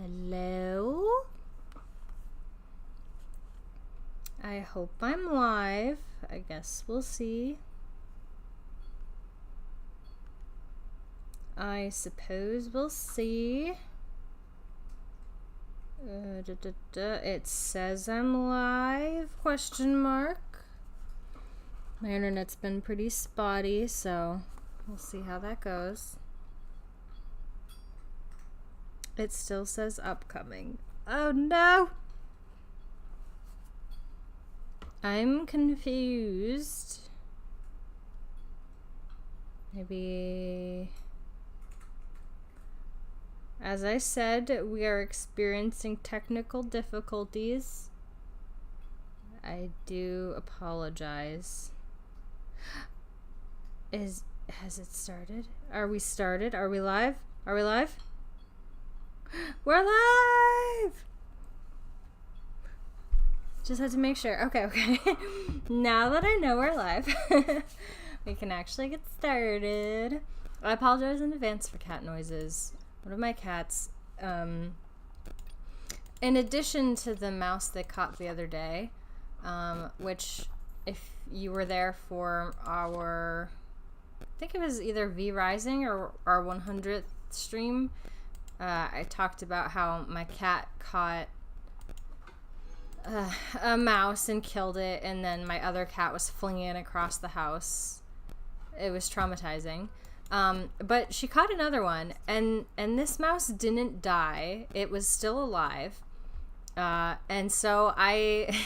Hello? I hope I'm live. I guess we'll see. I suppose we'll see. It says I'm live, question mark. My internet's been pretty spotty, so we'll see how that goes. It still says upcoming. Oh no! I'm confused. Maybe... As I said, we are experiencing technical difficulties. I do apologize. Has it started? Are we started? Are we live? Are we live? We're live! Just had to make sure. Okay. Now that I know we're live, we can actually get started. I apologize in advance for cat noises. One of my cats, in addition to the mouse they caught the other day, which if you were there for our, I think it was either V Rising or our 100th stream, I talked about how my cat caught a mouse and killed it, and then my other cat was flinging it across the house. It was traumatizing. But she caught another one, and this mouse didn't die. It was still alive. And so I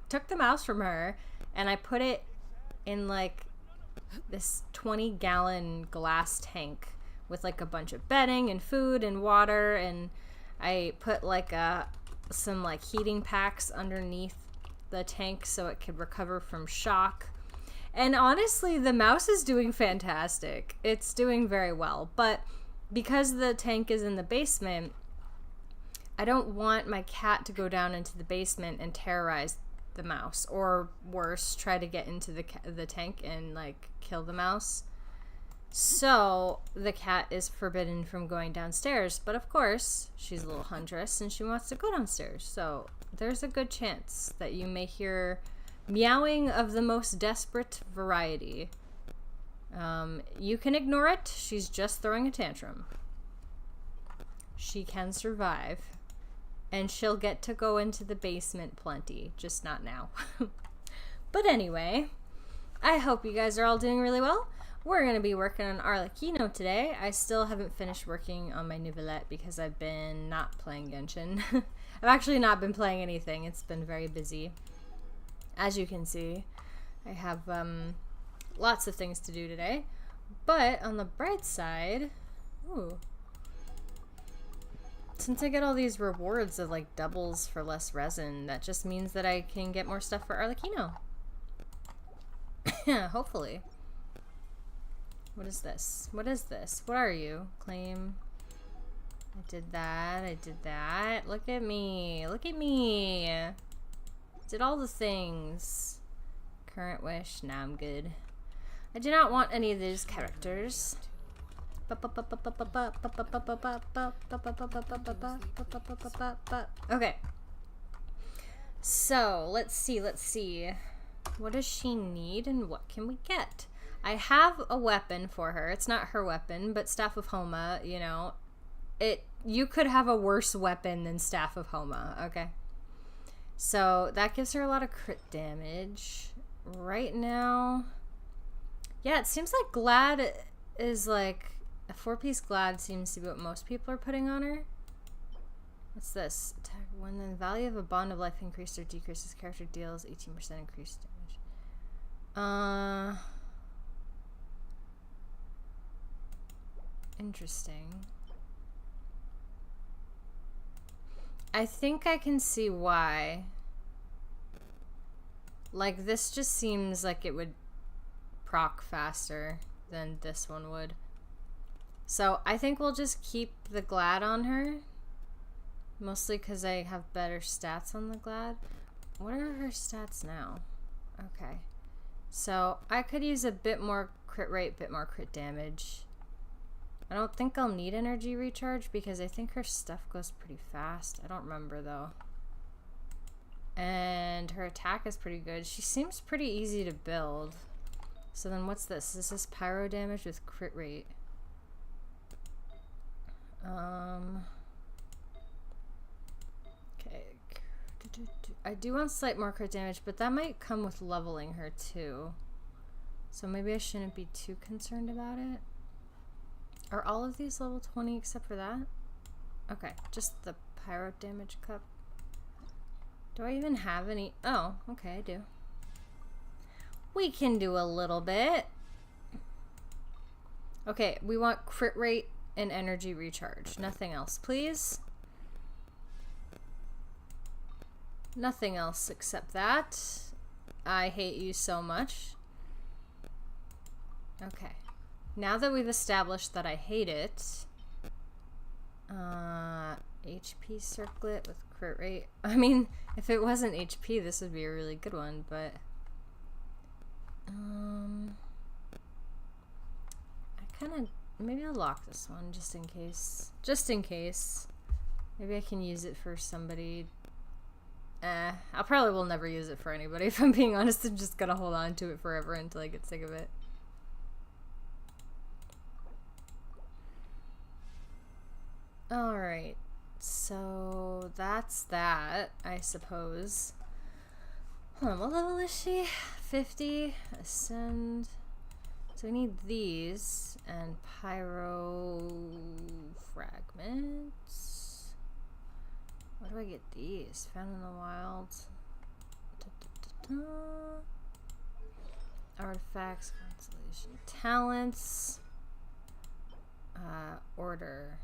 took the mouse from her, and I put it in, like, this 20-gallon glass tank with, like, a bunch of bedding and food and water, and I put, like, some, like, heating packs underneath the tank so it could recover from shock. And honestly, the mouse is doing fantastic. It's doing very well. But because the tank is in the basement, I don't want my cat to go down into the basement and terrorize the mouse. Or worse, try to get into the tank and, like, kill the mouse. So the cat is forbidden from going downstairs. But of course, she's a little huntress and she wants to go downstairs. So there's a good chance that you may hear meowing of the most desperate variety. You can ignore it. She's just throwing a tantrum. She can survive. And she'll get to go into the basement plenty. Just not now. But anyway, I hope you guys are all doing really well. We're going to be working on Arlecchino today. I still haven't finished working on my novelette because I've been not playing Genshin. I've actually not been playing anything. It's been very busy. As you can see, I have lots of things to do today. But on the bright side, ooh, since I get all these rewards of, like, doubles for less resin, that just means that I can get more stuff for Arlecchino. Hopefully. What is this? What is this? What are you? Claim. I did that. I did that. Look at me. Look at me. Did all the things. Current wish. Nah, I'm good. I do not want any of these characters. Okay. So, let's see. What does she need and what can we get? I have a weapon for her. It's not her weapon, but Staff of Homa, you know. You could have a worse weapon than Staff of Homa, okay? So that gives her a lot of crit damage. Right now, yeah, it seems like Glad is like, a 4-piece Glad seems to be what most people are putting on her. What's this? Attack when the value of a bond of life increased or decreases, character deals 18% increased damage. Interesting. I think I can see why. Like, this just seems like it would proc faster than this one would. So I think we'll just keep the Glad on her. Mostly because I have better stats on the Glad. What are her stats now? Okay. So I could use a bit more crit rate, bit more crit damage. I don't think I'll need energy recharge because I think her stuff goes pretty fast. I don't remember though. And her attack is pretty good. She seems pretty easy to build. So then what's this? Is this pyro damage with crit rate? Okay. I do want slight more crit damage, but that might come with leveling her too. So maybe I shouldn't be too concerned about it. Are all of these level 20 except for that? Okay, just the pyro damage cup. Do I even have any? Oh, okay, I do. We can do a little bit. Okay, we want crit rate and energy recharge. Nothing else, please. Nothing else except that. I hate you so much. Okay. Now that we've established that I hate it, HP circlet with crit rate. I mean, if it wasn't HP, this would be a really good one, but I kind of, maybe I'll lock this one just in case. Just in case. Maybe I can use it for somebody. I probably will never use it for anybody. If I'm being honest, I'm just gonna hold on to it forever until I get sick of it. Alright, so that's that, I suppose. Hold on, what level is she? 50, ascend. So we need these, and pyro fragments. Where do I get these? Found in the wild. Artifacts, constellation, talents, order.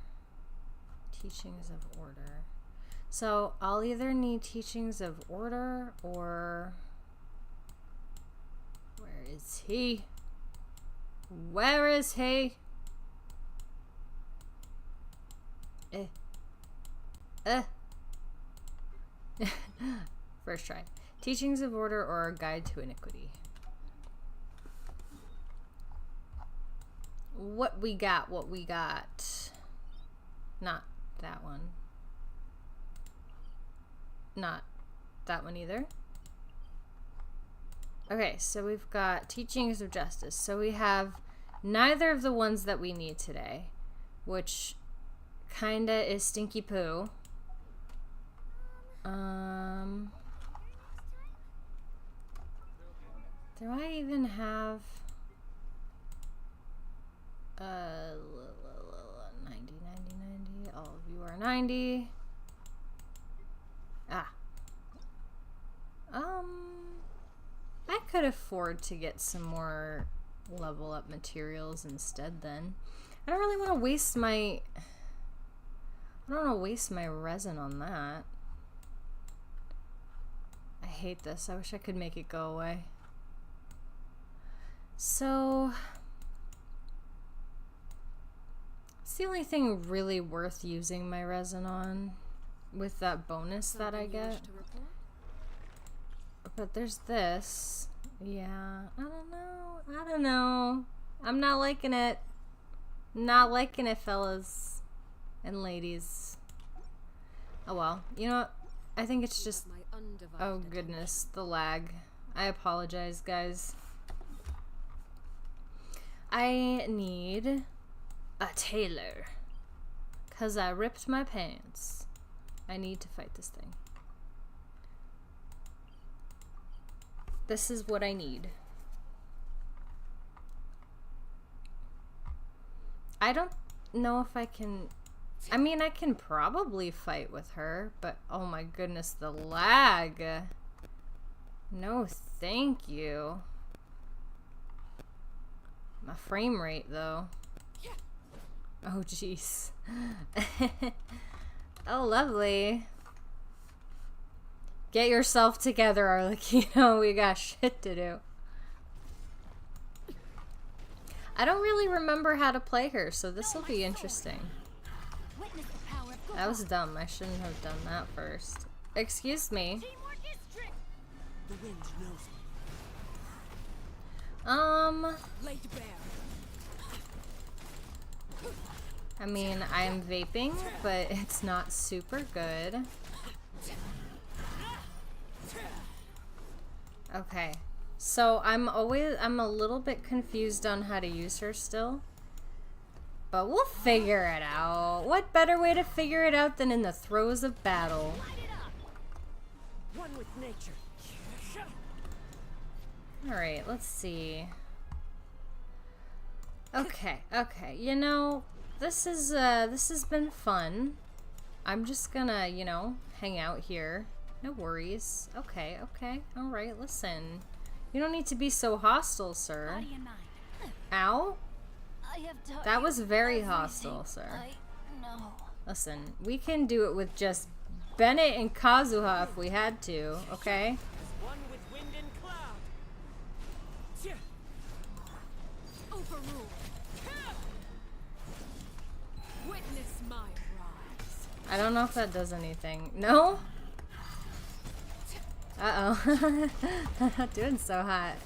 Teachings of order. So I'll either need teachings of order or where is he? Where is he? First try. Teachings of order or a guide to iniquity. What we got, what we got. Not that one. Not that one either. Okay, so we've got teachings of justice. So we have neither of the ones that we need today, which kinda is stinky poo. Do I even have 90, 90, 90. All of you are 90. I could afford to get some more level up materials instead then. I don't really want to waste my resin on that. I hate this. I wish I could make it go away. So it's the only thing really worth using my resin on with that bonus that I get. But there's this. Yeah, I don't know. I'm not liking it. Not liking it, fellas and ladies. Oh well. You know what? I think it's just... Oh goodness, the lag. I apologize, guys. I need a tailor. 'Cause I ripped my pants. I need to fight this thing. This is what I need. I don't know if I can... I mean, I can probably fight with her, but oh my goodness, the lag. No, thank you. My frame rate, though. Oh, jeez. Oh, lovely. Get yourself together, Arlecchino. We got shit to do. I don't really remember how to play her, so this will be interesting. That was dumb. I shouldn't have done that first. Excuse me. I mean, I am vaping, but it's not super good. Okay. So I'm a little bit confused on how to use her still. But we'll figure it out. What better way to figure it out than in the throes of battle? One with nature. Alright, let's see. Okay, okay. You know, this has been fun. I'm just gonna, you know, hang out here. No worries. Okay, okay. Alright, listen. You don't need to be so hostile, sir. Ow? That was very hostile, sir. Listen, we can do it with just Bennett and Kazuha if we had to, okay? One with wind and cloud. Overruled. Witness my rise. I don't know if that does anything. No? Uh-oh. Not doing so hot.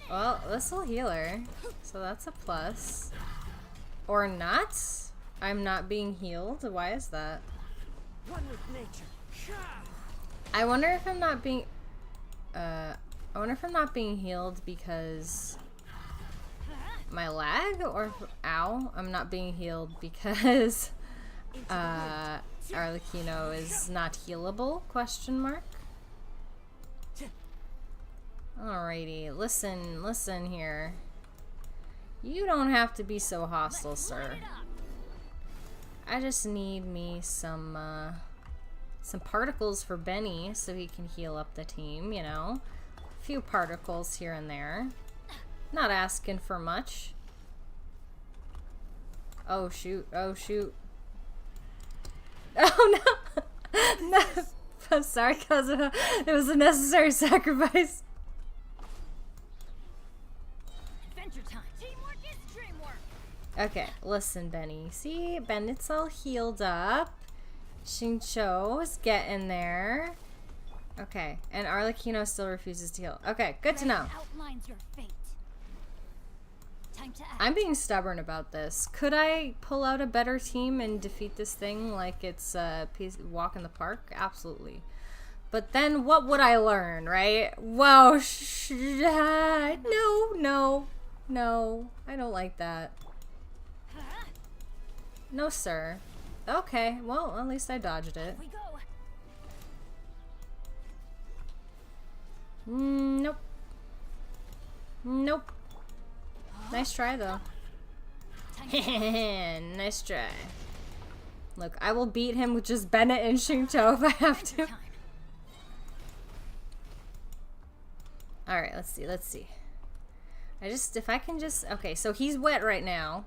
Well, this will heal her. So that's a plus. Or not? I'm not being healed? Why is that? One with nature. I wonder if I'm not being... I wonder if I'm not being healed because... my lag? Or... ow. I'm not being healed because... Arlecchino is not healable? Question mark. Alrighty, listen here. You don't have to be so hostile, sir. I just need me some particles for Benny so he can heal up the team, you know. A few particles here and there. Not asking for much. Oh shoot, oh shoot. Oh no! No! I'm sorry, Kazuha. It was a necessary sacrifice. Adventure time. Teamwork is dreamwork. Okay, listen, Benny. See, Bennett's all healed up. Shincho is getting there. Okay, and Arlecchino still refuses to heal. Okay, good to know. Outlines your fate. Time to act. I'm being stubborn about this. Could I pull out a better team and defeat this thing like it's a walk in the park? Absolutely. But then what would I learn, right? Whoa, no, I don't like that. No, sir. Okay, well, at least I dodged it. We go. Nope. Nope. Nice try, though. Nice try. Look, I will beat him with just Bennett and Shincho if I have to. Alright, let's see. If I can just... okay, so he's wet right now.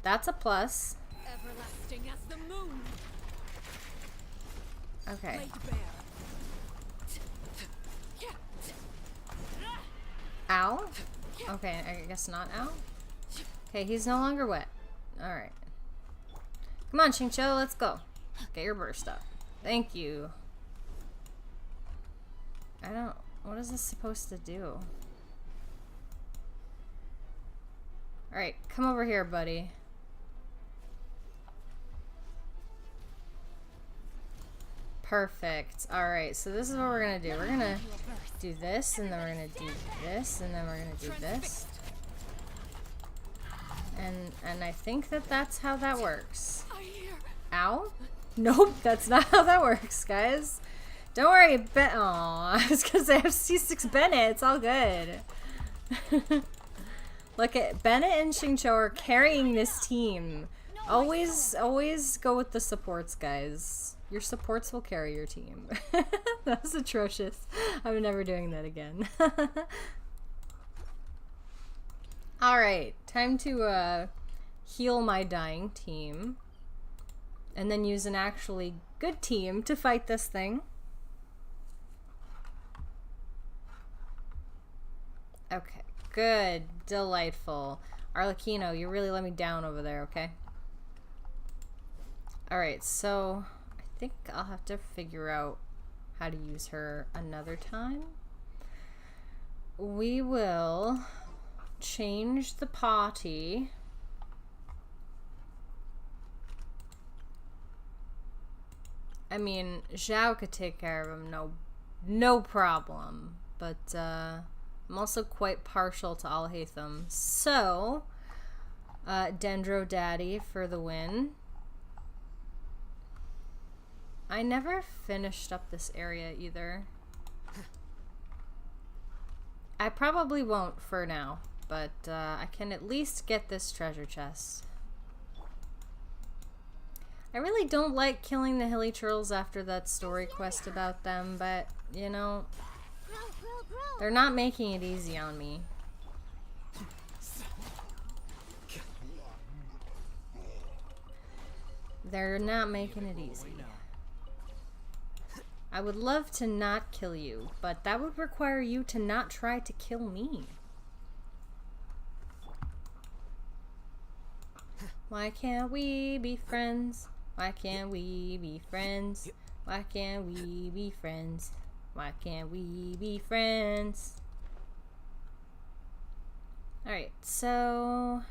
That's a plus. Everlasting as the moon. Okay. Laid bare. Ow? Okay, I guess not ow. Okay, he's no longer wet. Alright. Come on, Shincho, let's go. Get your burst up. Thank you. I don't... what is this supposed to do? Alright, come over here, buddy. Perfect. Alright, so this is what we're gonna do. We're gonna do this, and then we're gonna do this, and then we're gonna do this. And I think that's how that works. Ow? Nope, that's not how that works, guys. Don't worry, I was gonna say I have C6 Bennett, it's all good. Look at Bennett and Shincho are carrying this team. Always go with the supports, guys. Your supports will carry your team. That was atrocious. I'm never doing that again. Alright, time to heal my dying team. And then use an actually good team to fight this thing. Okay, good. Delightful. Arlecchino, you really let me down over there, okay? Alright, so... I think I'll have to figure out how to use her another time. We will change the party I mean, Zhao could take care of him, no problem. But I'm also quite partial to Alhaitham. So, Dendro Daddy for the win. I never finished up this area either. I probably won't for now, but I can at least get this treasure chest. I really don't like killing the hilly turtles after that story quest about them, but, you know, they're not making it easy on me. They're not making it easy. I would love to not kill you, but that would require you to not try to kill me. Why can't we be friends? Why can't we be friends? Why can't we be friends? Why can't we be friends? Alright, so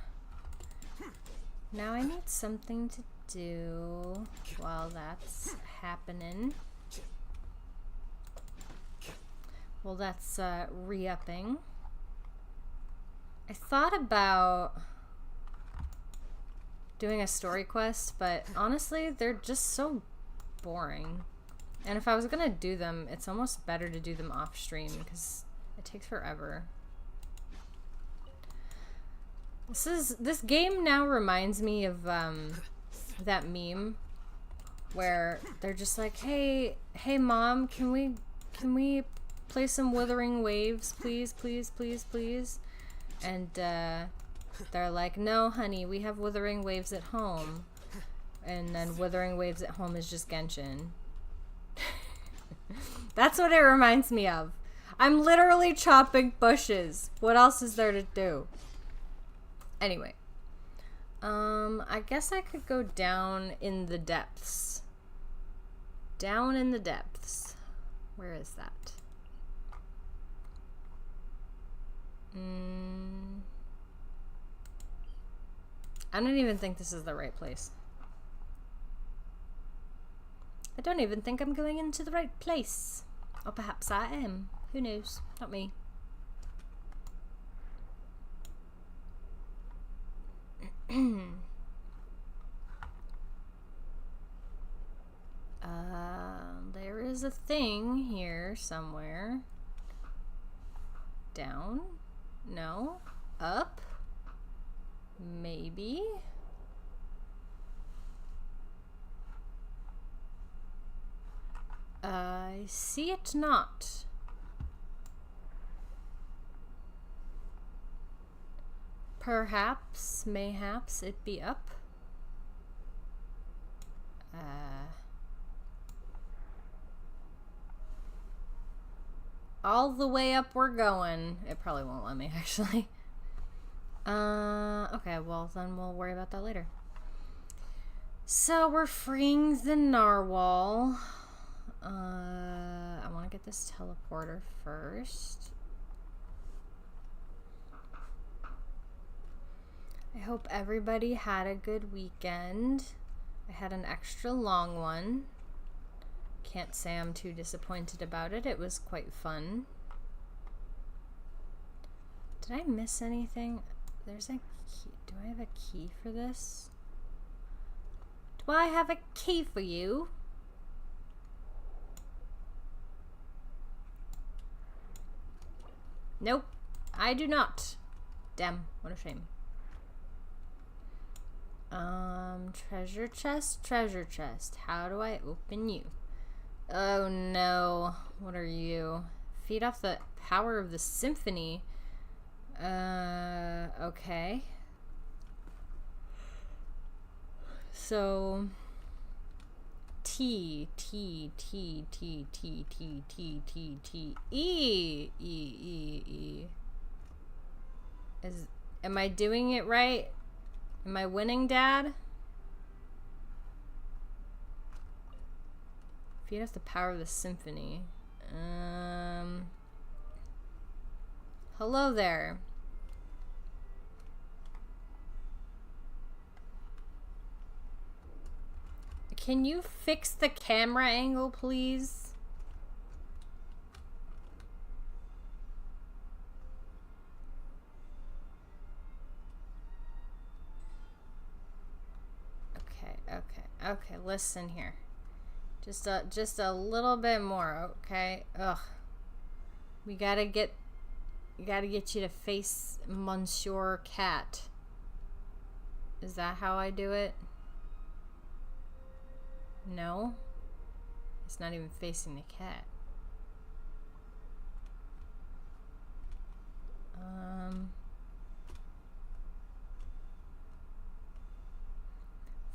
now I need something to do while that's happening. Well, that's re-upping. I thought about doing a story quest, but honestly, they're just so boring. And if I was gonna do them, it's almost better to do them off stream because it takes forever. This game now reminds me of that meme where they're just like, hey mom, can we play some Wuthering Waves, please, please, please, please? And they're like, no, honey, we have Wuthering Waves at home. And then Wuthering Waves at home is just Genshin. That's what it reminds me of. I'm literally chopping bushes. What else is there to do? Anyway. I guess I could go down in the depths. Down in the depths. Where is that? I don't even think this is the right place. I don't even think I'm going into the right place. Or perhaps I am. Who knows? Not me. There is a thing here somewhere. Down? No. Up? Maybe? I see it not. Perhaps, mayhaps it be up. All the way up we're going. It probably won't let me, actually. Okay, well, then we'll worry about that later. So, we're freeing the narwhal. I want to get this teleporter first. I hope everybody had a good weekend. I had an extra long one. Can't say I'm too disappointed about it. It was quite fun. Did I miss anything? There's a key. Do I have a key for this? Do I have a key for you? Nope, I do not. Damn, what a shame. Treasure chest, treasure chest. How do I open you? Oh no, what are you? Feed off the power of the symphony. Okay. So T T T T T T T T T E E E E. Am I doing it right? Am I winning, Dad? Feed off the power of the symphony. Hello there. I Can you fix the camera angle, please? Okay, listen here. Just a little bit more, okay? Ugh. We gotta get you to face Monsieur Cat. Is that how I do it? No? It's not even facing the cat.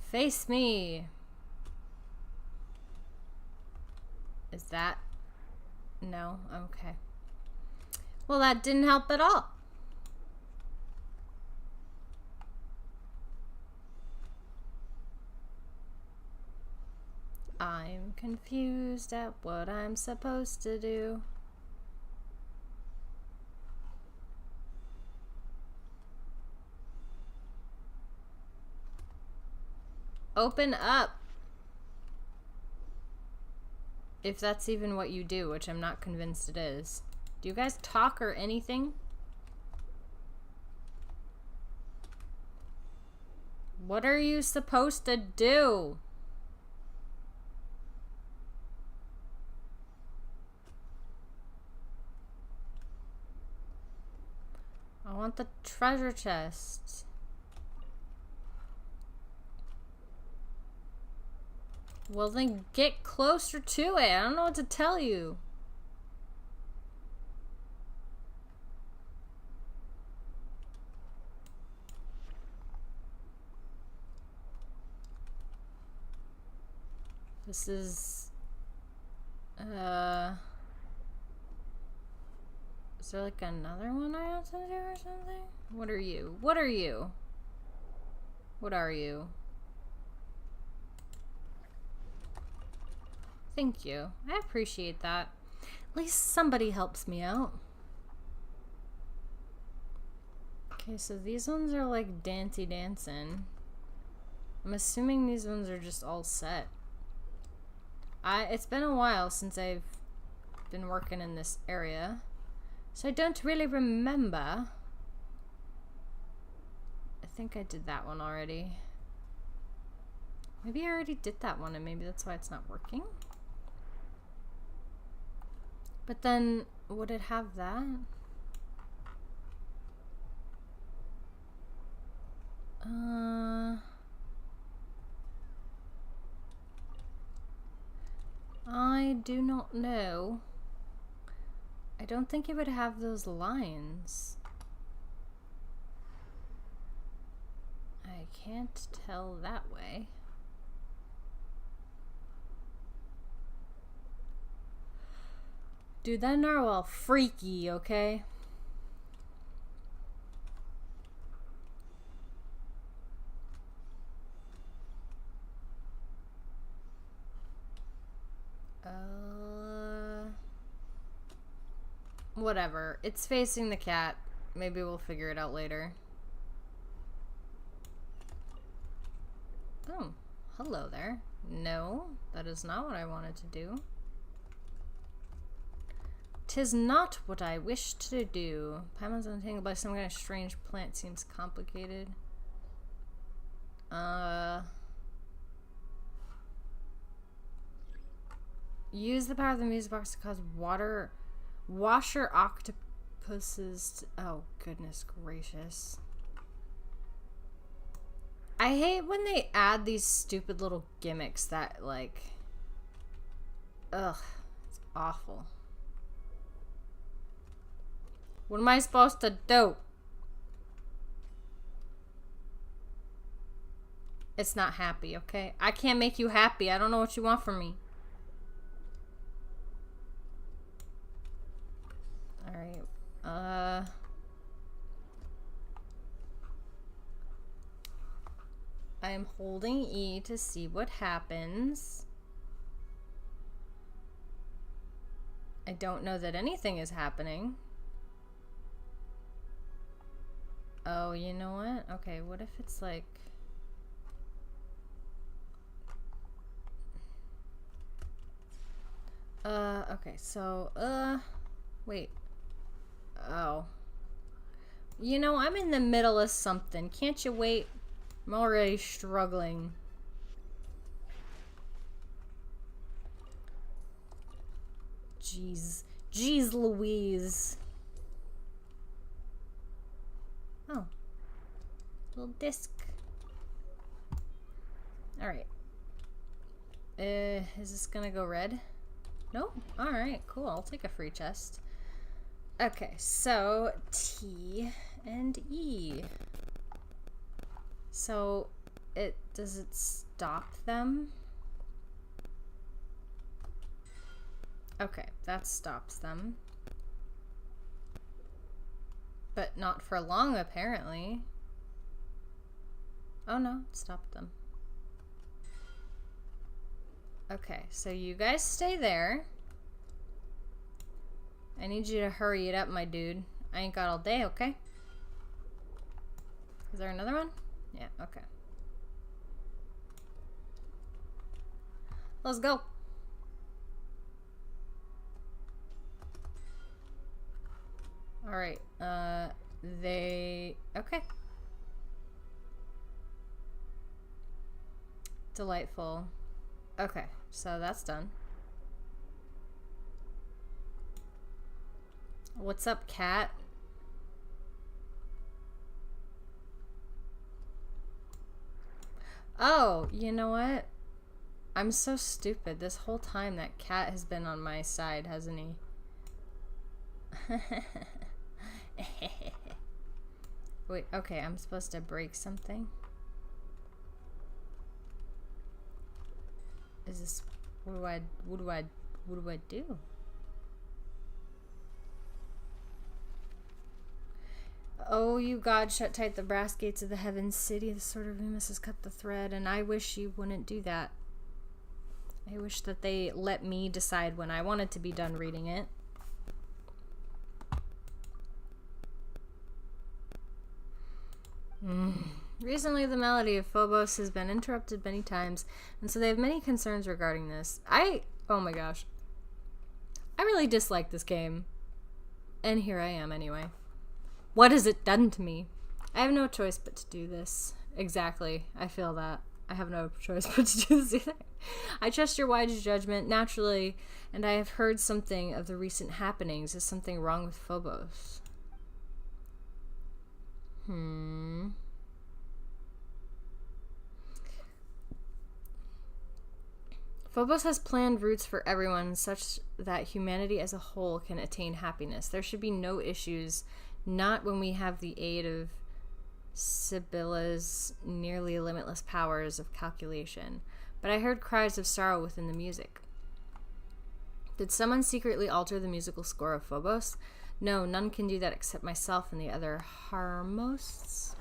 Face me. Is that? No? Okay. Well, that didn't help at all. I'm confused at what I'm supposed to do. Open up. If that's even what you do, which I'm not convinced it is. Do you guys talk or anything? What are you supposed to do? I want the treasure chest. Well, then get closer to it. I don't know what to tell you. This is... Is there like another one I have to do or something? What are you? What are you? What are you? Thank you. I appreciate that. At least somebody helps me out. Okay, so these ones are like Dancy Dancing. I'm assuming these ones are just all set. It's been a while since I've been working in this area, so I don't really remember. I think I did that one already. Maybe I already did that one and maybe that's why it's not working. But then, would it have that? I do not know. I don't think it would have those lines. I can't tell that way. Dude, that narwhal freaky, okay? Whatever. It's facing the cat. Maybe we'll figure it out later. Oh, hello there. No, that is not what I wanted to do. 'Tis not what I wish to do. Paimon's entangled by some kind of strange plant. Seems complicated. Use the power of the music box to cause washer octopuses to, oh, goodness gracious. I hate when they add these stupid little gimmicks that, like... Ugh. It's awful. What am I supposed to do? It's not happy, okay? I can't make you happy. I don't know what you want from me. Alright. I am holding E to see what happens. I don't know that anything is happening. Oh, you know what? Okay, what if it's like... Okay, so, wait. Oh. You know, I'm in the middle of something. Can't you wait? I'm already struggling. Jeez. Jeez Louise. Oh. Little disc. Alright. Is this gonna go red? Nope. Alright, cool. I'll take a free chest. Okay, so T and E. So does it stop them? Okay, that stops them. But not for long, apparently. Oh no, it stopped them. Okay, so you guys stay there. I need you to hurry it up, my dude. I ain't got all day, okay? Is there another one? Yeah, okay. Let's go. Alright, okay. Delightful. Okay, so that's done. What's up, cat? Oh, you know what? I'm so stupid. This whole time that cat has been on my side, hasn't he? Wait, okay, I'm supposed to break something? Is this, what do I do? Oh, you God, shut tight the brass gates of the heavens city. The sword of Remus has cut the thread, and I wish you wouldn't do that. I wish that they let me decide when I wanted to be done reading it. Recently, the melody of Phobos has been interrupted many times, and so they have many concerns regarding this. Oh my gosh. I really dislike this game. And here I am anyway. What has it done to me? I have no choice but to do this. Exactly. I feel that. I have no choice but to do this either. I trust your wise judgment, naturally, and I have heard something of the recent happenings. Is something wrong with Phobos? Phobos has planned routes for everyone such that humanity as a whole can attain happiness. There should be no issues, not when we have the aid of Sibylla's nearly limitless powers of calculation. But I heard cries of sorrow within the music. Did someone secretly alter the musical score of Phobos? No, none can do that except myself and the other Harmosts.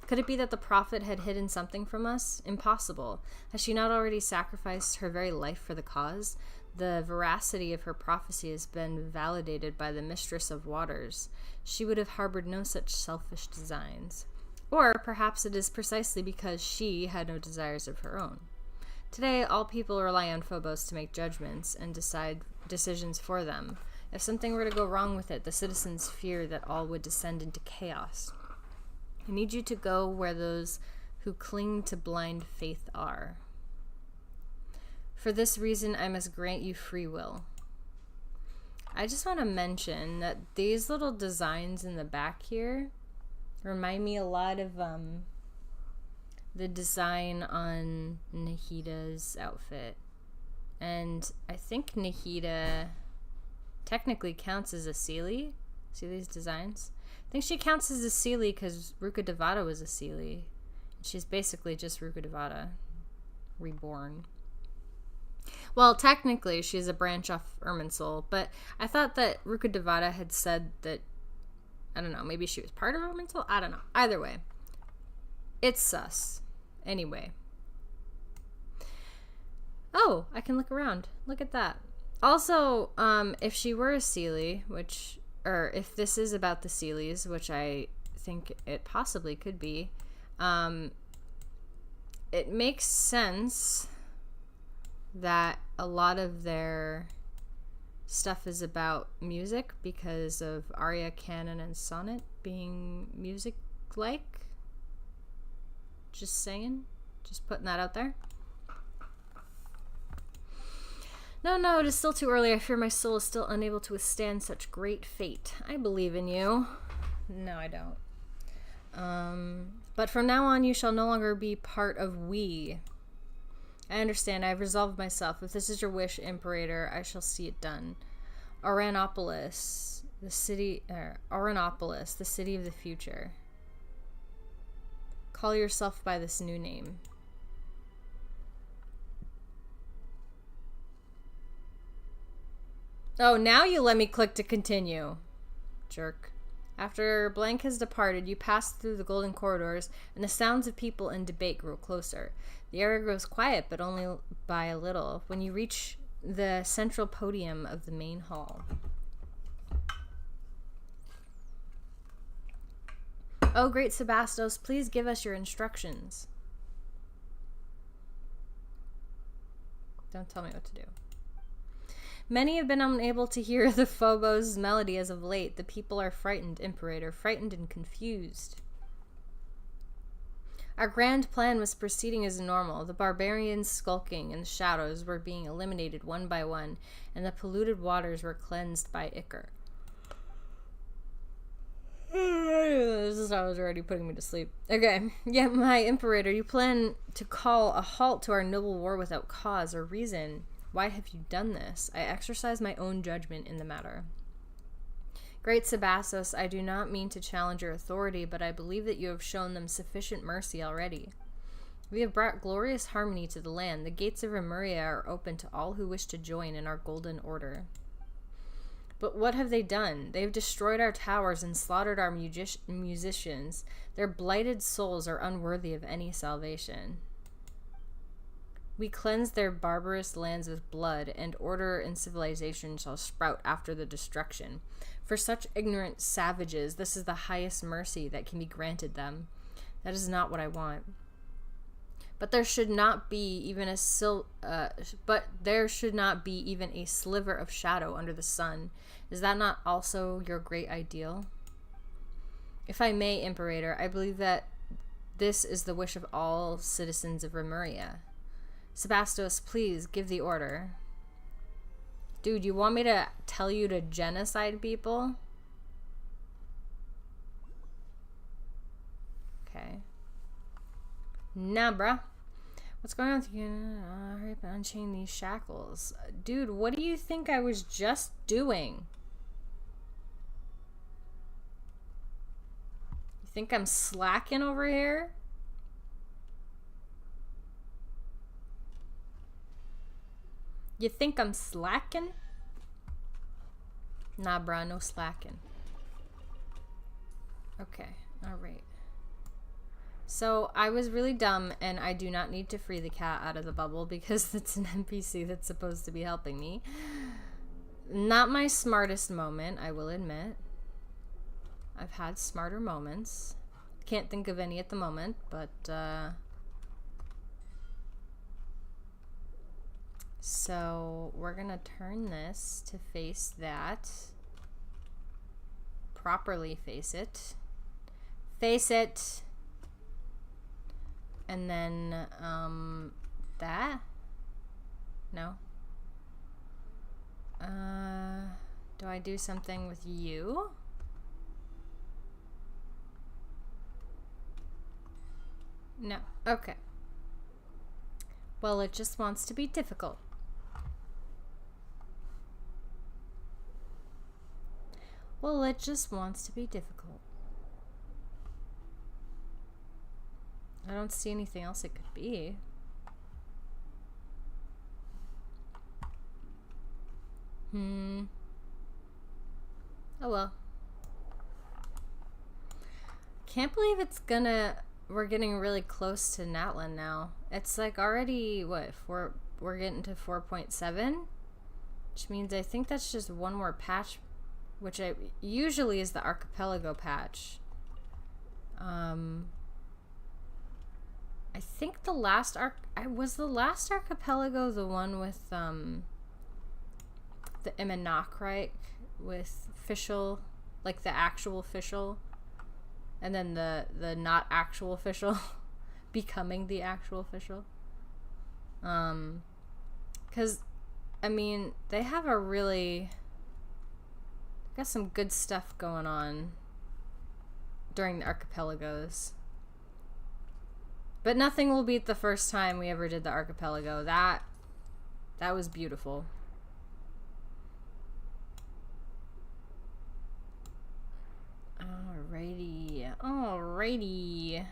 Could it be that the prophet had hidden something from us? Impossible. Has she not already sacrificed her very life for the cause? The veracity of her prophecy has been validated by the Mistress of Waters. She would have harbored no such selfish designs. Or perhaps it is precisely because she had no desires of her own. Today, all people rely on Phobos to make judgments and decide decisions for them. If something were to go wrong with it, the citizens fear that all would descend into chaos. I need you to go where those who cling to blind faith are. For this reason, I must grant you free will. I just want to mention that these little designs in the back here remind me a lot of the design on Nahida's outfit. And I think Nahida technically counts as a Seelie. See these designs? I think she counts as a Seelie because Rukkhadevata was a Seelie. She's basically just Rukkhadevata reborn. Well, technically, she's a branch off Irminsul, but I thought that Rukkhadevata had said that, I don't know, maybe she was part of Irminsul? I don't know. Either way, it's sus. Anyway. Oh, I can look around. Look at that. Also, if she were a Seelie, or if this is about the Seelies, which I think it possibly could be, it makes sense that a lot of their stuff is about music because of aria, canon, and sonnet being music-like. Just saying. Just putting that out there. No, it is still too early. I fear my soul is still unable to withstand such great fate. I believe in you. No, I don't. But from now on, you shall no longer be part of we. I understand. I have resolved myself. If this is your wish, Imperator, I shall see it done. Oranopolis, the city of the future. Call yourself by this new name. Oh, now you let me click to continue. Jerk. After Blank has departed, you pass through the golden corridors, and the sounds of people and debate grow closer. The area grows quiet, but only by a little, when you reach the central podium of the main hall. Oh, great Sebastos, please give us your instructions. Don't tell me what to do. Many have been unable to hear the Phobos' melody as of late. The people are frightened, Imperator, frightened and confused. Our grand plan was proceeding as normal. The barbarians skulking in the shadows were being eliminated one by one, and the polluted waters were cleansed by Ichor. This is how I was already putting me to sleep. Okay, yeah, my Imperator, you plan to call a halt to our noble war without cause or reason. Why have you done this? I exercise my own judgment in the matter. Great Sebastos, I do not mean to challenge your authority, but I believe that you have shown them sufficient mercy already. We have brought glorious harmony to the land. The gates of Remuria are open to all who wish to join in our golden order. But what have they done? They have destroyed our towers and slaughtered our musicians. Their blighted souls are unworthy of any salvation. We cleanse their barbarous lands with blood, and order and civilization shall sprout after the destruction. For such ignorant savages, this is the highest mercy that can be granted them. That is not what I want. But there should not be even a sliver of shadow under the sun. Is that not also your great ideal? If I may, Imperator, I believe that this is the wish of all citizens of Remuria. Sebastos, please give the order. Dude, you want me to tell you to genocide people? Okay. Nah, bruh. What's going on with you? Hurry up and unchain these shackles. Dude, what do you think I was just doing? You think I'm slacking over here? You think I'm slacking? Nah, bruh, no slacking. Okay, alright. So, I was really dumb, and I do not need to free the cat out of the bubble because it's an NPC that's supposed to be helping me. Not my smartest moment, I will admit. I've had smarter moments. Can't think of any at the moment, but, so we're gonna turn this to face that. Properly face it. Face it. And then, that? No. Do I do something with you? No. Okay. Well, it just wants to be difficult. Well, it just wants to be difficult. I don't see anything else it could be. Oh well. Can't believe we're getting really close to Natlan now. It's like already, what, we're getting to 4.7? Which means I think that's just one more patch, which usually is the archipelago patch. I think the last was the last archipelago the one with the Imanok, right? With Fischl, like the actual Fischl, and then the not actual Fischl becoming the actual Fischl. Because I mean, they have got some good stuff going on during the archipelagos. But nothing will beat the first time we ever did the archipelago. That was beautiful. Alrighty.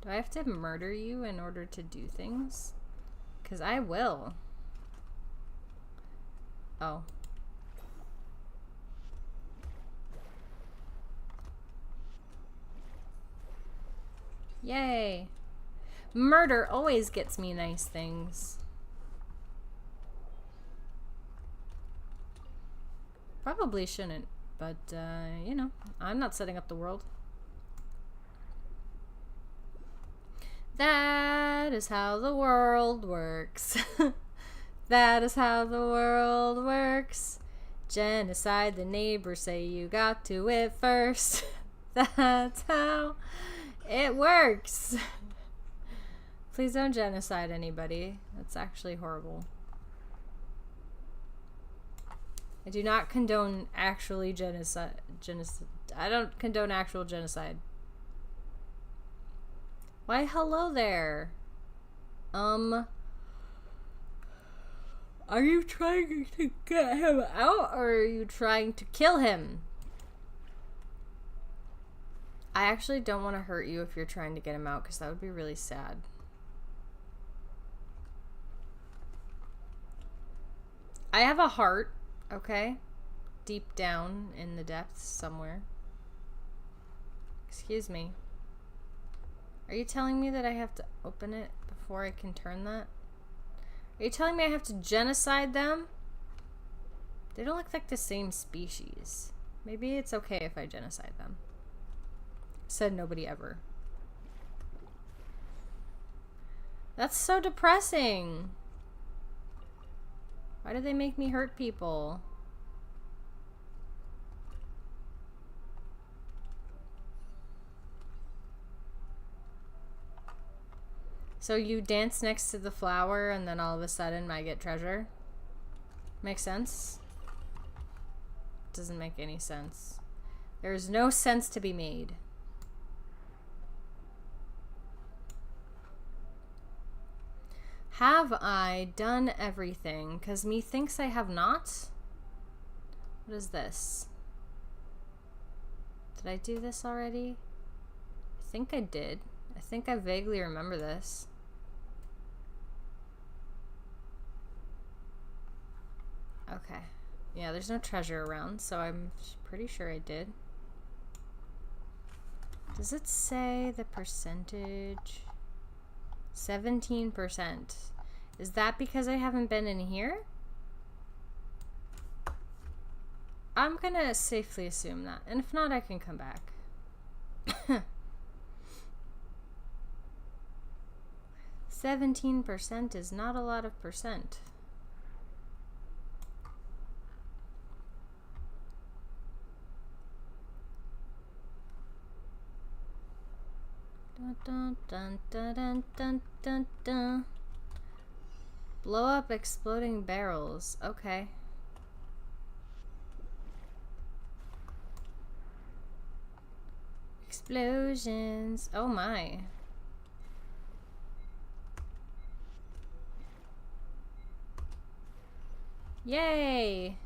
Do I have to murder you in order to do things? 'Cause I will. Oh. Yay. Murder always gets me nice things. Probably shouldn't, but, you know, I'm not setting up the world. That is how the world works. That is how the world works. Genocide, the neighbors say you got to it first. That's how it works. Please don't genocide anybody. That's actually horrible. I do not condone actually genocide. I don't condone actual genocide. Why, hello there. Are you trying to get him out, or are you trying to kill him? I actually don't want to hurt you if you're trying to get him out, because that would be really sad. I have a heart, okay? Deep down in the depths somewhere. Excuse me. Are you telling me that I have to open it before I can turn that? Are you telling me I have to genocide them? They don't look like the same species. Maybe it's okay if I genocide them. Said nobody ever. That's so depressing. Why do they make me hurt people? So you dance next to the flower and then all of a sudden I get treasure? Makes sense? Doesn't make any sense. There's no sense to be made. Have I done everything? 'Cause me thinks I have not. What is this? Did I do this already? I think I did. I think I vaguely remember this. Okay. Yeah, there's no treasure around, so I'm pretty sure I did. Does it say the percentage? 17%. Is that because I haven't been in here? I'm gonna safely assume that. And if not, I can come back. 17% is not a lot of percent. Dun, dun, dun, dun, dun, dun, dun. Blow up exploding barrels. Okay. Explosions. Oh my. Yay!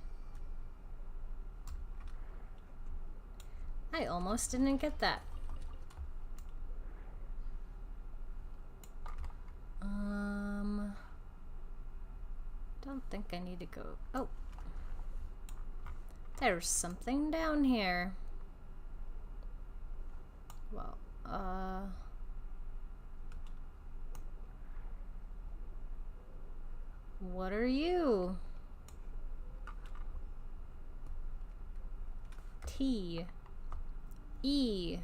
I almost didn't get that. Don't think I need to go. Oh. There's something down here. Well, what are you? T. E.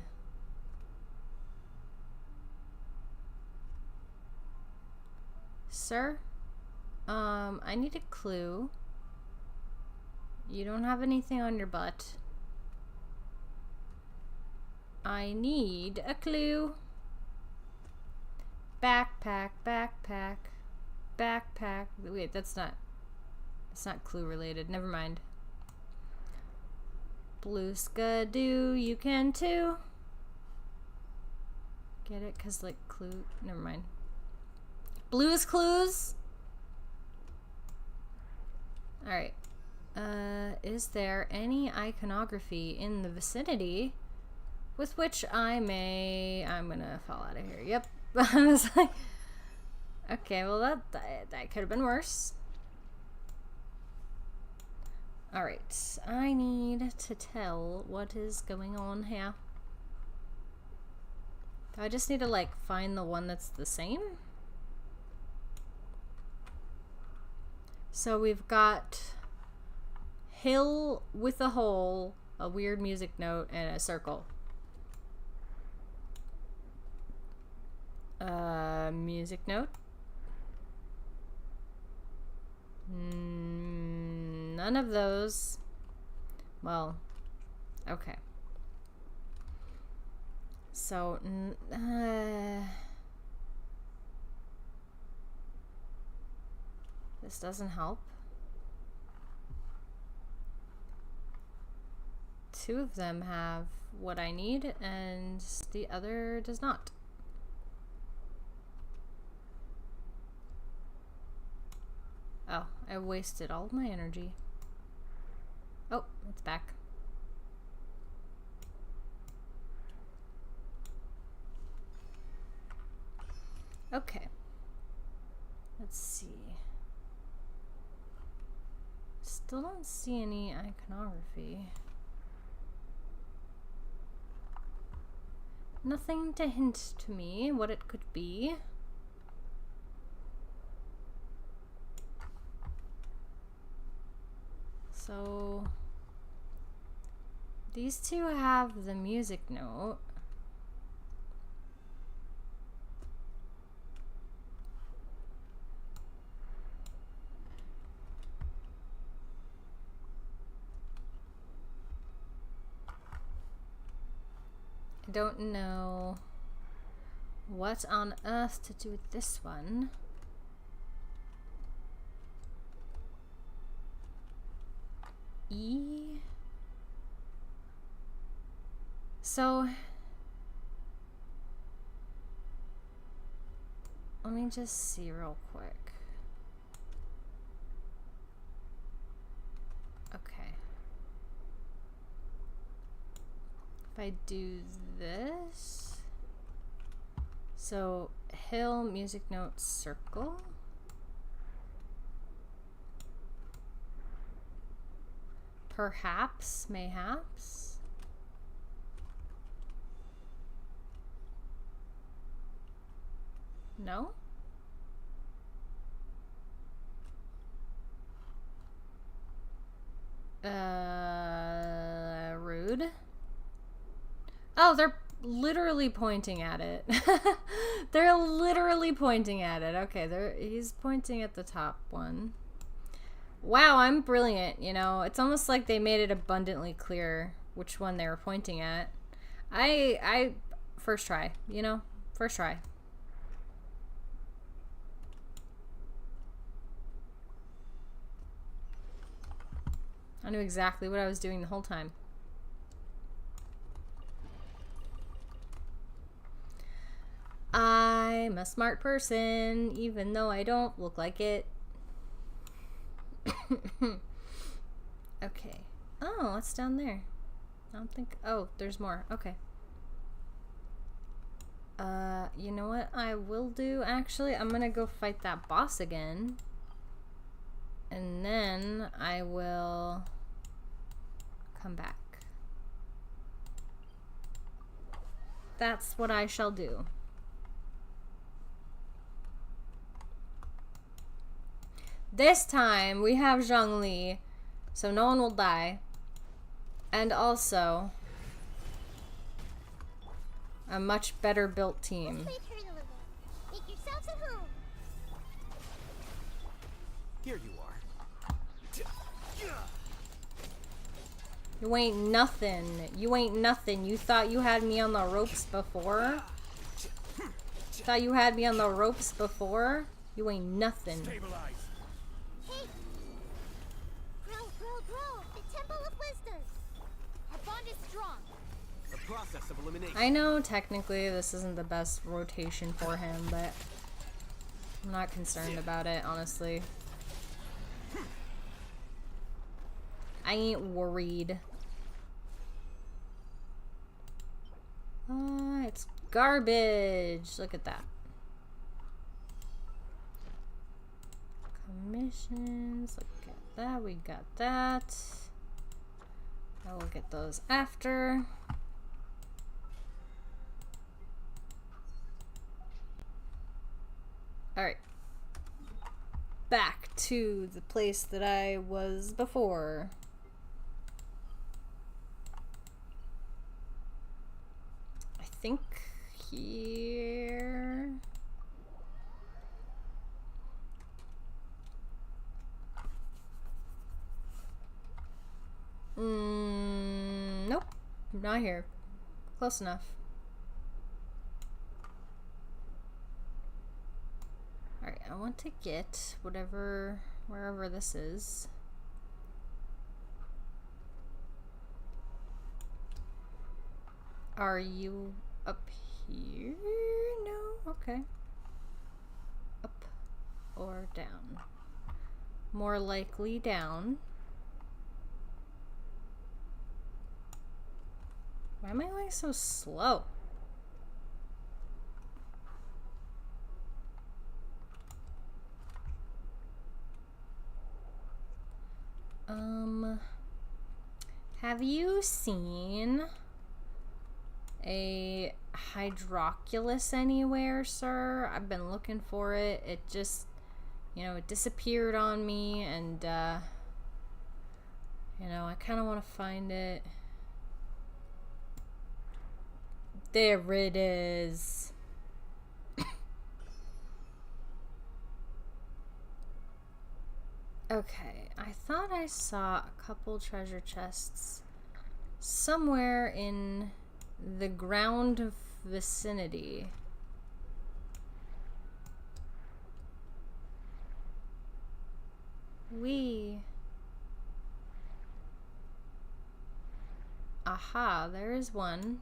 Sir? I need a clue. You don't have anything on your butt. I need a clue. Backpack, backpack, backpack. Wait, that's not clue related. Never mind. Blue skadoo, you can too. Get it? Cause like clue. Never mind. Blue's Clues. All right. Is there any iconography in the vicinity with which I'm gonna fall out of here. Yep. I was like, okay, well that could have been worse. All right, I need to tell what is going on here. Do I just need to like find the one that's the same? So we've got hill with a hole, a weird music note, and a circle. Music note. None of those. Well, okay. So, this doesn't help. Two of them have what I need, and the other does not. Oh, I wasted all of my energy. Oh, it's back. Okay. Let's see. Still don't see any iconography. Nothing to hint to me what it could be. So these two have the music note. I don't know what on earth to do with this one. E. So let me just see real quick. Okay. If I do this, so hill, music note, circle. Perhaps, mayhaps. No? Rude. Oh, they're literally pointing at it. They're literally pointing at it. Okay, he's pointing at the top one. Wow, I'm brilliant, you know. It's almost like they made it abundantly clear which one they were pointing at. I first try, you know? First try. I knew exactly what I was doing the whole time. I'm a smart person, even though I don't look like it. Okay. Oh, what's down there? I don't think... Oh, there's more. Okay. You know what I will do, actually? I'm gonna go fight that boss again. And then I will come back. That's what I shall do. This time we have Zhongli, so no one will die. And also a much better built team. Let's wait here a little. Make yourselves at home. Here you are. You ain't nothing. You ain't nothing. You thought you had me on the ropes before? Thought you had me on the ropes before? You ain't nothing. Stabilize. Hey! Grow, grow, grow! The Temple of Wisdom! Our bond is strong. The process of elimination. I know technically this isn't the best rotation for him, but I'm not concerned about it, honestly. I ain't worried. It's garbage. Look at that. Commissions. Look at that. We got that. I will get those after. Alright. Back to the place that I was before. I think here. Nope. Not here. Close enough. Alright, I want to get whatever, wherever this is. Are you up here? No? Okay. Up or down? More likely down. Why am I going so slow? Have you seen a hydroculus anywhere, sir? I've been looking for it. It just, it disappeared on me, and, I kind of want to find it. There it is. Okay, I thought I saw a couple treasure chests somewhere in the ground vicinity. Aha, there is one.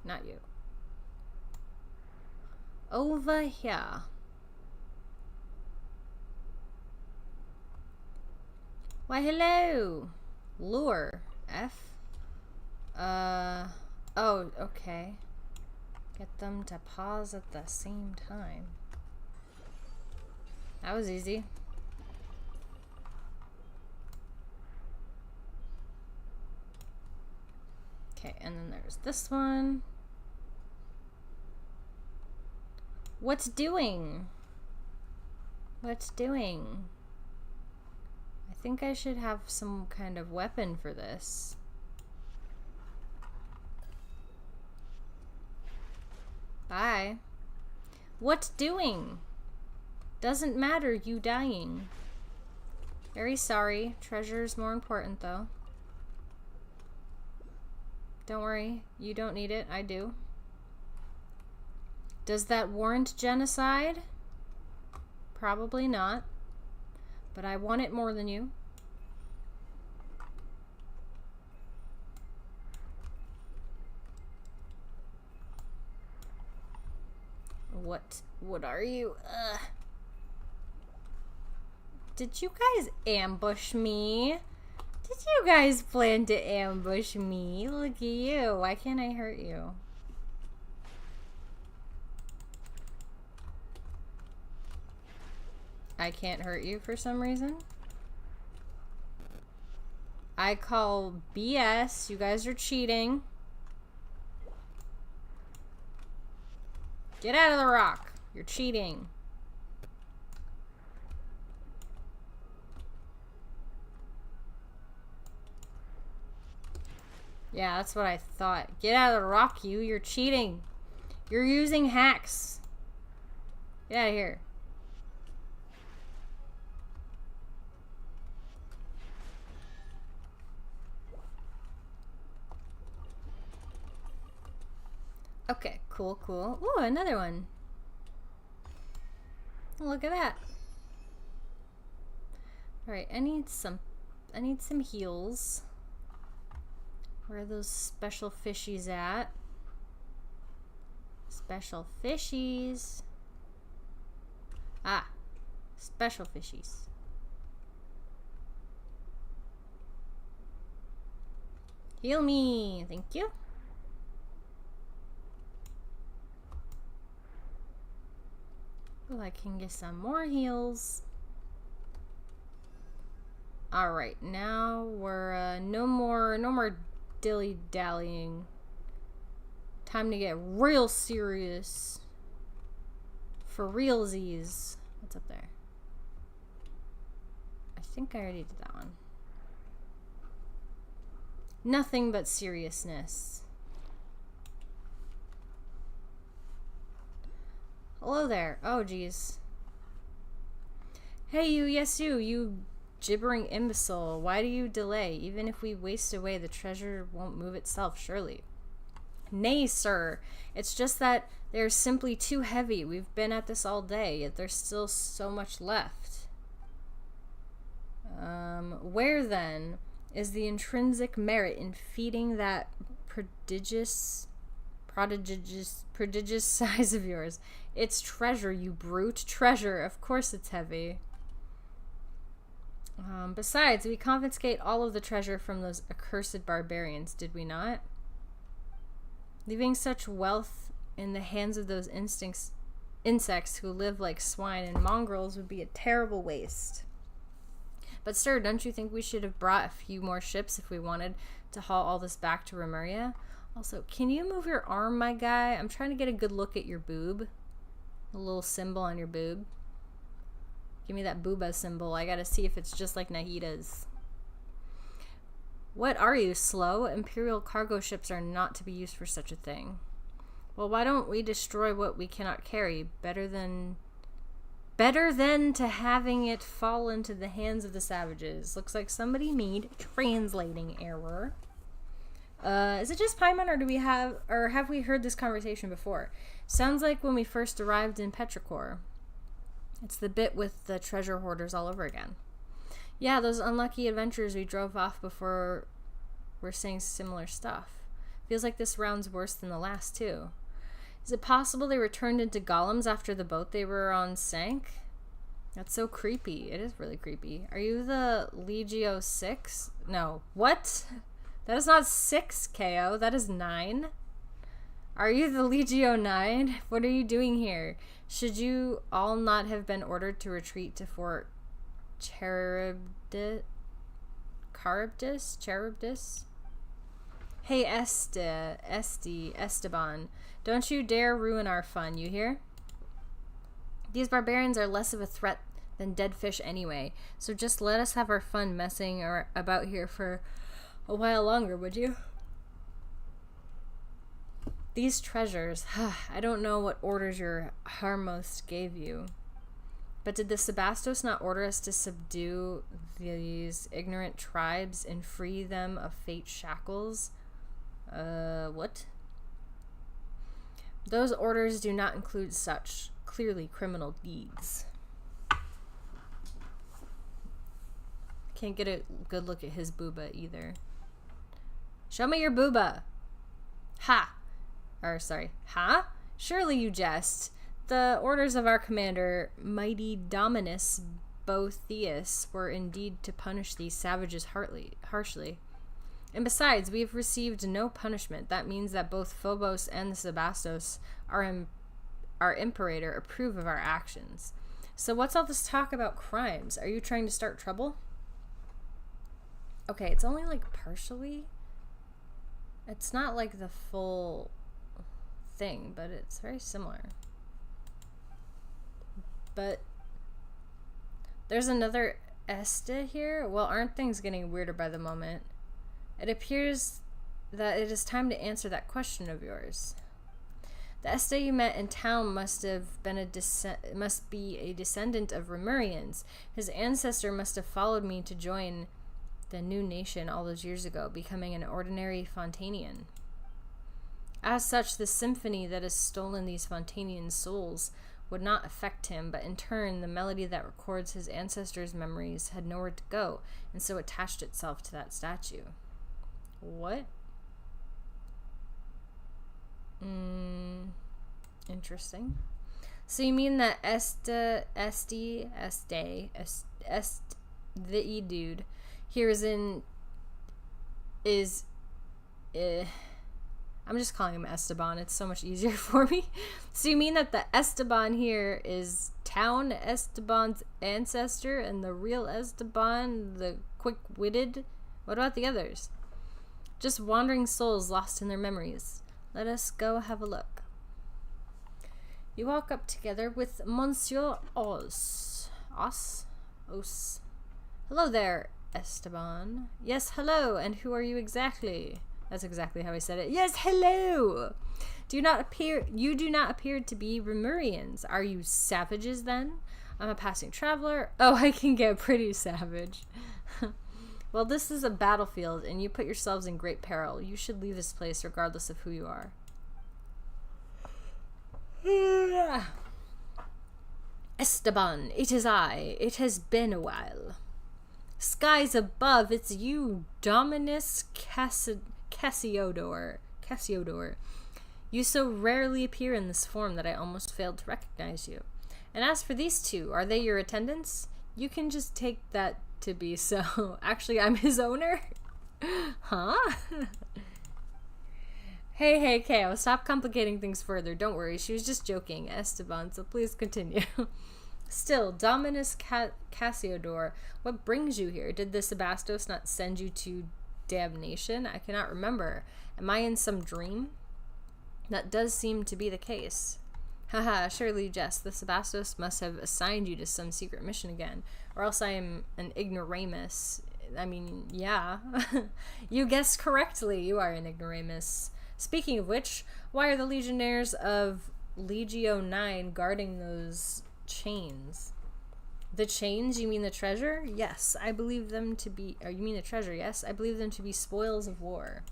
Not you. Over here. Why, hello. Lure. F. Oh, okay. Get them to pause at the same time. That was easy. Okay, and then there's this one. What's doing? What's doing? I think I should have some kind of weapon for this. Bye. What's doing? Doesn't matter, you dying. Very sorry. Treasure's more important, though. Don't worry. You don't need it. I do. Does that warrant genocide? Probably not. But I want it more than you. What are you? Did you guys ambush me? Did you guys plan to ambush me? Look at you. Why can't I hurt you? I can't hurt you for some reason. I call BS. You guys are cheating. Get out of the rock. You're cheating. Yeah, that's what I thought. Get out of the rock, you. You're cheating. You're using hacks. Get out of here. Okay, cool, cool. Ooh, another one. Look at that. Alright, I need some heals. Where are those special fishies at? Special fishies. Ah, special fishies. Heal me, thank you. Oh, I can get some more heals. All right, now we're no more dilly-dallying. Time to get real serious. For realsies. What's up there? I think I already did that one. Nothing but seriousness. Hello there. Oh, geez. Hey, you. Yes, you gibbering imbecile. Why do you delay? Even if we waste away, the treasure won't move itself, surely. Nay, sir. It's just that they're simply too heavy. We've been at this all day, yet there's still so much left. Where, then, is the intrinsic merit in feeding that prodigious size of yours? It's treasure, you brute. Treasure. Of course it's heavy. Besides, we confiscate all of the treasure from those accursed barbarians, did we not? Leaving such wealth in the hands of those insects who live like swine and mongrels would be a terrible waste. But sir, don't you think we should have brought a few more ships if we wanted to haul all this back to Remuria? Also, can you move your arm, my guy? I'm trying to get a good look at your boob. A little symbol on your boob. Give me that booba symbol. I gotta see if it's just like Nahida's. What are you, slow? Imperial cargo ships are not to be used for such a thing. Well, why don't we destroy what we cannot carry? Better than to having it fall into the hands of the savages. Looks like somebody made a translating error. Is it just Paimon, or have we heard this conversation before? Sounds like when we first arrived in Petrichor. It's the bit with the treasure hoarders all over again. Yeah, those unlucky adventurers we drove off before were saying similar stuff. Feels like this round's worse than the last, too. Is it possible they were turned into golems after the boat they were on sank? That's so creepy. It is really creepy. Are you the Legio 6? No. What? That is not 6, Keiyo. That is 9. Are you the Legio 9? What are you doing here? Should you all not have been ordered to retreat to Fort Charybdis? Hey, Esteban. Don't you dare ruin our fun, you hear? These barbarians are less of a threat than dead fish anyway, so just let us have our fun messing about here for a while longer, would you? These treasures, I don't know what orders your Harmost gave you, but did the Sebastos not order us to subdue these ignorant tribes and free them of fate's shackles? What? Those orders do not include such clearly criminal deeds. Can't get a good look at his booba either. Show me your booba. Ha! Or, sorry. Ha? Surely you jest. The orders of our commander, mighty Dominus Boethius, were indeed to punish these savages harshly. And besides, we have received no punishment. That means that both Phobos and the Sebastos, our imperator, approve of our actions. So what's all this talk about crimes? Are you trying to start trouble? Okay, it's only like partially. It's not like the full thing, but it's very similar. But there's another Este here. Well, aren't things getting weirder by the moment? It appears that it is time to answer that question of yours. The Este you met in town must be a descendant of Remurians. His ancestor must have followed me to join the new nation all those years ago, becoming an ordinary Fontanian. As such, the symphony that has stolen these Fontanian souls would not affect him, but in turn, the melody that records his ancestors' memories had nowhere to go, and so attached itself to that statue. What? Interesting. So you mean that the E dude here I'm just calling him Esteban. It's so much easier for me. So you mean that the Esteban here is town Esteban's ancestor and the real Esteban, the quick-witted? What about the others? Just wandering souls lost in their memories. Let us go have a look. You walk up together with Monsieur Os. Os. Hello there, Esteban. Yes, hello, and who are you exactly? That's exactly how I said it. Yes, hello! You do not appear to be Remurians. Are you savages then? I'm a passing traveler. Oh, I can get pretty savage. Well, this is a battlefield, and you put yourselves in great peril. You should leave this place regardless of who you are. Esteban, it is I. It has been a while. Skies above, it's you, Dominus Cassiodor. You so rarely appear in this form that I almost failed to recognize you. And as for these two, are they your attendants? You can just take that to be so. Actually, I'm his owner? Huh? Hey, Keiyo, stop complicating things further. Don't worry, she was just joking, Esteban, so please continue. Still, Dominus Cassiodor, what brings you here? Did the Sebastos not send you to damnation? I cannot remember. Am I in some dream? That does seem to be the case. Haha, surely you jest. The Sebastos must have assigned you to some secret mission again, or else I am an ignoramus. I mean, yeah. You guessed correctly, you are an ignoramus. Speaking of which, why are the legionnaires of Legio 9 guarding those chains? The chains? You mean the treasure? Yes, I believe them to be... Or you mean the treasure? Yes, I believe them to be spoils of war.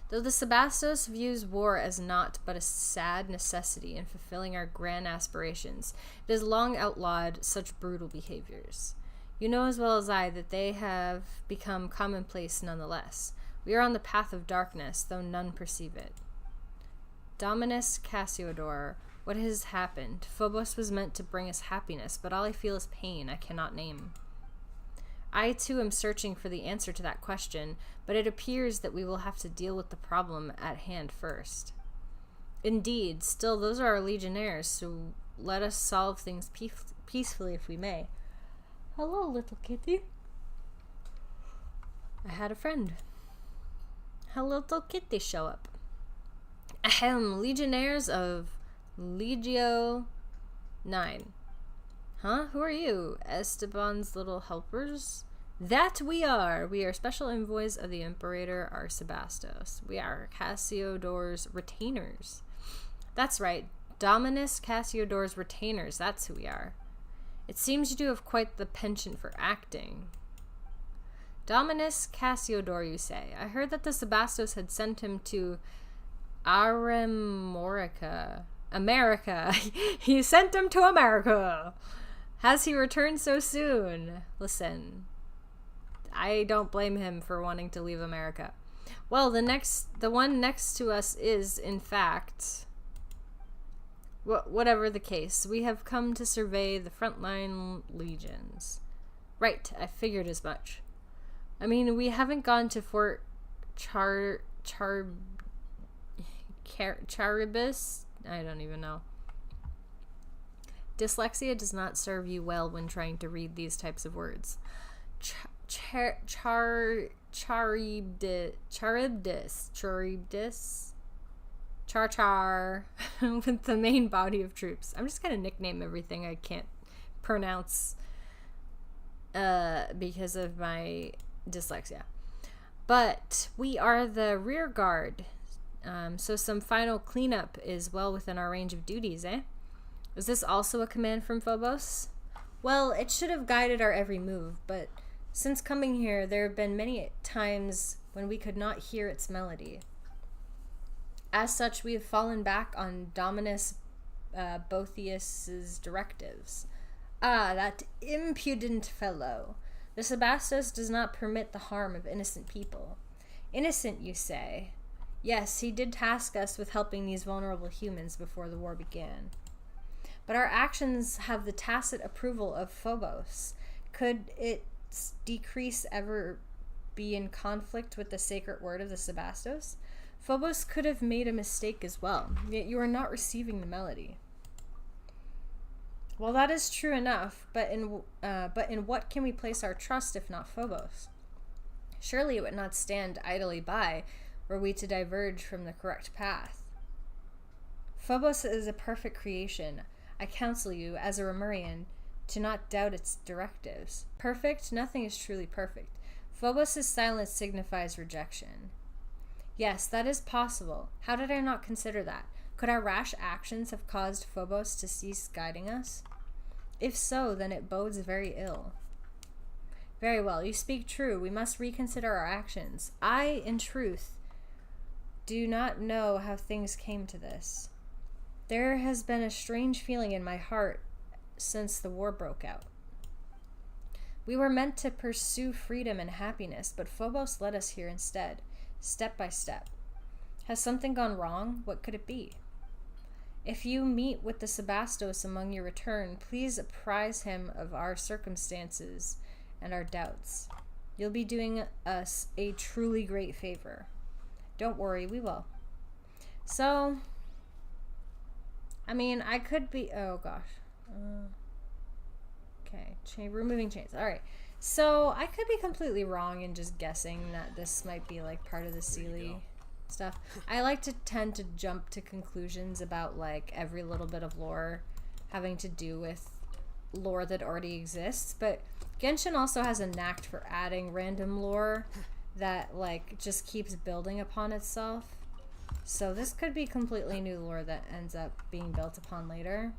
Though the Sebastos views war as naught but a sad necessity in fulfilling our grand aspirations, it has long outlawed such brutal behaviors. You know as well as I that they have become commonplace nonetheless. We are on the path of darkness, though none perceive it. Dominus Cassiodor, what has happened? Phobos was meant to bring us happiness, but all I feel is pain I cannot name. I, too, am searching for the answer to that question, but it appears that we will have to deal with the problem at hand first. Indeed, still, those are our legionnaires, so let us solve things peacefully if we may. Hello, little kitty. I had a friend. A little kitty show up. Ahem, legionnaires of Legio 9. Huh? Who are you? Esteban's little helpers? That we are! We are special envoys of the Imperator, our Sebastos. We are Cassiodor's retainers. That's right. Dominus Cassiodor's retainers. That's who we are. It seems you do have quite the penchant for acting. Dominus Cassiodor, you say. I heard that the Sebastos had sent him to America. He sent him to America. Has he returned so soon? Listen, I don't blame him for wanting to leave America. Well, the one next to us is, in fact, whatever the case, we have come to survey the frontline legions. Right, I figured as much. I mean, we haven't gone to Fort Charybdis? I don't even know. Dyslexia does not serve you well when trying to read these types of words. Charybdis. Char with the main body of troops. I'm just gonna nickname everything I can't pronounce because of my dyslexia. But we are the rear guard, so some final cleanup is well within our range of duties, eh? Is this also a command from Phobos? Well, it should have guided our every move, but since coming here, there have been many times when we could not hear its melody. As such, we have fallen back on Dominus Boethius's directives. Ah, that impudent fellow. The Sebastos does not permit the harm of innocent people. Innocent, you say? Yes, he did task us with helping these vulnerable humans before the war began. But our actions have the tacit approval of Phobos. Could its decrease ever be in conflict with the sacred word of the Sebastos? Phobos could have made a mistake as well, yet you are not receiving the melody. Well, that is true enough, but in what can we place our trust if not Phobos? Surely it would not stand idly by were we to diverge from the correct path. Phobos is a perfect creation. I counsel you, as a Romurian, to not doubt its directives. Perfect? Nothing is truly perfect. Phobos' silence signifies rejection. Yes, that is possible. How did I not consider that? Could our rash actions have caused Phobos to cease guiding us? If so, then it bodes very ill. Very well, you speak true. We must reconsider our actions. I, in truth, do not know how things came to this. There has been a strange feeling in my heart since the war broke out. We were meant to pursue freedom and happiness, but Phobos led us here instead, step by step. Has something gone wrong? What could it be? If you meet with the Sebastos among your return, please apprise him of our circumstances and our doubts. You'll be doing us a truly great favor. Don't worry, we will. So, I mean, I could be... Oh, gosh. Okay, removing chains. Alright. So, I could be completely wrong in just guessing that this might be, like, part of the Sealy stuff. I like to tend to jump to conclusions about, like, every little bit of lore having to do with lore that already exists, but Genshin also has a knack for adding random lore that, like, just keeps building upon itself. So this could be completely new lore that ends up being built upon later.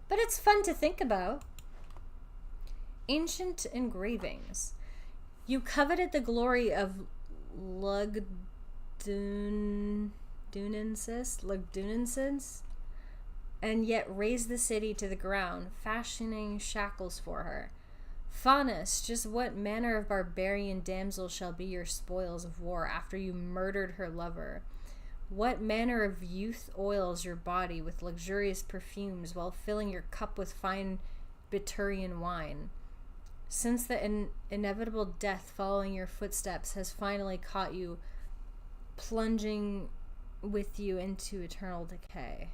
But it's fun to think about. Ancient engravings. You coveted the glory of Lugdunensis, and yet razed the city to the ground, fashioning shackles for her. Faunus, just what manner of barbarian damsel shall be your spoils of war after you murdered her lover? What manner of youth oils your body with luxurious perfumes while filling your cup with fine Biturian wine? Since the inevitable death following your footsteps has finally caught you, plunging with you into eternal decay.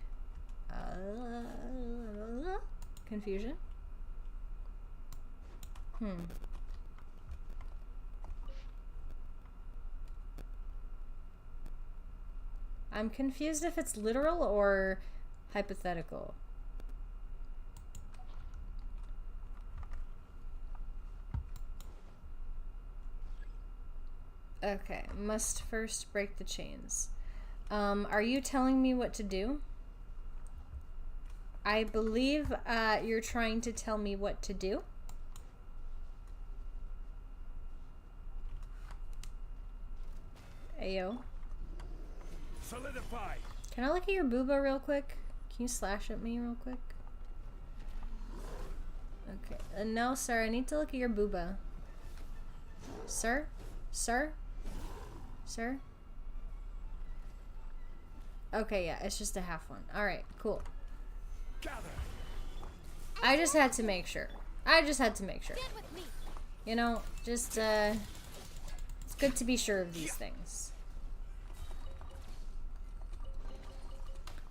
Confusion? I'm confused if it's literal or hypothetical. Okay, must first break the chains. Are you telling me what to do? I believe you're trying to tell me what to do. Ayo. Solidify. Can I look at your booba real quick? Can you slash at me real quick? Okay. No, sir. I need to look at your booba. Sir? Sir? Sir? Okay, yeah. It's just a half one. Alright, cool. Gather. I just had to make sure. I just had to make sure. Stand with me. You know, just, it's good to be sure of these things.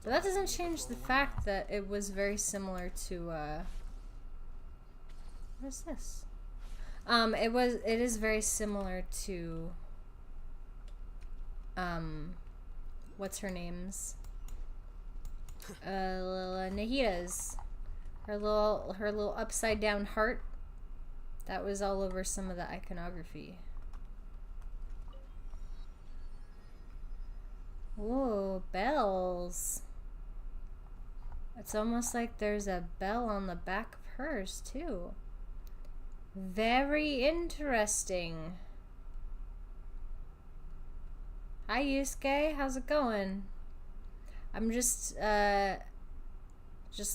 But that doesn't change the fact that it was very similar to, what is this? It is very similar to, what's her name's? Nahida's. Her little upside down heart. That was all over some of the iconography. Whoa, bells. It's almost like there's a bell on the back of hers, too. Very interesting. Hi, Yusuke. How's it going? I'm just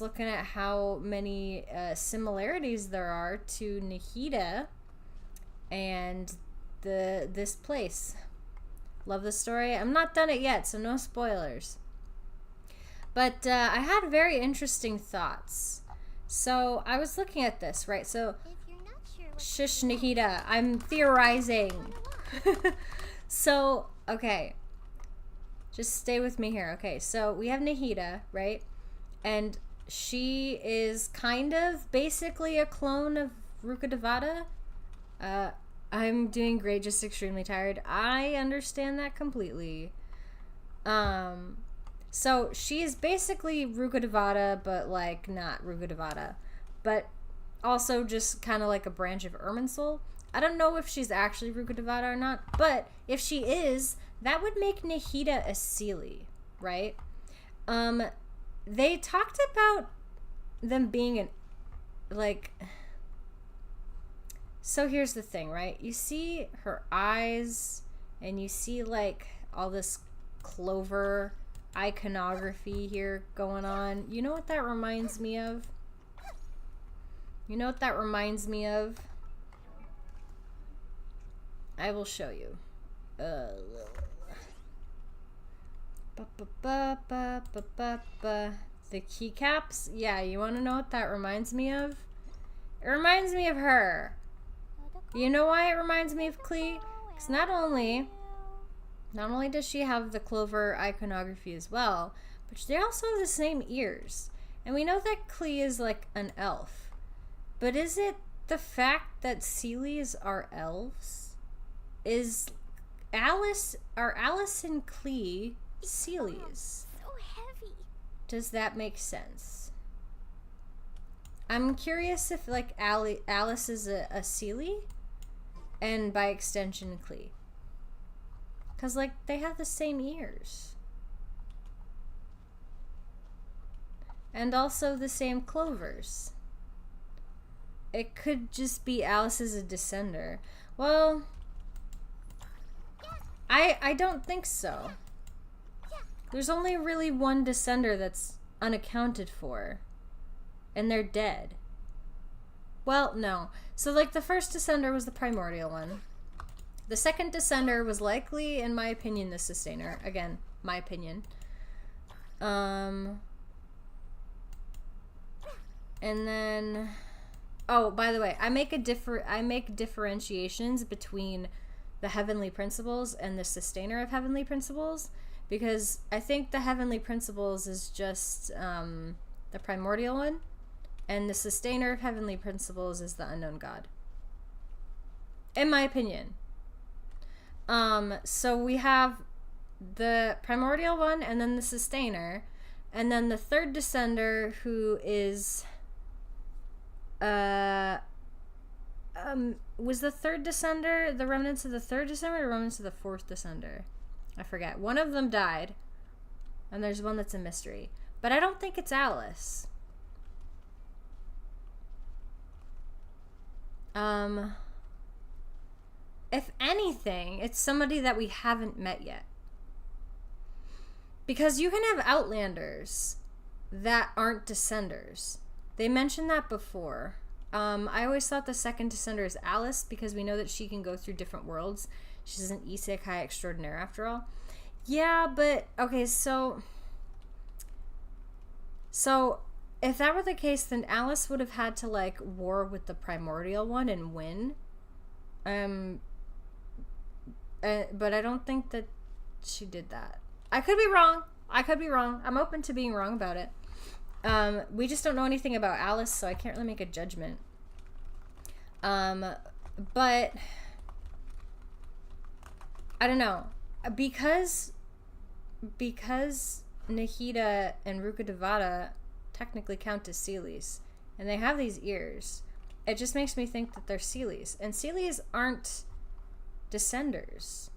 looking at how many similarities there are to Nihida and this place. Love the story. I'm not done it yet, so no spoilers. But I had very interesting thoughts. So I was looking at this, right? So, If you're not sure what shush, Nihida. I'm theorizing. So, okay. Just stay with me here. Okay, so we have Nihida, right? And she is kind of basically a clone of Rukkhadevata. I'm doing great, just extremely tired. I understand that completely. So she is basically Rukkhadevata, but like not Rukkhadevata. But also just kind of like a branch of Irminsul. I don't know if she's actually Rukkhadevata or not, but if she is, that would make Nihida a Seelie, right? They talked about them being an, like, so here's the thing, right? You see her eyes, and you see like all this clover iconography here going on. You know what that reminds me of? You know what that reminds me of? I will show you. The keycaps? Yeah, you want to know what that reminds me of? It reminds me of her. You know why it reminds me of Klee? Because not only does she have the clover iconography as well, but they also have the same ears. And we know that Klee is like an elf. But is it the fact that Seelies are elves? Are Alice and Klee Seelies? so heavy. Does that make sense? I'm curious if like Alice is a Seelie, and by extension Klee. Cause like they have the same ears. And also the same clovers. It could just be Alice is a descender. Well, I don't think so. There's only really one descender that's unaccounted for. And they're dead. Well, no. So, like, the first descender was the primordial one. The second descender was likely, in my opinion, the sustainer. Again, my opinion. And then... Oh, by the way, I make differentiations between the heavenly principles and the sustainer of heavenly principles, because I think the heavenly principles is just the primordial one, and the sustainer of heavenly principles is the unknown god, in my opinion. So we have the primordial one, and then the sustainer, and then the third descender, who is was the third descender the remnants of the third descender or remnants of the fourth descender? I forget. One of them died, and there's one that's a mystery. But I don't think it's Alice. If anything, it's somebody that we haven't met yet. Because you can have Outlanders that aren't Descenders. They mentioned that before. I always thought the second Descender is Alice, because we know that she can go through different worlds. She's an isekai extraordinaire after all. Yeah, but okay, so if that were the case, then Alice would have had to like war with the primordial one and win. But I don't think that she did that. I could be wrong. I'm open to being wrong about it. We just don't know anything about Alice, so I can't really make a judgment. But I don't know. Because Nihida and Rukkhadevata technically count as Seelies, and they have these ears, it just makes me think that they're Seelies. And Seelies aren't Descenders.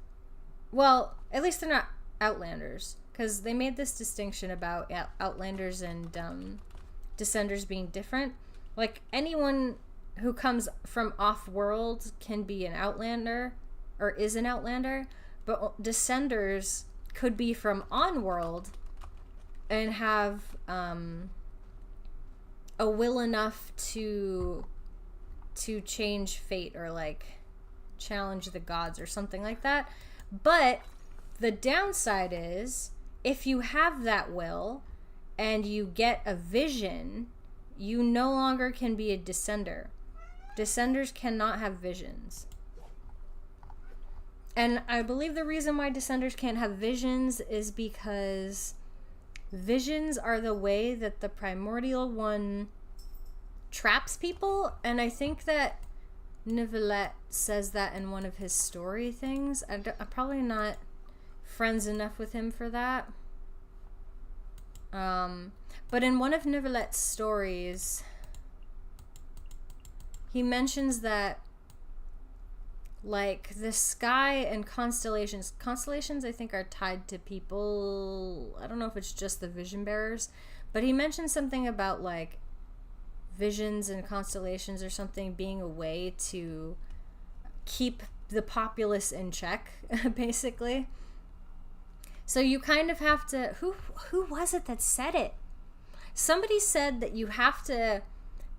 Well, at least they're not Outlanders, because they made this distinction about Outlanders and Descenders being different. Like, anyone who comes from off-world can be an Outlander, or is an Outlander, But descenders could be from on-world and have a will enough to change fate or like challenge the gods or something like that. But the downside is if you have that will and you get a vision, you no longer can be a descender. Descenders cannot have visions. And I believe the reason why descenders can't have visions is because visions are the way that the primordial one traps people. And I think that Nivelette says that in one of his story things. I'm probably not friends enough with him for that. But in one of Nivelette's stories, he mentions that like the sky and constellations I think are tied to people. I don't know if it's just the vision bearers, but he mentioned something about like visions and constellations or something being a way to keep the populace in check, basically. So you kind of have to, who was it that said it? Somebody said that you have to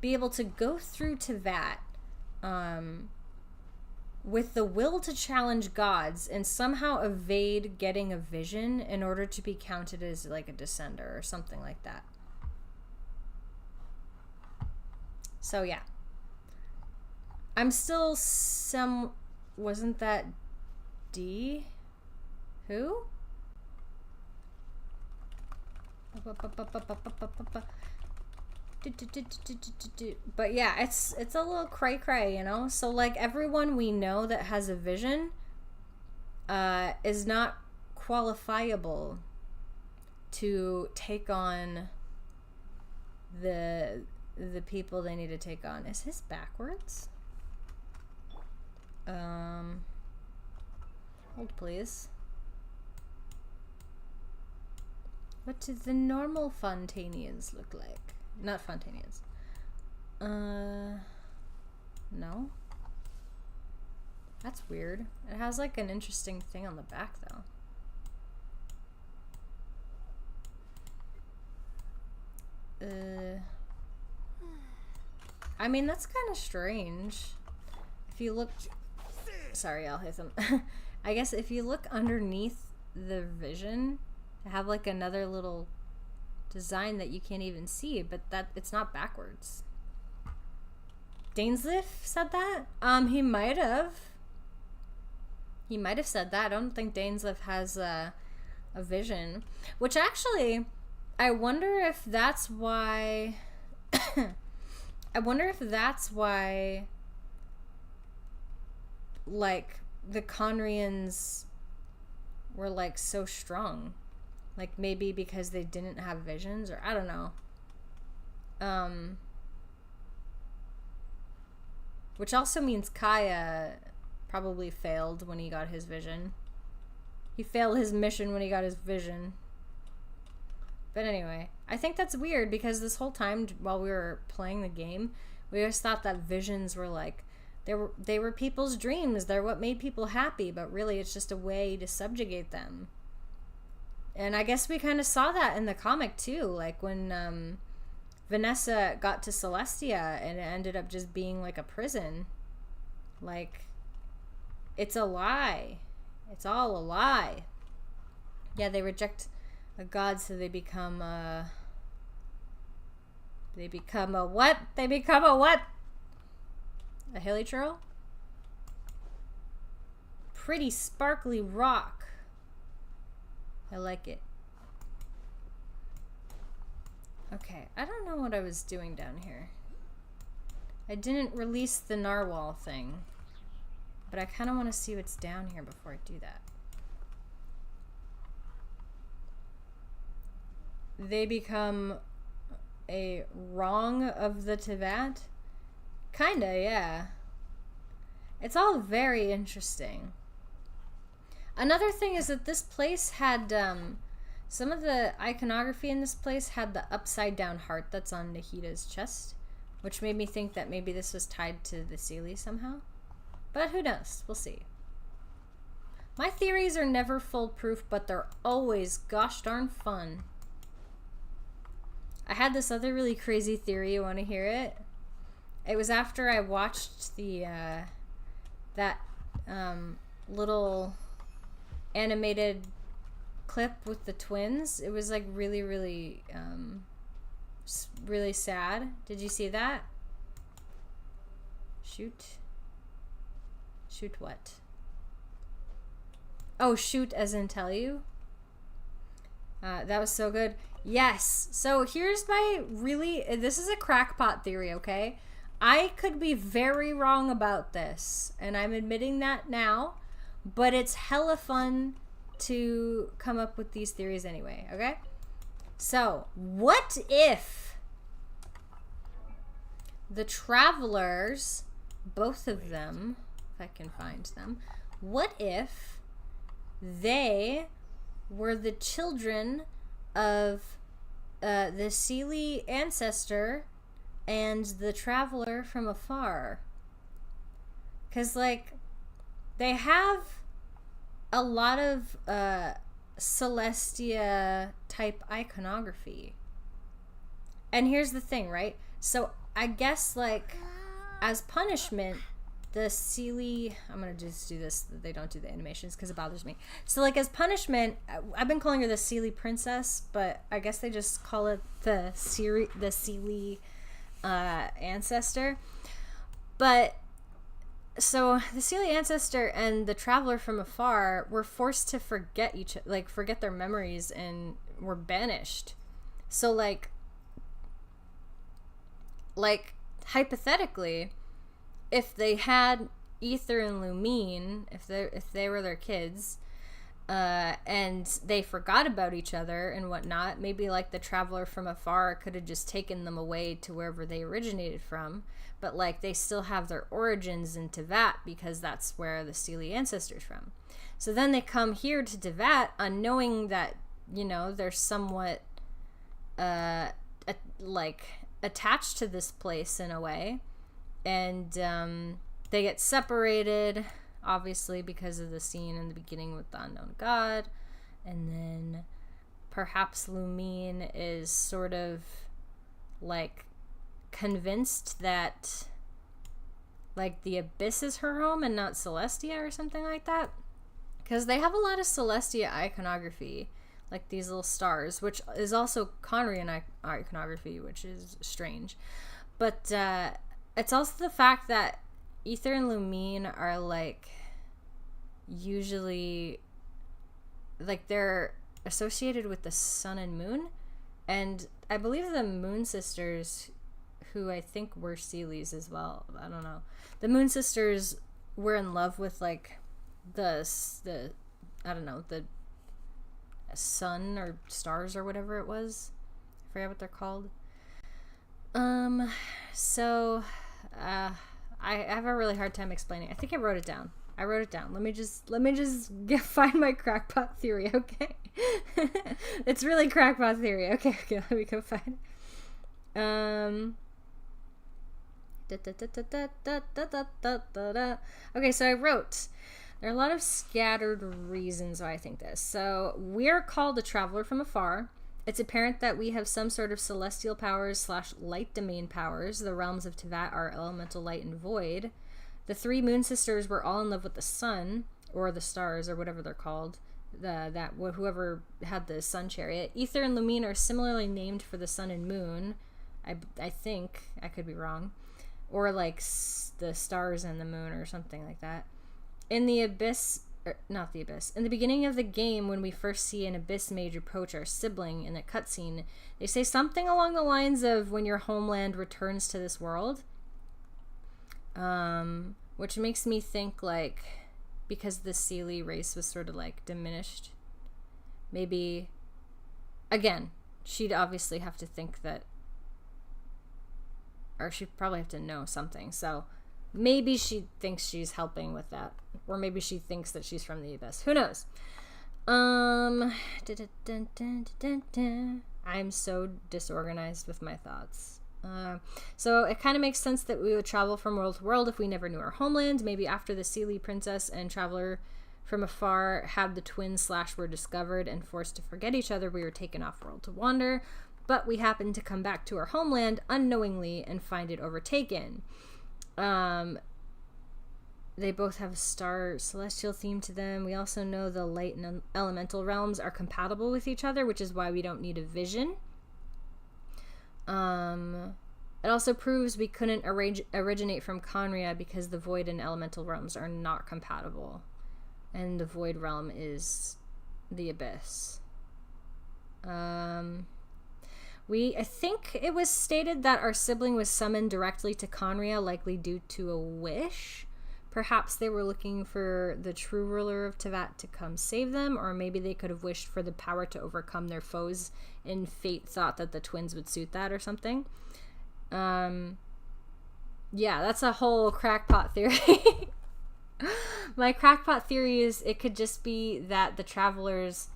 be able to go through to that with the will to challenge gods and somehow evade getting a vision in order to be counted as like a descender or something like that. So yeah. I'm still wasn't that D? Who? But yeah, it's a little cray-cray, you know? So like everyone we know that has a vision is not qualifiable to take on the people they need to take on. Is his backwards? Hold please. What do the normal Fontanians look like? Not Fontanians. No. That's weird. It has like an interesting thing on the back though. I mean, that's kind of strange. If you look... Sorry, I'll hit them. I guess if you look underneath the vision, they have like another little design that you can't even see, but that it's not backwards. Dainsleif said that? He might have. He might have said that. I don't think Dainsleif has a vision. Which actually, I wonder if that's why... I wonder if that's why, like, the Conrians were, like, so strong. Like, maybe because they didn't have visions, or I don't know. Which also means Kaya probably failed when he got his vision. He failed his mission when he got his vision. But anyway, I think that's weird because this whole time while we were playing the game, we always thought that visions were like, they were people's dreams. They're what made people happy, but really it's just a way to subjugate them. And I guess we kind of saw that in the comic too, like when Vanessa got to Celestia and it ended up just being like a prison. Like, it's a lie. It's all a lie. Yeah, they reject a god, so they become a what? They become a what? A hilichurl? Pretty sparkly rock. I like it. Okay, I don't know what I was doing down here. I didn't release the narwhal thing, but I kind of want to see what's down here before I do that. They become a wrong of the Tevat? Kinda, yeah. It's all very interesting. Another thing is that this place had, some of the iconography in this place had the upside down heart that's on Nahita's chest, which made me think that maybe this was tied to the Seelie somehow. But who knows? We'll see. My theories are never foolproof, but they're always gosh darn fun. I had this other really crazy theory. You want to hear it? It was after I watched the that little animated clip with the twins. It was like really, really, really sad. Did you see that? Shoot what? Oh, shoot as in tell you. That was so good. Yes. So here's my this is a crackpot theory, okay? I could be very wrong about this, and I'm admitting that now, but it's hella fun to come up with these theories anyway, okay? So, what if the travelers, both of them, if I can find them, what if they were the children of the Seelie ancestor and the traveler from afar? Because, like, they have a lot of Celestia type iconography. And here's the thing, right? So I guess, like, as punishment, the Seelie, I'm gonna just do this, they don't do the animations because it bothers me. So, like, as punishment, I've been calling her the Seelie princess, but I guess they just call it the Seelie ancestor. But so the Seelie ancestor and the traveler from afar were forced to forget forget their memories and were banished. So like hypothetically, if they had Ether and Lumine, if they were their kids, and they forgot about each other and whatnot, maybe like the traveler from afar could have just taken them away to wherever they originated from, but like they still have their origins in Tevat because that's where the Seelie ancestor's from. So then they come here to Tevat unknowing that, you know, they're somewhat attached to this place in a way, and they get separated, obviously, because of the scene in the beginning with the unknown god. And then perhaps Lumine is sort of like convinced that like the Abyss is her home and not Celestia or something like that, because they have a lot of Celestia iconography, like these little stars, which is also Conrian iconography, which is strange. But it's also the fact that Ether and Lumine are like usually like they're associated with the sun and moon, and I believe the Moon Sisters, who I think were Seelies as well, I don't know, the Moon Sisters were in love with like the I don't know, the sun or stars or whatever it was, I forget what they're called. So I have a really hard time explaining. I think I wrote it down. Let me just find my crackpot theory, okay? It's really crackpot theory. Okay, let me go find it. Okay, so I wrote, there are a lot of scattered reasons why I think this. So we're called a traveler from afar. It's apparent that we have some sort of celestial powers / light domain powers. The realms of Tevat are elemental light and void. The three Moon Sisters were all in love with the sun, or the stars, or whatever they're called. Whoever had the sun chariot. Ether and Lumine are similarly named for the sun and moon. I think, I could be wrong. Or like the stars and the moon or something like that. In the Abyss, not the Abyss. In the beginning of the game, when we first see an Abyss mage approach our sibling in a cutscene, they say something along the lines of when your homeland returns to this world. Which makes me think like, because the Seelie race was sort of like diminished, maybe, again, she'd obviously have to think that, or she'd probably have to know something, so maybe she thinks she's helping with that. Or maybe she thinks that she's from the Abyss. Who knows? I'm so disorganized with my thoughts. So it kind of makes sense that we would travel from world to world if we never knew our homeland. Maybe after the Seelie princess and traveler from afar had the twins / were discovered and forced to forget each other, we were taken off world to wander, but we happened to come back to our homeland unknowingly and find it overtaken. They both have a star celestial theme to them. We also know the light and elemental realms are compatible with each other, which is why we don't need a vision. It also proves we couldn't originate from Conria because the void and elemental realms are not compatible. And the void realm is the abyss. I think it was stated that our sibling was summoned directly to Conria, likely due to a wish. Perhaps they were looking for the true ruler of Teyvat to come save them, or maybe they could have wished for the power to overcome their foes, and fate thought that the twins would suit that or something. Yeah, that's a whole crackpot theory. My crackpot theory is it could just be that the travelers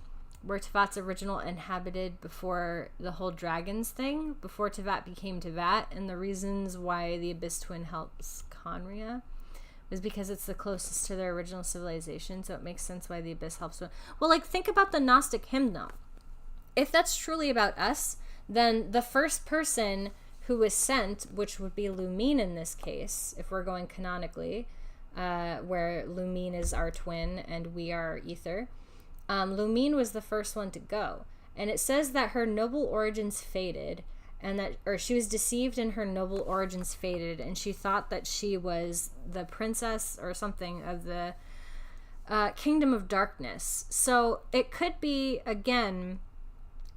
were Teyvat's original inhabited before the whole dragons thing, before Teyvat became Teyvat, and the reasons why the Abyss Twin helps Conria was because it's the closest to their original civilization, so it makes sense why the Abyss helps them. Well, like, think about the Gnostic hymnal. If that's truly about us, then the first person who was sent, which would be Lumine in this case, if we're going canonically, where Lumine is our twin and we are Ether, Lumine was the first one to go. And it says that her noble origins faded, and that, or she was deceived and her noble origins faded, and she thought that she was the princess or something of the Kingdom of Darkness. So it could be, again,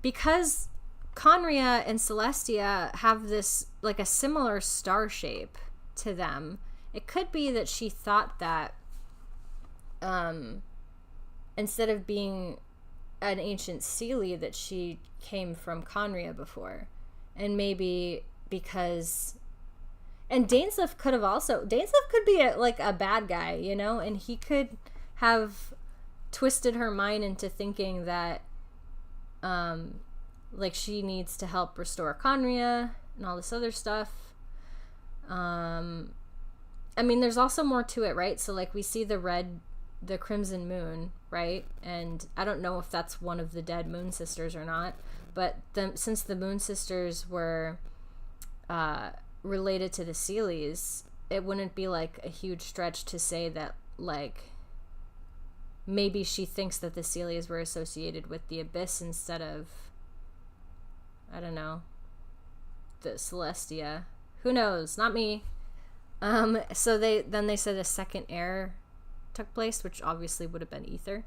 because Conria and Celestia have this, like, a similar star shape to them, it could be that she thought that instead of being an ancient Seelie, that she came from Conria before. And maybe because... And Dainsleif could have also... Dainsleif could be a bad guy, you know? And he could have twisted her mind into thinking that like, she needs to help restore Conria and all this other stuff. I mean, there's also more to it, right? So, like, we see the Crimson Moon, right? And I don't know if that's one of the dead Moon Sisters or not, but since the Moon Sisters were related to the Seelies, it wouldn't be, like, a huge stretch to say that, like, maybe she thinks that the Seelies were associated with the Abyss instead of, I don't know, the Celestia. Who knows? Not me. So they said a second heir took place, which obviously would have been Ether.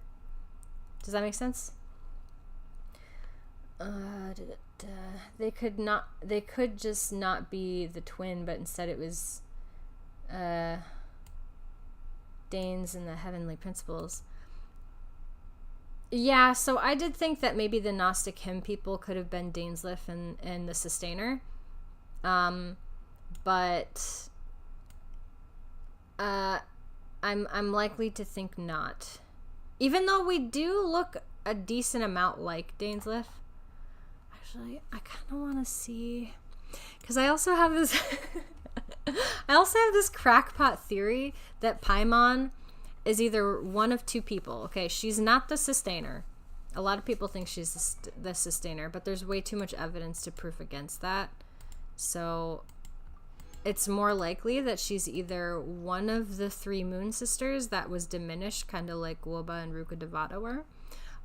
Does that make sense? They could just not be the twin, but instead it was Danes and the Heavenly Principles. Yeah, so I did think that maybe the Gnostic hymn people could have been Dainsleif and the Sustainer. But I'm likely to think not. Even though we do look a decent amount like Dainsleif. Actually, I kind of want to see, because I also have this crackpot theory that Paimon is either one of two people. Okay, she's not the Sustainer. A lot of people think she's the Sustainer, but there's way too much evidence to prove against that. So it's more likely that she's either one of the three Moon Sisters that was diminished, kind of like Woba and Ruka Devata were,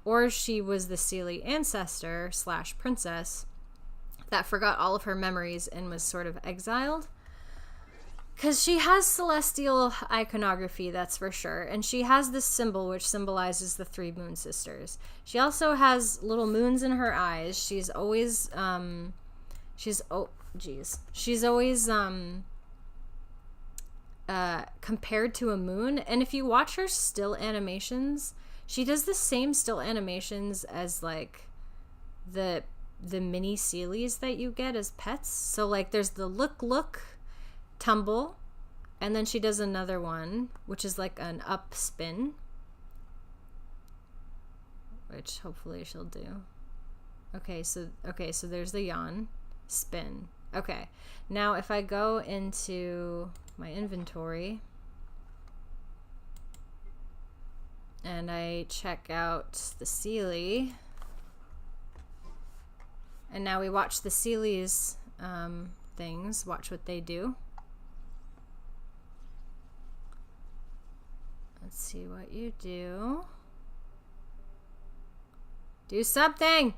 or she was the Seelie ancestor / princess that forgot all of her memories and was sort of exiled. Because she has celestial iconography, that's for sure. And she has this symbol which symbolizes the three Moon Sisters. She also has little moons in her eyes. She's always, she's always compared to a moon. And if you watch her still animations, she does the same still animations as, like, the mini Seelies that you get as pets. So, like, there's the look tumble, and then she does another one which is like an up spin, which hopefully she'll do. Okay, so there's the yawn spin. Okay, now if I go into my inventory, And I check out the Seelie. And now we watch the Seelie's things. Watch what they do. Let's see what you do. Do something!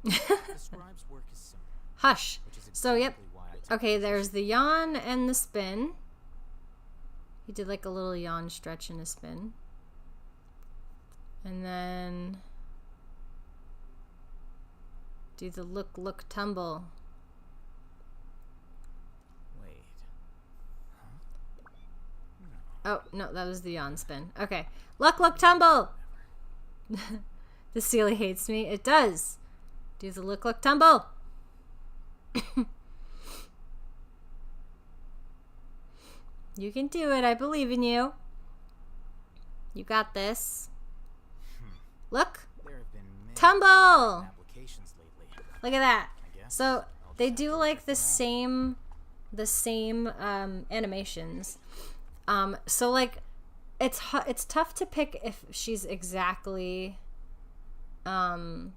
The scribe's work is simple, Hush. which is So, yep. exactly why I took Okay, this there's the yawn and the spin. He did like a little yawn stretch and a spin. And then do the look, tumble. Wait. Oh, no, that was the yawn spin. Okay. Look, tumble! The Seelie hates me. It does. Do the look, tumble. You can do it. I believe in you. You got this. Look. There have been many Tumble! applications lately. Look at that. I guess So I'll they just do have to like check the same animations. So like it's tough to pick if she's exactly a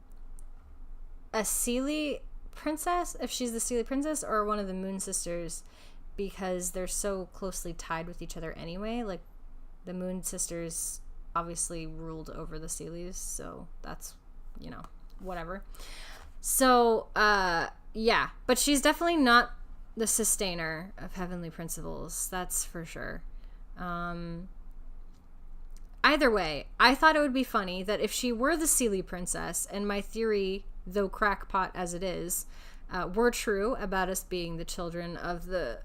Seelie princess, if she's the Seelie princess or one of the Moon Sisters, because they're so closely tied with each other anyway. Like the Moon Sisters obviously ruled over the Seelies, so that's, you know, whatever. So yeah, but she's definitely not the sustainer of heavenly principles, that's for sure. Either way, I thought it would be funny that if she were the Seelie princess, and my theory, though crackpot as it is, were true about us being the children of the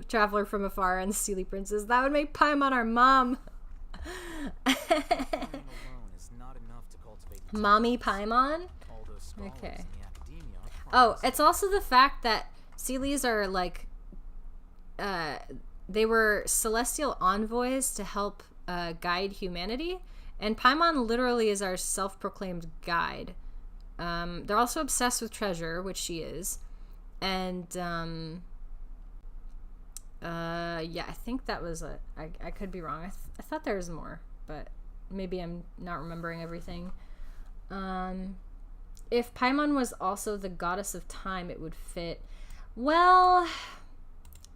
traveler from afar and the Seelie princess, that would make Paimon our mom. Learning alone is not enough to cultivate the Mommy talents. Paimon? All those scholars Okay. in the academia are Oh, promising. it's also the fact that Seelies are like, they were celestial envoys to help guide humanity, and Paimon literally is our self-proclaimed guide. They're also obsessed with treasure, which she is, and yeah, I think that was it. I could be wrong. I thought there was more, but maybe I'm not remembering everything. If Paimon was also the goddess of time, it would fit. Well,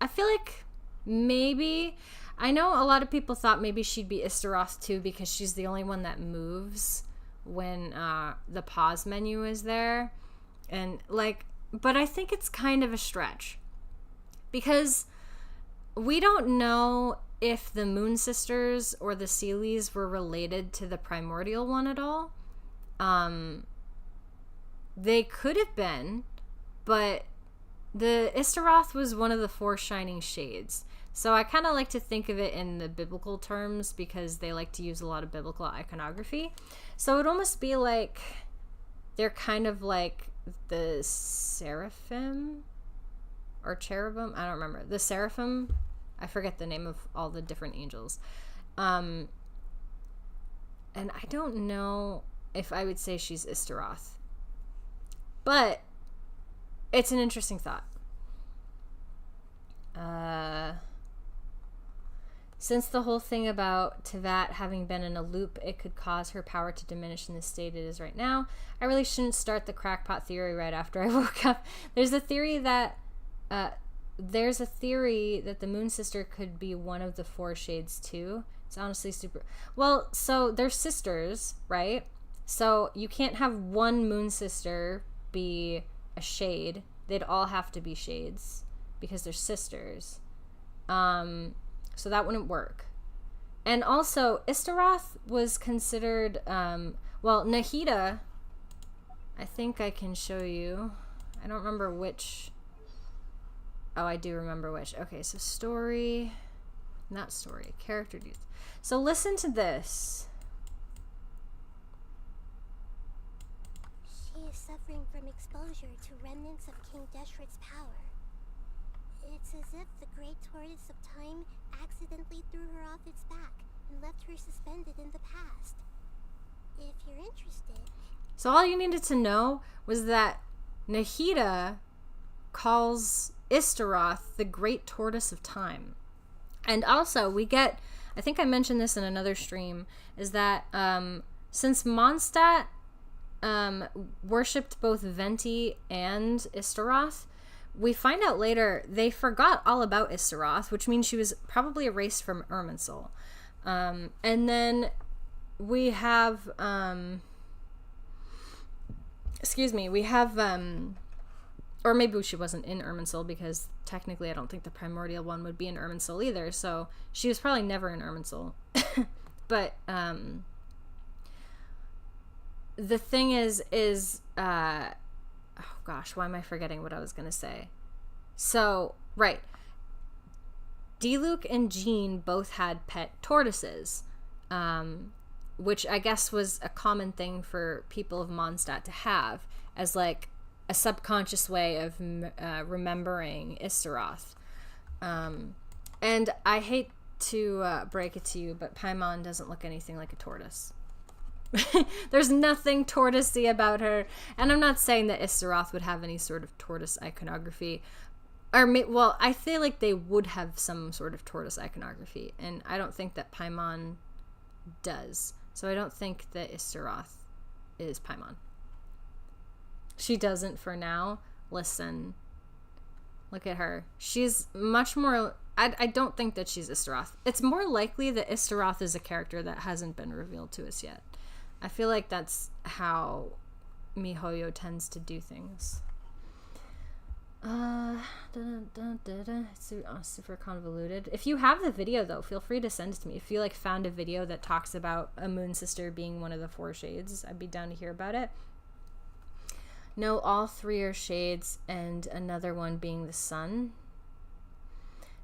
I feel like maybe. I know a lot of people thought maybe she'd be Istaroth too, because she's the only one that moves when the pause menu is there. And like, but I think it's kind of a stretch, because we don't know if the Moon Sisters or the Seelies were related to the primordial one at all. They could have been, but the Istaroth was one of the four shining shades. So I kind of like to think of it in the biblical terms, because they like to use a lot of biblical iconography. So it would almost be like they're kind of like the seraphim or cherubim. I don't remember. The seraphim. I forget the name of all the different angels. And I don't know if I would say she's Istaroth. But it's an interesting thought. Since the whole thing about Tevat having been in a loop, it could cause her power to diminish in the state it is right now, I really shouldn't start the crackpot theory right after I woke up. There's a theory that the Moon Sister could be one of the four shades too. It's honestly super. Well, so they're sisters, right? So you can't have one Moon Sister be a shade. They'd all have to be shades because they're sisters. So that wouldn't work. And also, Istaroth was considered, well, Nahida, I think I can show you. I don't remember which. Oh, I do remember which. Okay, so character dudes. So listen to this. She is suffering from exposure to remnants of King Deshret's power. It's as if the great tortoise of time accidentally threw her off its back and left her suspended in the past. If you're interested. So all you needed to know was that Nahida calls Istaroth the great tortoise of time. And also, we get, I think I mentioned this in another stream, is that since Mondstadt worshipped both Venti and Istaroth, we find out later they forgot all about Istaroth, which means she was probably erased from Irminsul. And then we have, or maybe she wasn't in Irminsul, because technically I don't think the primordial one would be in Irminsul either, so she was probably never in Irminsul. But the thing is oh gosh, why am I forgetting what I was gonna say? So, right, Diluc and Jean both had pet tortoises, which I guess was a common thing for people of Mondstadt to have, as like a subconscious way of remembering Istaroth. And I hate to break it to you, but Paimon doesn't look anything like a tortoise. There's nothing tortoisey about her. And I'm not saying that Istaroth would have any sort of tortoise iconography. Well, I feel like they would have some sort of tortoise iconography. And I don't think that Paimon does. So I don't think that Istaroth is Paimon. She doesn't for now. Listen. Look at her. She's much more... I don't think that she's Istaroth. It's more likely that Istaroth is a character that hasn't been revealed to us yet. I feel like that's how MiHoYo tends to do things. It's super convoluted. If you have the video, though, feel free to send it to me. If you like found a video that talks about a moon sister being one of the 4 shades, I'd be down to hear about it. No, all 3 are shades, and another one being the sun.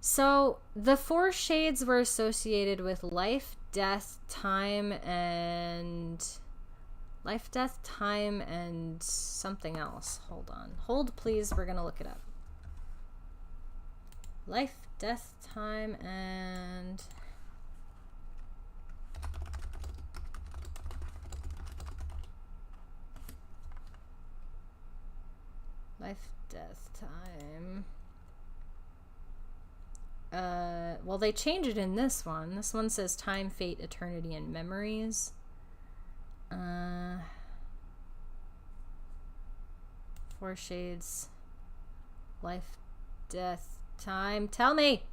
So the 4 shades were associated with life, death, time, and something else. Hold on. Hold, please. We're going to look it up. Life, death, time, and... life, death, time... well, they change it in this one. This one says time, fate, eternity, and memories. 4 shades. Life, death, time. Tell me!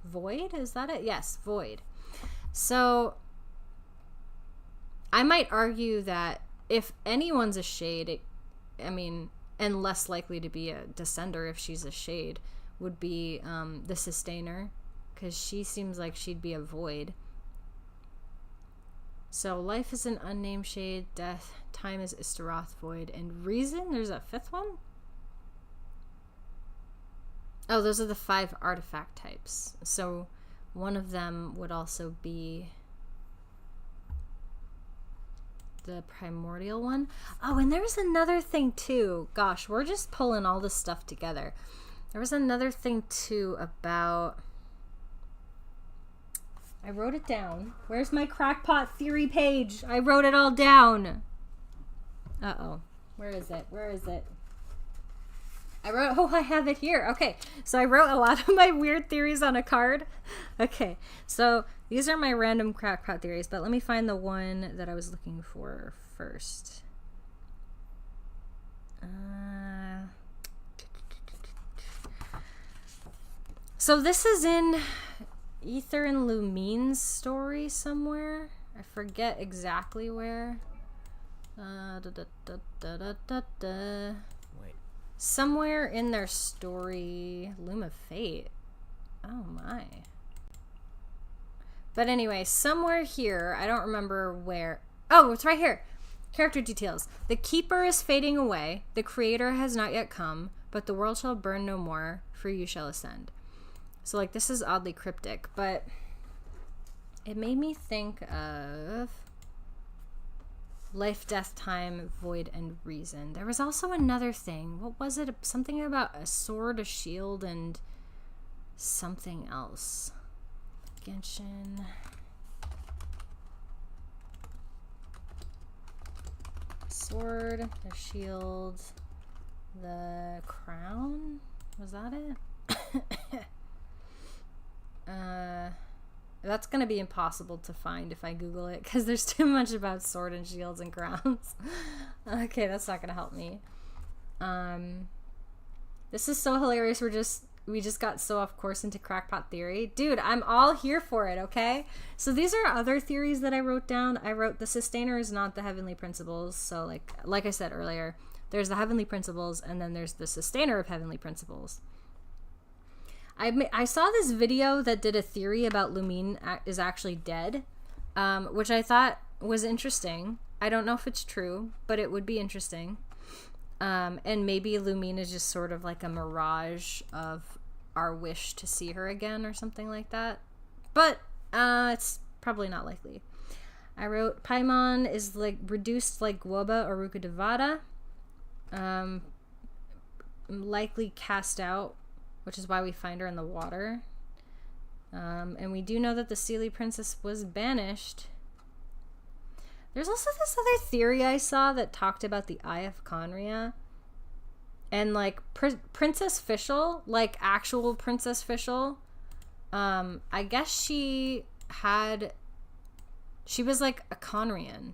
Void? Is that it? Yes, void. So, I might argue that if anyone's a shade, and less likely to be a descender if she's a shade, would be the sustainer, because she seems like she'd be a void. So life is an unnamed shade, death, time is Istaroth, void, and reason, there's a 5th one? Oh, those are the 5 artifact types. So one of them would also be the primordial one. Oh, and there's another thing too. Gosh, we're just pulling all this stuff together. There was another thing too about... I wrote it down. Where's my crackpot theory page? I wrote it all down. Uh-oh. Where is it? Where is it? I have it here. Okay, so I wrote a lot of my weird theories on a card. Okay, so these are my random crackpot theories, but let me find the one that I was looking for first. So this is in Ether and Lumine's story somewhere. I forget exactly where. Wait. Somewhere in their story. Loom of Fate. Oh my. But anyway, somewhere here, I don't remember where. Oh, it's right here. Character details. The Keeper is fading away. The Creator has not yet come, but the world shall burn no more, for you shall ascend. So, like, this is oddly cryptic, but it made me think of life, death, time, void, and reason. There was also another thing. What was it? Something about a sword, a shield, and something else. Genshin. Sword, the shield, the crown. Was that it? That's gonna be impossible to find if I Google it, because there's too much about sword and shields and crowns. Okay, that's not gonna help me. This is so hilarious. We just got so off course into crackpot theory. Dude, I'm all here for it, okay? So these are other theories that I wrote down. I wrote the sustainer is not the heavenly principles. So like I said earlier, there's the heavenly principles, and then there's the sustainer of heavenly principles. I saw this video that did a theory about Lumine is actually dead, which I thought was interesting. I don't know if it's true, but it would be interesting. And maybe Lumine is just sort of like a mirage of our wish to see her again or something like that. But it's probably not likely. I wrote Paimon is like reduced like Guoba or Rukkhadevata. Likely cast out, which is why we find her in the water. And we do know that the Seelie princess was banished. There's also this other theory I saw that talked about the Eye of Conria. And, like, Princess Fischl, like, actual Princess Fischl, I guess she was, like, a Conrian.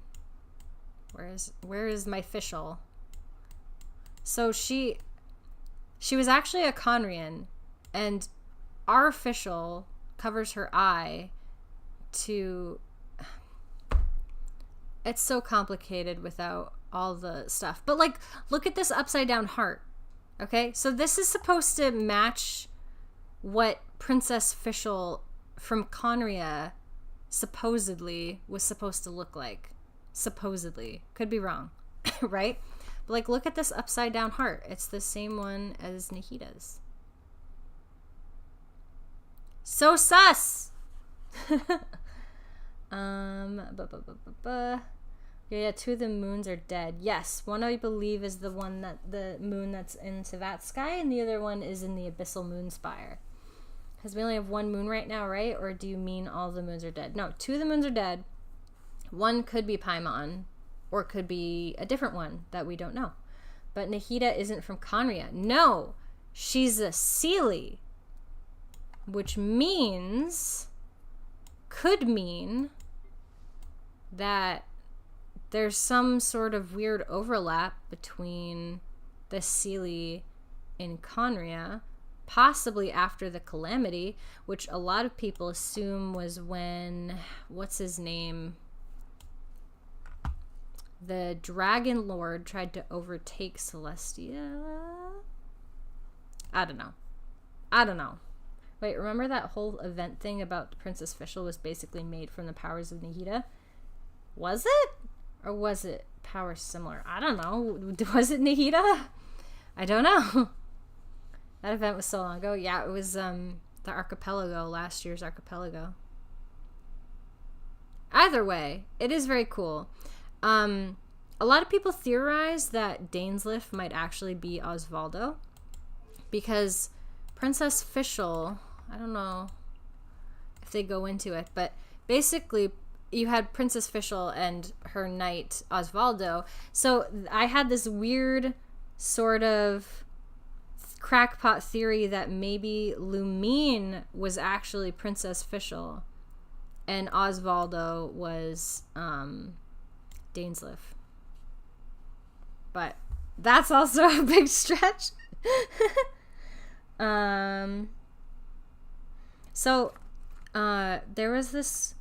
Where is my Fischl? So she was actually a Conrian, and our Fischl covers her eye to... It's so complicated without all the stuff. But, like, look at this upside down heart. Okay? So this is supposed to match what Princess Fischl from Conria supposedly was supposed to look like. Supposedly. Could be wrong. Right? But, like, look at this upside down heart. It's the same one as Nahida's. So sus! Yeah, two of the moons are dead. Yes, one I believe is the one the moon that's in Savatsky, and the other one is in the Abyssal Moonspire. Because we only have one moon right now, right? Or do you mean all the moons are dead? No, two of the moons are dead. One could be Paimon, or could be a different one that we don't know. But Nahida isn't from Conria. No, she's a Seelie, which could mean that there's some sort of weird overlap between the Seelie in Conria, possibly after the Calamity, which a lot of people assume was when, what's his name? The Dragon Lord tried to overtake Celestia. I don't know. Wait, remember that whole event thing about Princess Fischl was basically made from the powers of Nahida? Was it? Or was it powers similar? I don't know. Was it Nahida? I don't know. That event was so long ago. Yeah, it was the Archipelago, last year's Archipelago. Either way, it is very cool. A lot of people theorize that Dainsleif might actually be Osvaldo, because Princess Fischl, I don't know if they go into it, but basically you had Princess Fischl and her knight Osvaldo. So I had this weird sort of crackpot theory that maybe Lumine was actually Princess Fischl and Osvaldo was Dainsleif. But that's also a big stretch. So there was this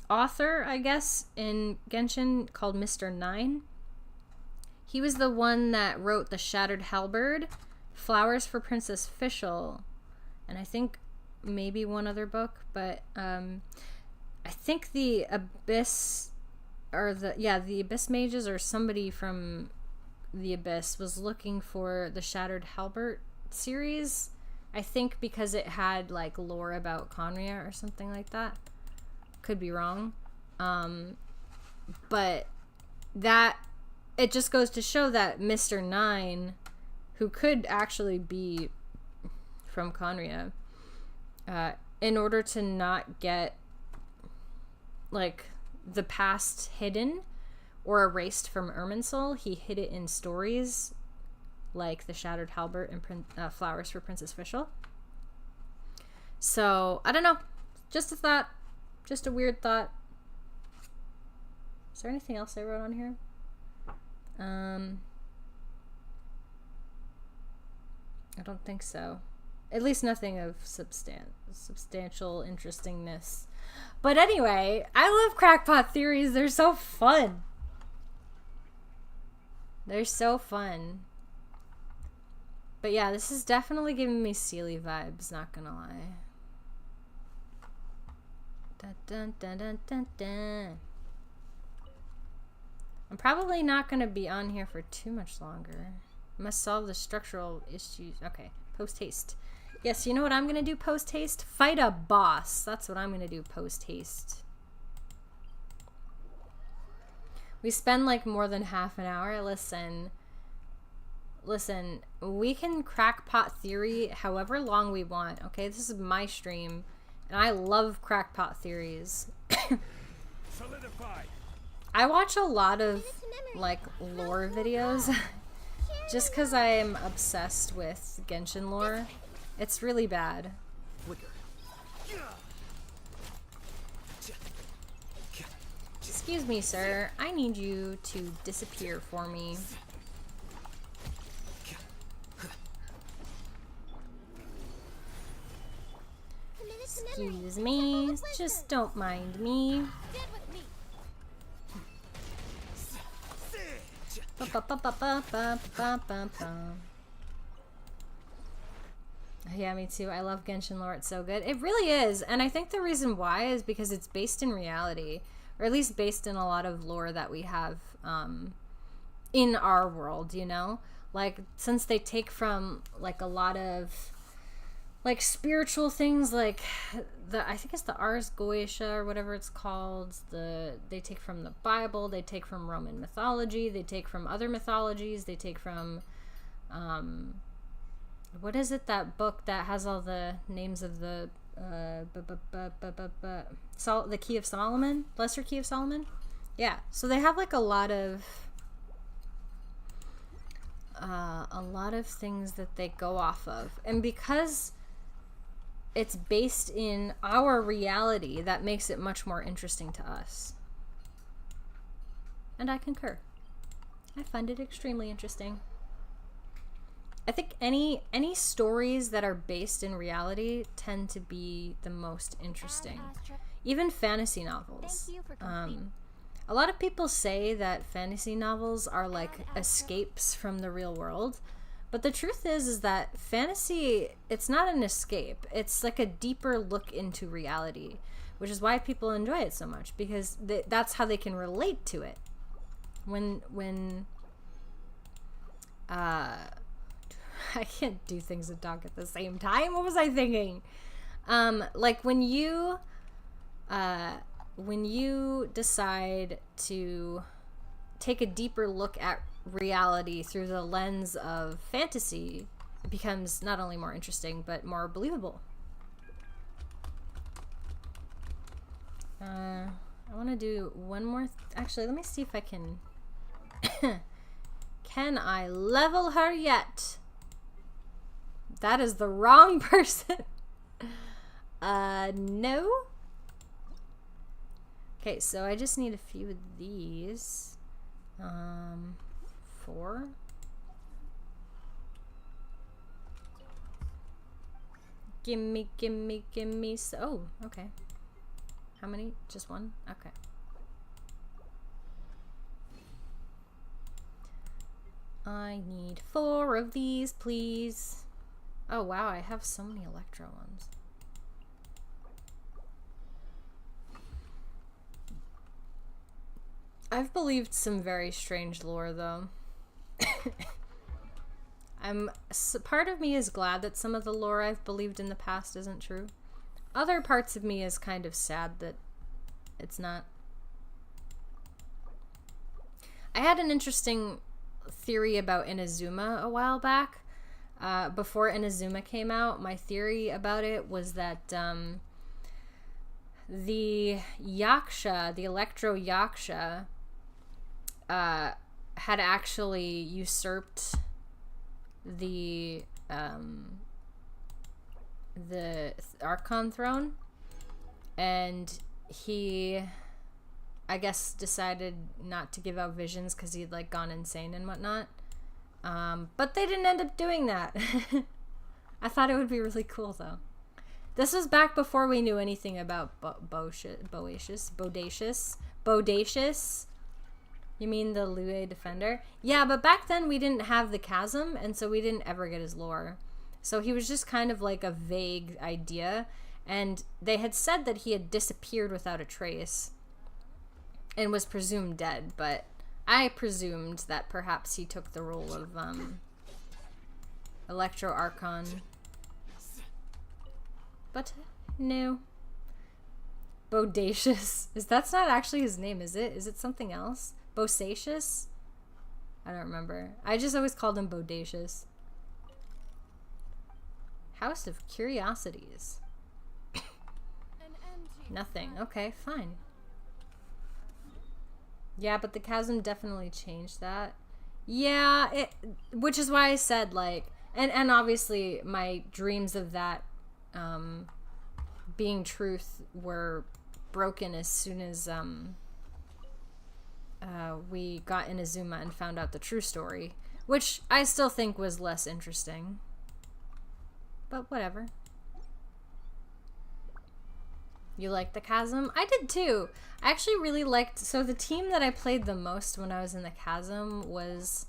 author, I guess, in Genshin called Mr. Nine. He was the one that wrote The Shattered Halberd, Flowers for Princess Fischl, and I think maybe one other book, but I think the Abyss, or the Abyss Mages, or somebody from the Abyss was looking for the Shattered Halberd series, I think because it had like lore about Conria or something like that. Could be wrong. But that, it just goes to show that Mr. Nine, who could actually be from Conria, in order to not get like the past hidden or erased from Irminsul, he hid it in stories like the Shattered Halbert and Flowers for Princess Fischl. So, I don't know. Just a thought. Just a weird thought. Is there anything else I wrote on here? I don't think so. At least nothing of substantial interestingness. But anyway, I love crackpot theories. They're so fun. They're so fun. But yeah, this is definitely giving me Sealy vibes, not gonna lie. Dun, dun, dun, dun, dun, dun. I'm probably not gonna be on here for too much longer. Must solve the structural issues. Okay, post-haste. Yes, you know what I'm gonna do post-haste? Fight a boss. That's what I'm gonna do post-haste. We spend like more than half an hour. Listen, we can crackpot theory however long we want, okay? This is my stream, and I love crackpot theories. Solidified. I watch a lot of, like, lore videos, just because I am obsessed with Genshin lore. It's really bad. Quicker. Excuse me, sir. I need you to disappear for me. Excuse me. Just don't mind me. Stand with me. Yeah, me too. I love Genshin lore. It's so good. It really is. And I think the reason why is because it's based in reality. Or at least based in a lot of lore that we have in our world, you know? Like, since they take from, like, a lot of, like, spiritual things, like, I think it's the Ars Goetia or whatever it's called. They take from the Bible, they take from Roman mythology, they take from other mythologies, they take from, what is it, that book that has all the names of the, the Key of Solomon? Lesser Key of Solomon? Yeah, so they have, like, a lot of things that they go off of. And because it's based in our reality, that makes it much more interesting to us. And I concur. I find it extremely interesting. I think any stories that are based in reality tend to be the most interesting. Even fantasy novels. Thank you for completing. A lot of people say that fantasy novels are like escapes from the real world. But the truth is that fantasy, it's not an escape. It's like a deeper look into reality, which is why people enjoy it so much, because that's how they can relate to it. I can't do things and talk at the same time. What was I thinking? Like when you decide to take a deeper look at reality through the lens of fantasy, it becomes not only more interesting, but more believable. I want to do one more. Actually, let me see if I can. Can I level her yet? That is the wrong person. No. Okay, so I just need a few of these. 4. Gimme. Oh, okay. How many? Just one? Okay. I need 4 of these, please. Oh, wow, I have so many Electro ones. I've believed some very strange lore, though. Part of me is glad that some of the lore I've believed in the past isn't true. Other parts of me is kind of sad that it's not. I had an interesting theory about Inazuma a while back. Before Inazuma came out, my theory about it was that the Yaksha, the Electro Yaksha, had actually usurped the Archon throne, and he, I guess, decided not to give out visions because he'd like gone insane and whatnot. But they didn't end up doing that. I thought it would be really cool though. This was back before we knew anything about Bodacious. You mean the Lue Defender? Yeah, but back then we didn't have the chasm, and so we didn't ever get his lore. So he was just kind of like a vague idea, and they had said that he had disappeared without a trace and was presumed dead, but I presumed that perhaps he took the role of Electro Archon. But no. Bodacious. That's not actually his name, is it? Is it something else? Bosacious? I don't remember. I just always called him Bodacious. House of Curiosities. Nothing. Okay, fine. Yeah, but the chasm definitely changed that. Yeah, which is why I said, like, and obviously my dreams of that being truth were broken as soon as we got Inazuma and found out the true story, which I still think was less interesting. But whatever. You liked the chasm? I did too. I actually really liked, so the team that I played the most when I was in the chasm was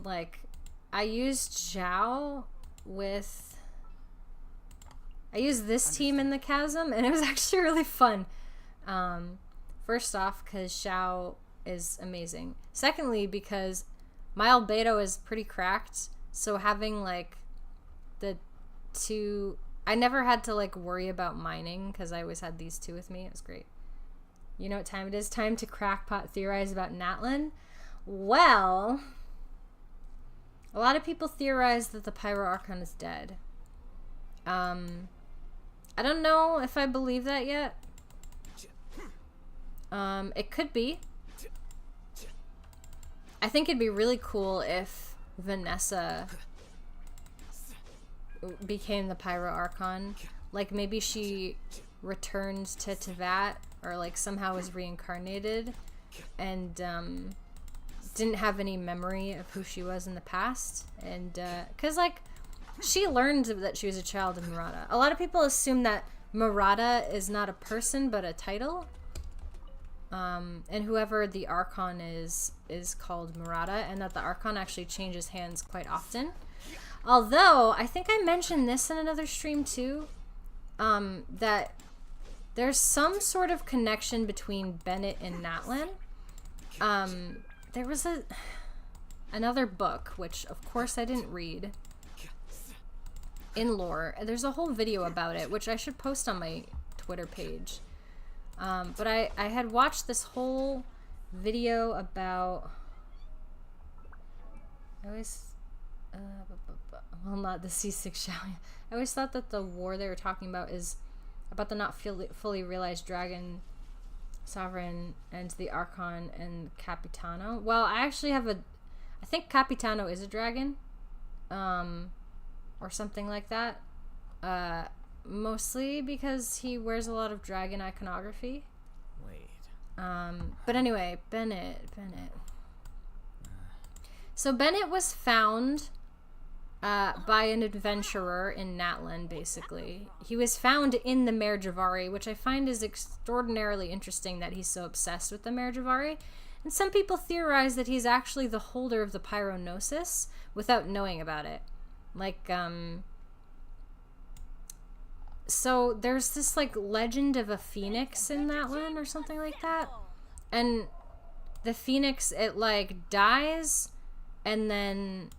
like, I used Zhao with, I used this team in the chasm, and it was actually really fun. First off, because Xiao is amazing. Secondly, because my albedo is pretty cracked, so having like the two, I never had to like worry about mining because I always had these two with me. It was great. You know what time it is? Time to crackpot theorize about Natlin. Well, a lot of people theorize that the Pyro Archon is dead. I don't know if I believe that yet. It could be. I think it'd be really cool if Vanessa became the Pyro Archon. Like, maybe she returned to Teyvat, or like somehow was reincarnated and didn't have any memory of who she was in the past. And because like she learned that she was a child of Murata. A lot of people assume that Murata is not a person but a title. And whoever the Archon is called Murata, and that the Archon actually changes hands quite often. Although, I think I mentioned this in another stream too, that there's some sort of connection between Bennett and Natlin. There was another book, which of course I didn't read, in lore. There's a whole video about it, which I should post on my Twitter page. But I had watched this whole video about, I always, well, not the C6 Xiaoyan. I always thought that the war they were talking about is about the not fully realized dragon sovereign and the Archon and Capitano. Well, I actually have I think Capitano is a dragon, or something like that. Mostly because he wears a lot of dragon iconography. Wait. But anyway, Bennett. So Bennett was found by an adventurer in Natlin, basically. He was found in the Mare Javari, which I find is extraordinarily interesting that he's so obsessed with the Mare Javari. And some people theorize that he's actually the holder of the Pyronosis without knowing about it. Like, so there's this like legend of a phoenix in that one or something like that, and the phoenix, it like dies and then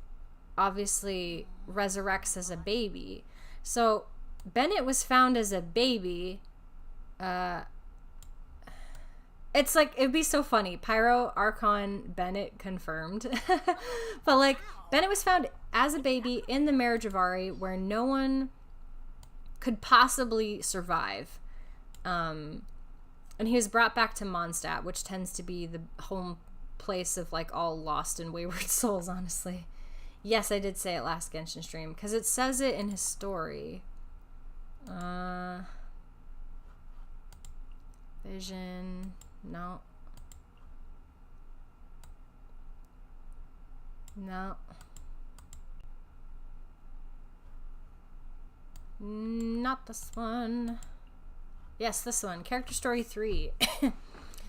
obviously resurrects as a baby. So Bennett was found as a baby. It's like, it'd be so funny, Pyro Archon Bennett confirmed. But like, Bennett was found as a baby in the Mare Javari, where no one could possibly survive. And he was brought back to Mondstadt, which tends to be the home place of like all lost and wayward souls, honestly. Yes, I did say it last Genshin stream because it says it in his story. Vision. No. No. Not this one. Yes, this one. Character story 3.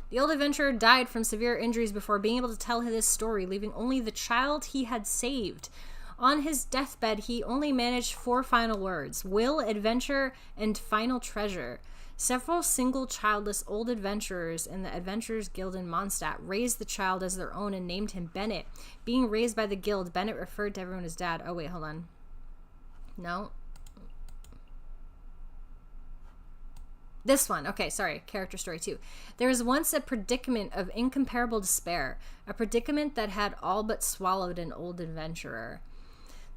The old adventurer died from severe injuries before being able to tell his story, leaving only the child he had saved. On his deathbed, he only managed 4 final words: will, adventure, and final treasure. Several single childless old adventurers in the Adventurers Guild in Mondstadt raised the child as their own and named him Bennett. Being raised by the guild, Bennett referred to everyone as dad. Oh, wait, hold on. No. This one. Okay, sorry. Character story 2. There was once a predicament of incomparable despair, a predicament that had all but swallowed an old adventurer.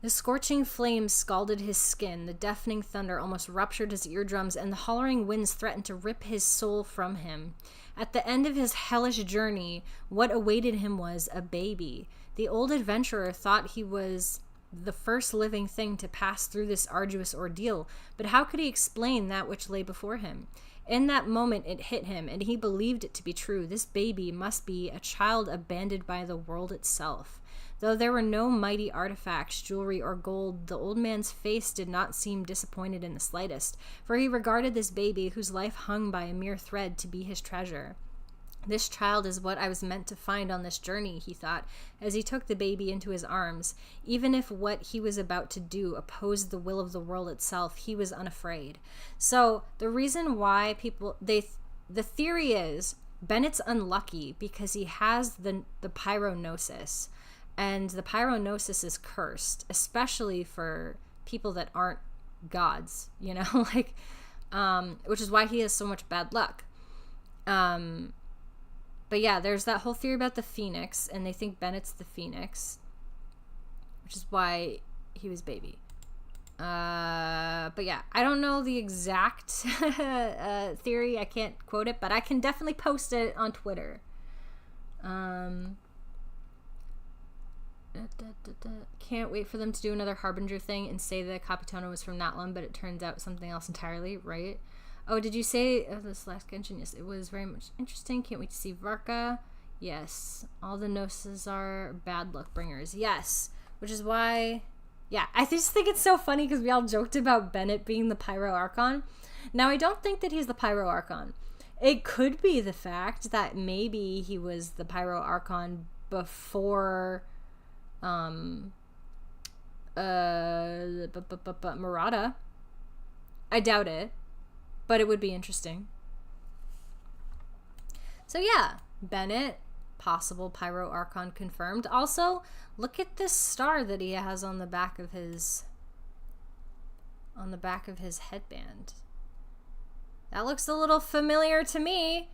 The scorching flames scalded his skin, the deafening thunder almost ruptured his eardrums, and the hollering winds threatened to rip his soul from him. At the end of his hellish journey, what awaited him was a baby. The old adventurer thought he was the first living thing to pass through this arduous ordeal, but how could he explain that which lay before him? In that moment it hit him, and he believed it to be true. This baby must be a child abandoned by the world itself. Though there were no mighty artifacts, jewelry, or gold, the old man's face did not seem disappointed in the slightest, for he regarded this baby, whose life hung by a mere thread, to be his treasure. This child is what I was meant to find on this journey, he thought, as he took the baby into his arms. Even if what he was about to do opposed the will of the world itself, he was unafraid. So the reason why the theory is Bennett's unlucky because he has the pyronosis, and the pyronosis is cursed, especially for people that aren't gods, you know, like, which is why he has so much bad luck. But yeah, there's that whole theory about the phoenix, and they think Bennett's the phoenix, which is why he was baby. But yeah, I don't know the exact theory. I can't quote it, but I can definitely post it on Twitter. Can't wait for them to do another Harbinger thing and say that Capitano was from Natlan, but it turns out something else entirely, right? Oh, did you say this last Genshin? Yes, it was very much interesting. Can't wait to see Varka. Yes, all the Gnosis are bad luck bringers. Yes, which is why, yeah, I just think it's so funny because we all joked about Bennett being the Pyro Archon. Now, I don't think that he's the Pyro Archon. It could be the fact that maybe he was the Pyro Archon before Murata. I doubt it, but it would be interesting. So yeah, Bennett, possible Pyro Archon confirmed. Also, look at this star that he has on the back of his headband. That looks a little familiar to me.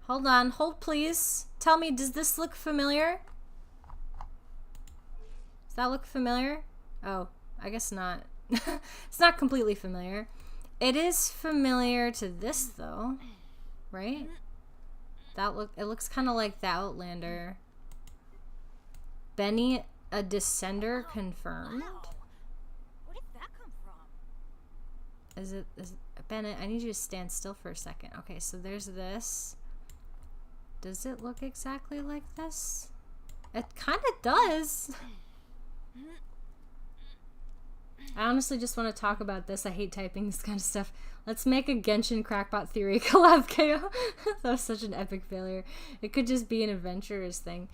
Hold on, hold please. Tell me, does this look familiar? Does that look familiar? Oh, I guess not. It's not completely familiar. It is familiar to this though, right? It looks kind of like the Outlander. Benny, a Descender confirmed. Wow. Where did that come from? Is Bennett, I need you to stand still for a second. Okay, so there's this. Does it look exactly like this? It kind of does. I honestly just want to talk about this. I hate typing this kind of stuff. Let's make a Genshin crackpot theory collab KO. That was such an epic failure. It could just be an adventurous thing.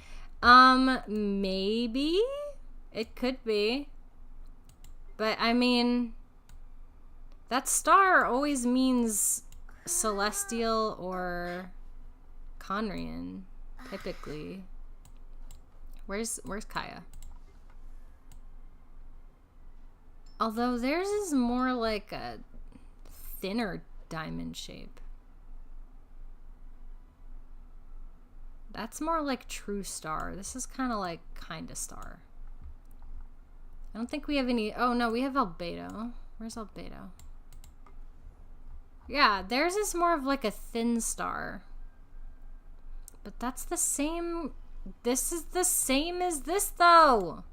Maybe it could be, but I mean, that star always means celestial or Conrian, typically. Where's Kaya? Although theirs is more like a thinner diamond shape. That's more like true star. This is kind of like kinda star. I don't think we have any. Oh no, we have Albedo. Where's Albedo? Yeah, theirs is more of like a thin star. But that's the same This is the same as this, though.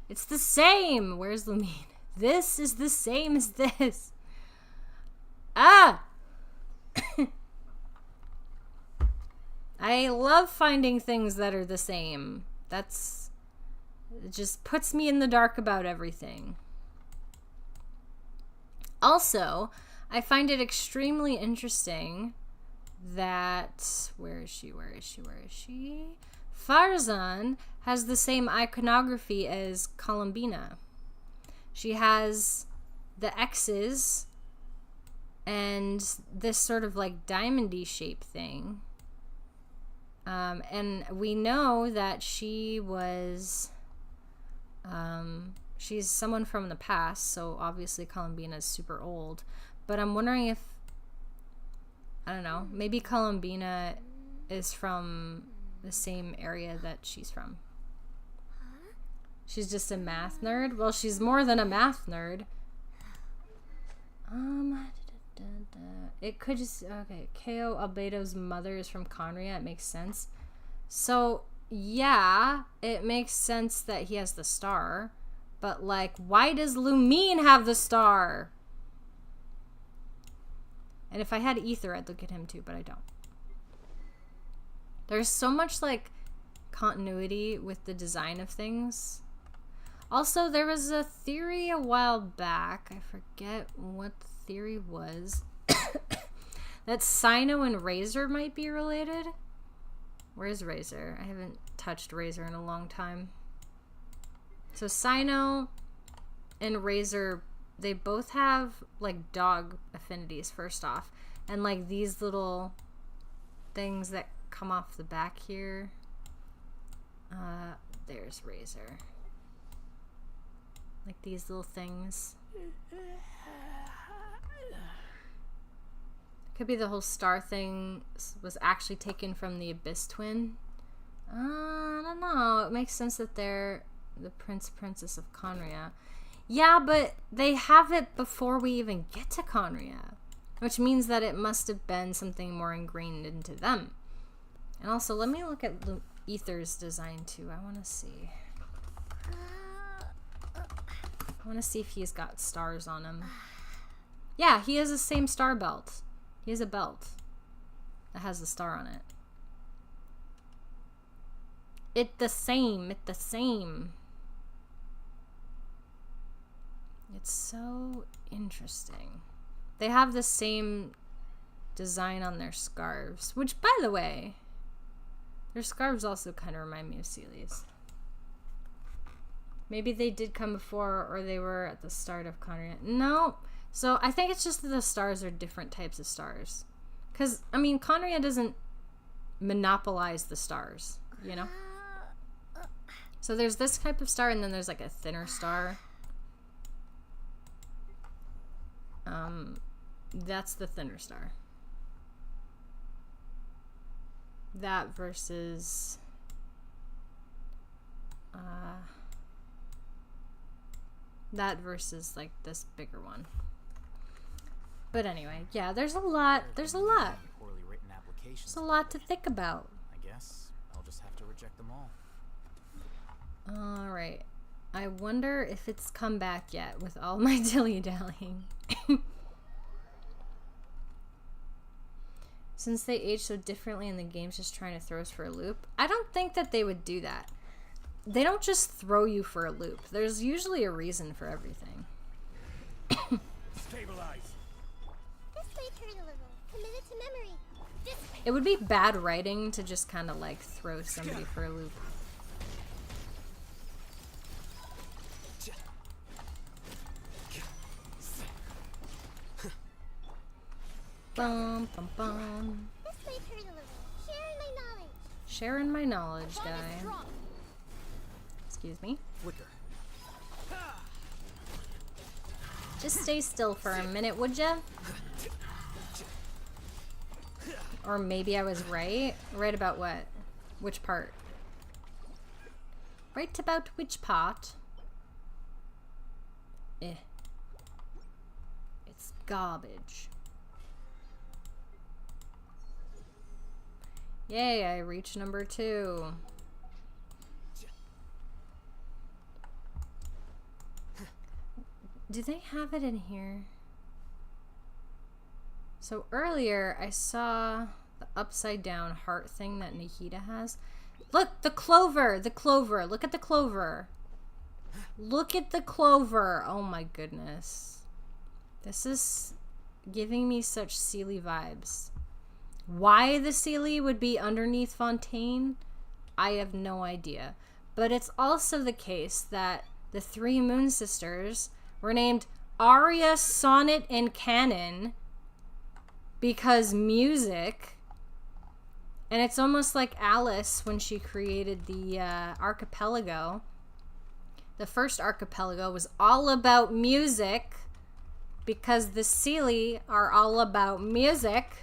It's the same. Where's Lumine? This is the same as this. Ah! I love finding things that are the same. It just puts me in the dark about everything. Also, I find it extremely interesting that... Where is she? Farzan has the same iconography as Columbina. She has the X's and this sort of like diamond-y shape thing. And we know that she was... she's someone from the past, so obviously Columbina is super old. But I'm wondering if... I don't know. Maybe Columbina is from the same area that she's from. She's just a math nerd? Well, she's more than a math nerd. It could just... Okay, Keiyo Albedo's mother is from Conria. It makes sense. So, yeah, it makes sense that he has the star. But, like, why does Lumine have the star? And if I had Ether, I'd look at him too, but I don't. There's so much, like, continuity with the design of things. Also, there was a theory a while back. I forget what the theory was. That Sino and Razor might be related. Where's Razor? I haven't touched Razor in a long time. So Sino and Razor, they both have like dog affinities first off. And like these little things that come off the back here. There's Razor. Like these little things. Could be the whole star thing was actually taken from the Abyss Twin. I don't know. It makes sense that they're the Princess of Conria. Yeah, but they have it before we even get to Conria. Which means that it must have been something more ingrained into them. And also, let me look at Ether's design too. I want to see. I want to see if he's got stars on him. Yeah, he has the same star belt. He has a belt that has the star on it. It's the same. It's so interesting. They have the same design on their scarves, which, by the way, their scarves also kind of remind me of Celia's. Maybe they did come before, or they were at the start of Conria. No. So I think it's just that the stars are different types of stars. Because, I mean, Conria doesn't monopolize the stars, you know? So there's this type of star, and then there's like a thinner star. That's the thinner star. That versus... that versus like this bigger one. But anyway, yeah, there's a lot to think about. I guess I'll just have to reject them all. Alright. I wonder if it's come back yet with all my dilly-dallying. Since they age so differently and the game's just trying to throw us for a loop, I don't think that they would do that. They don't just throw you for a loop. There's usually a reason for everything. Stabilize. This might hurt a little. Commit it to memory. This way. It would be bad writing to just kind of like throw somebody for a loop. Bum, bum, bum. This might hurt a little. Sharing my knowledge. Sharing my knowledge, guy. Excuse me. Flicker. Just stay still for a minute, would ya? Or maybe I was right. Right about what? Which part? Right about which part? It's garbage. Yay, I reached number 2. do they have it in here? So earlier I saw the upside down heart thing that Nahida has. Look, the clover! The clover! Look at the clover! Look at the clover! Oh my goodness. This is giving me such Seelie vibes. Why the Seelie would be underneath Fontaine, I have no idea. But it's also the case that the three Moon Sisters were named Aria, Sonnet, and Canon because music. And it's almost like Alice when she created the archipelago. The first archipelago was all about music because the Seelie are all about music.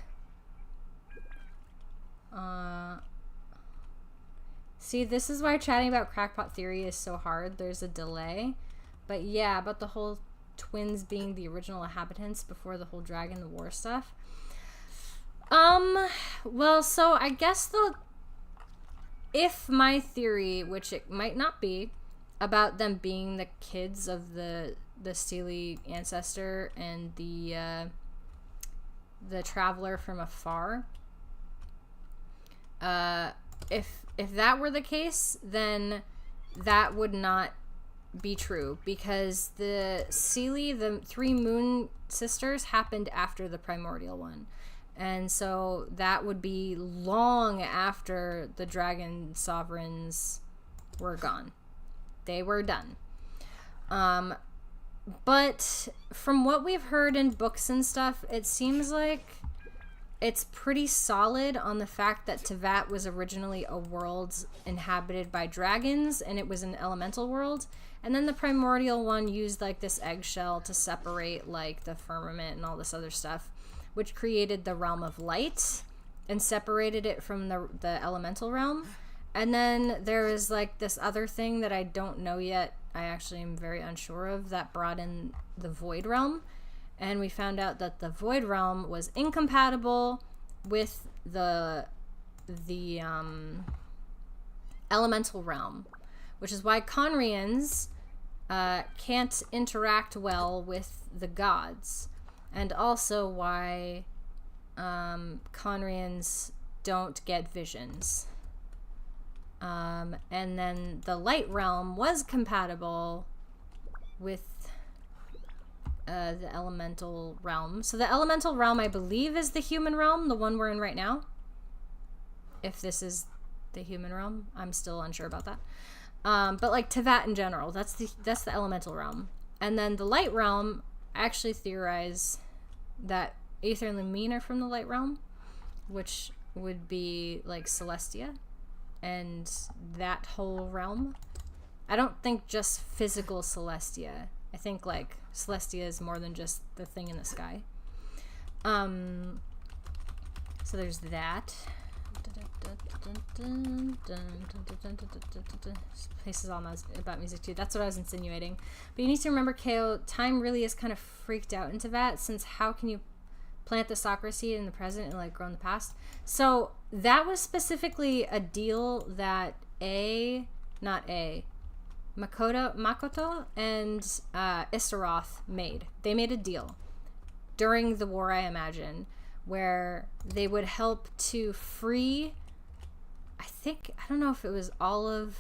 See, this is why chatting about crackpot theory is so hard. There's a delay. But yeah, about the whole twins being the original inhabitants before the whole dragon, the war stuff. Well, so I guess if my theory, which it might not be, about them being the kids of the Seelie ancestor and the traveler from afar, if that were the case, then that would not be true because the Seelie, the three Moon Sisters, happened after the primordial one. And so that would be long after the dragon sovereigns were gone. They were done. But from what we've heard in books and stuff, it seems like it's pretty solid on the fact that Tevat was originally a world inhabited by dragons and it was an elemental world. And then the primordial one used like this eggshell to separate like the firmament and all this other stuff, which created the realm of light and separated it from the elemental realm. And then there is like this other thing that I don't know yet. I actually am very unsure of, that brought in the void realm. And we found out that the void realm was incompatible with the elemental realm, which is why Conrians can't interact well with the gods. And also why Conrians don't get visions. And then the light realm was compatible with the elemental realm. So the elemental realm, I believe, is the human realm, the one we're in right now. If this is the human realm, I'm still unsure about that. But like Tevat in general, that's the elemental realm. And then the light realm, I actually theorize that Aether and Lumine are from the light realm, which would be like Celestia and that whole realm. I don't think just physical Celestia. I think like Celestia is more than just the thing in the sky. So there's that. This place is all about music too. That's what I was insinuating. But you need to remember, Keiyo, time really is kind of freaked out into that, since how can you plant the soccer seed in the present and like grow in the past? So that was specifically a deal that Makoto and Istaroth made. They made a deal during the war, I imagine, where they would help to free, I don't know if it was all of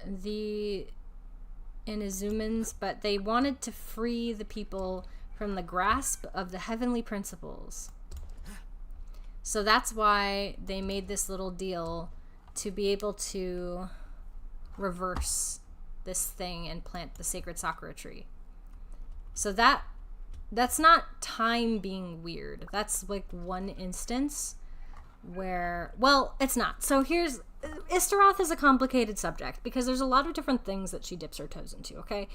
the Inazumans, but they wanted to free the people from the grasp of the heavenly principles. So that's why they made this little deal to be able to reverse this thing and plant the sacred sakura tree. So that's not time being weird. That's like one instance where, well, it's not. So here's, Istaroth is a complicated subject because there's a lot of different things that she dips her toes into, okay?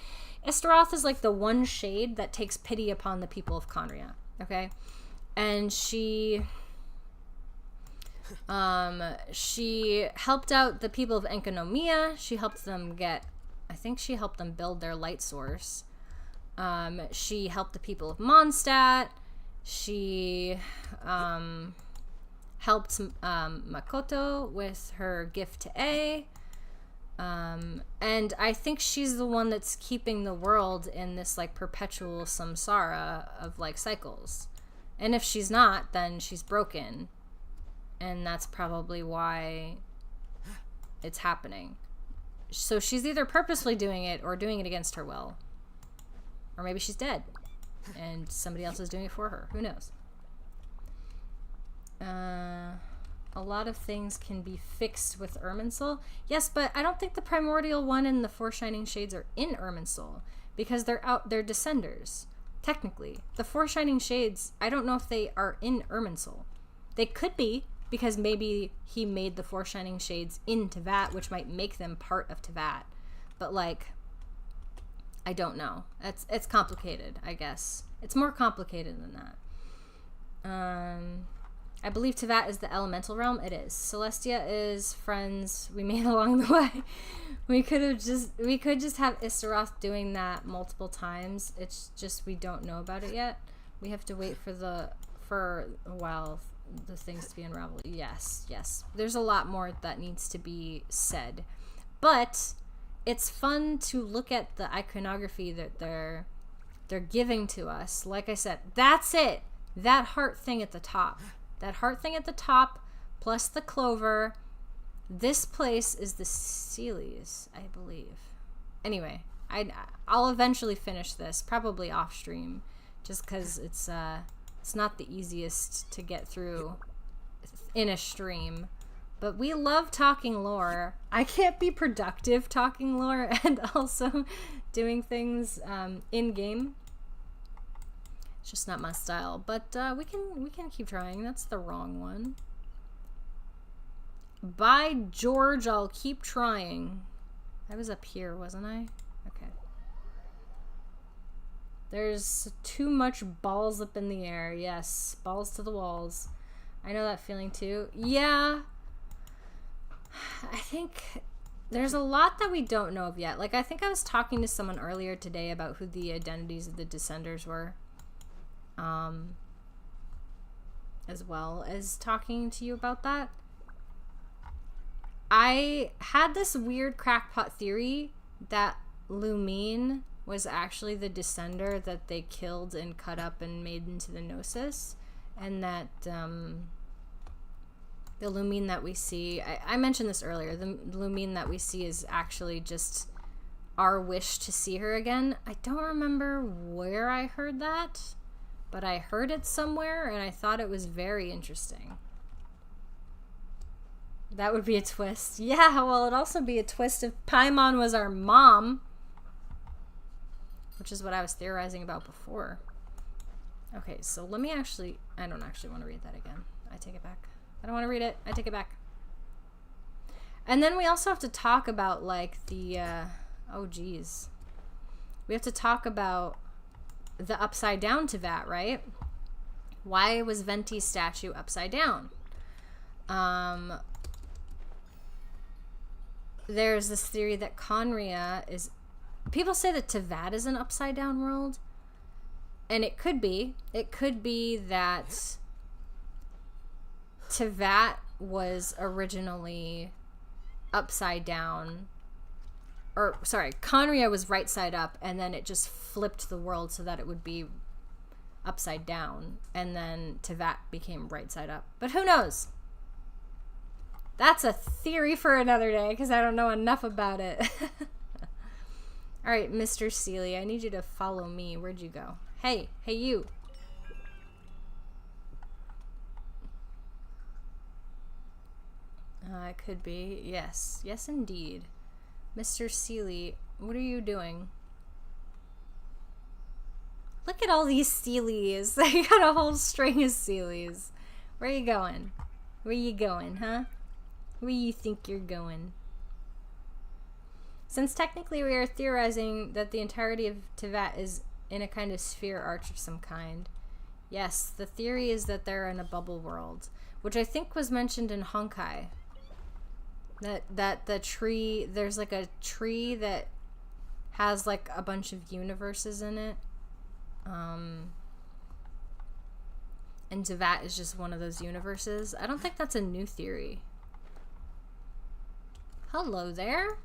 Istaroth is like the one shade that takes pity upon the people of Conria, okay? And she helped out the people of Enkanomiya. She helped them build their light source. She helped the people of Mondstadt. She helped Makoto with her gift to A. And I think she's the one that's keeping the world in this like perpetual samsara of like cycles. And if she's not, then she's broken. And that's probably why it's happening. So she's either purposely doing it or doing it against her will. Or maybe she's dead and somebody else is doing it for her. Who knows? A lot of things can be fixed with Irminsul. Yes, but I don't think the Primordial One and the Four Shining Shades are in Irminsul because they're Descenders. Technically. The Four Shining Shades, I don't know if they are in Irminsul. They could be, because maybe he made the Four Shining Shades in Teyvat, which might make them part of Teyvat. But, like, I don't know. It's complicated, I guess. It's more complicated than that. I believe Teyvat is the elemental realm. It is. Celestia is friends we made along the way. We could just have Istaroth doing that multiple times. It's just we don't know about it yet. We have to wait for a while the things to be unraveled. Yes. There's a lot more that needs to be said. But it's fun to look at the iconography that they're giving to us. Like I said, that's it. That heart thing at the top. That heart thing at the top, plus the clover. This place is the Sealies, I believe. Anyway, I'll eventually finish this, probably off stream, just because it's not the easiest to get through in a stream. But we love talking lore. I can't be productive talking lore and also doing things in game. It's just not my style, but we can keep trying. That's the wrong one. By George, I'll keep trying. I was up here, wasn't I? Okay. There's too much balls up in the air. Yes, balls to the walls. I know that feeling too. Yeah. I think there's a lot that we don't know of yet. Like, I think I was talking to someone earlier today about who the identities of the Descenders were. As well as talking to you about that. I had this weird crackpot theory that Lumine was actually the Descender that they killed and cut up and made into the Gnosis, and that the Lumine that we see, I mentioned this earlier, the Lumine that we see is actually just our wish to see her again. I don't remember where I heard that, but I heard it somewhere, and I thought it was very interesting. That would be a twist. Yeah, well, it'd also be a twist if Paimon was our mom. Which is what I was theorizing about before. Okay, so let me actually... I don't actually want to read that again. I take it back. I don't want to read it. I take it back. And then we also have to talk about, like, the... oh, geez. We have to talk about the upside down Teyvat, right? Why was Venti's statue upside down? There's this theory that Conria is... People say that Teyvat is an upside down world. And it could be. It could be that Teyvat was originally upside down. Or, sorry, Conria was right side up, and then it just flipped the world so that it would be upside down. And then Teyvat became right side up. But who knows? That's a theory for another day, because I don't know enough about it. Alright, Mr. Sealy, I need you to follow me. Where'd you go? Hey, you. It could be. Yes. Yes, indeed. Mr. Sealy, what are you doing? Look at all these Sealies. They got a whole string of Sealies. Where are you going? Where you going, huh? Where you think you're going? Since technically we are theorizing that the entirety of Teyvat is in a kind of sphere arch of some kind. Yes, the theory is that they're in a bubble world, which I think was mentioned in Honkai. That the tree, there's like a tree that has like a bunch of universes in it. And Teyvat is just one of those universes. I don't think that's a new theory. Hello there.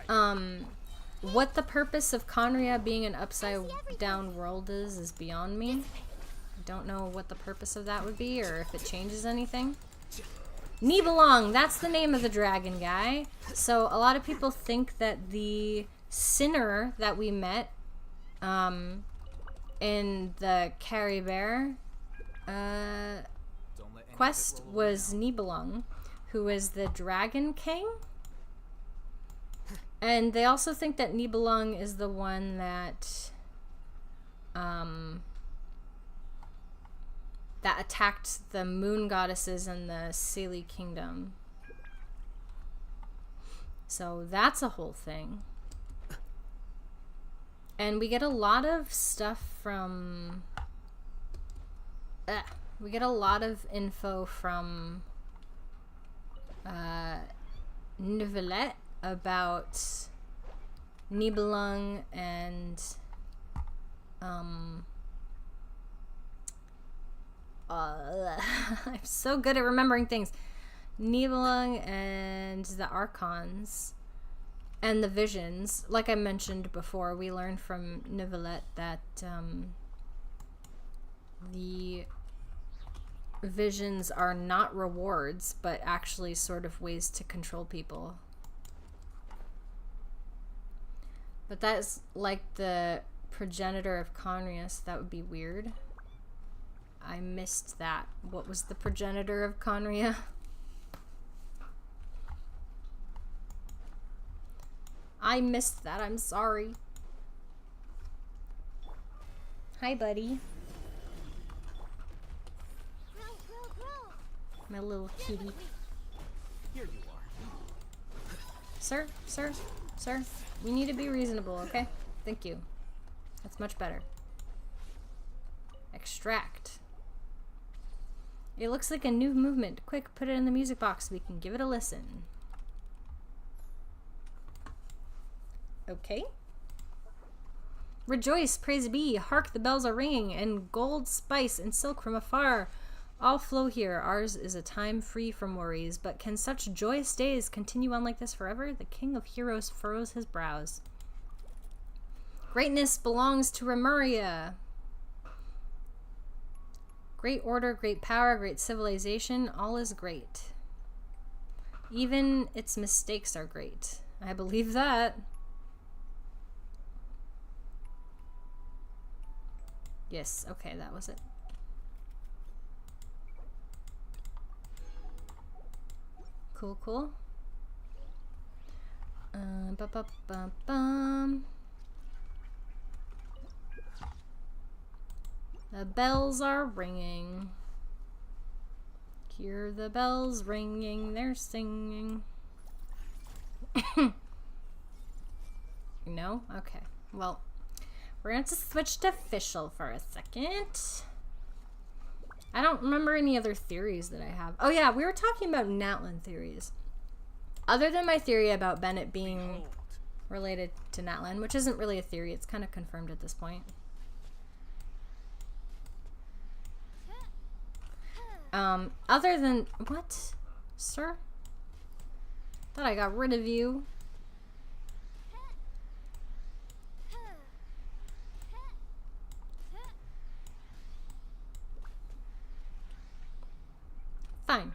What the purpose of Conria being an upside down world is beyond me. I don't know what the purpose of that would be or if it changes anything. Nibelung, that's the name of the dragon guy. So a lot of people think that the sinner that we met in the Carrie Bear quest was Nibelung, who is the dragon king. And they also think that Nibelung is the one that that attacked the moon goddesses in the Seelie kingdom. So that's a whole thing. And we get a lot of stuff from we get a lot of info from Neuvillette about Nibelung and I'm so good at remembering things. Nibelung and the Archons and the visions. Like I mentioned before, we learned from Neuvillette that the visions are not rewards, but actually sort of ways to control people. But that's like the progenitor of Conria, so that would be weird. I missed that. What was the progenitor of Conria? I missed that. I'm sorry. Hi, buddy. My little kitty. Here you are. Sir, sir, sir. We need to be reasonable, okay? Thank you. That's much better. Extract. It looks like a new movement. Quick, put it in the music box so we can give it a listen. Okay. Rejoice, praise be, hark the bells are ringing, and gold, spice, and silk from afar all flow here. Ours is a time free from worries, but can such joyous days continue on like this forever? The king of heroes furrows his brows. Greatness belongs to Remuria. Great order, great power, great civilization, all is great. Even its mistakes are great. I believe that. Yes, okay, that was it. Cool, cool. Ba-ba-ba-bum. The bells are ringing. Hear the bells ringing, they're singing. No? Okay. Well, we're going to switch to official for a second. I don't remember any other theories that I have. Oh yeah, we were talking about Natlan theories. Other than my theory about Bennett being related to Natlan, which isn't really a theory, it's kind of confirmed at this point. Other than... What? Sir? Thought I got rid of you. Fine.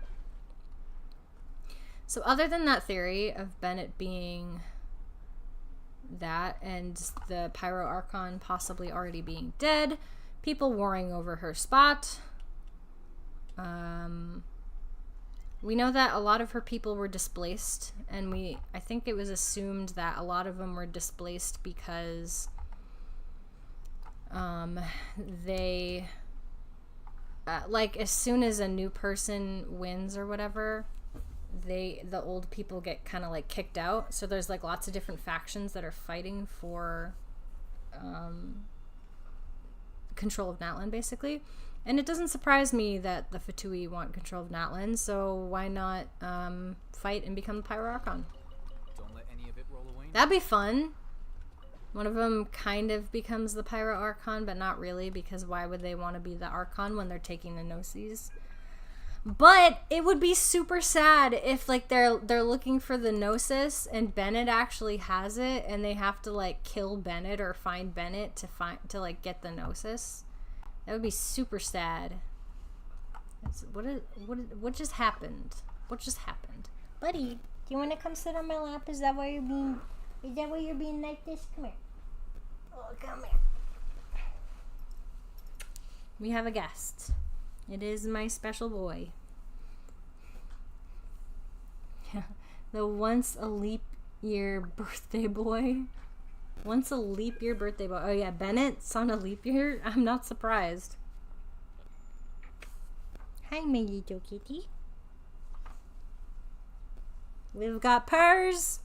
So other than that theory of Bennett being that and the Pyro Archon possibly already being dead, people warring over her spot, we know that a lot of her people were displaced, and I think it was assumed that a lot of them were displaced because they like as soon as a new person wins or whatever, the old people get kind of like kicked out. So there's like lots of different factions that are fighting for control of Natlan, basically. And it doesn't surprise me that the Fatui want control of Natlan, so why not fight and become the Pyro Archon? Don't let any of it roll away. That'd be fun. One of them kind of becomes the Pyro Archon, but not really, because why would they want to be the Archon when they're taking the Gnosis? But it would be super sad if like they're looking for the Gnosis and Bennett actually has it and they have to like kill Bennett or find Bennett to like get the Gnosis. That would be super sad. What just happened? What just happened? Buddy, do you want to come sit on my lap? Is that why you're being like this? Come here. Oh, come here. We have a guest. It is my special boy. Yeah, the once a leap year birthday boy. Once a leap year birthday boy. Oh yeah, Bennett's on a leap year? I'm not surprised. Hi, my little kitty. We've got purrs.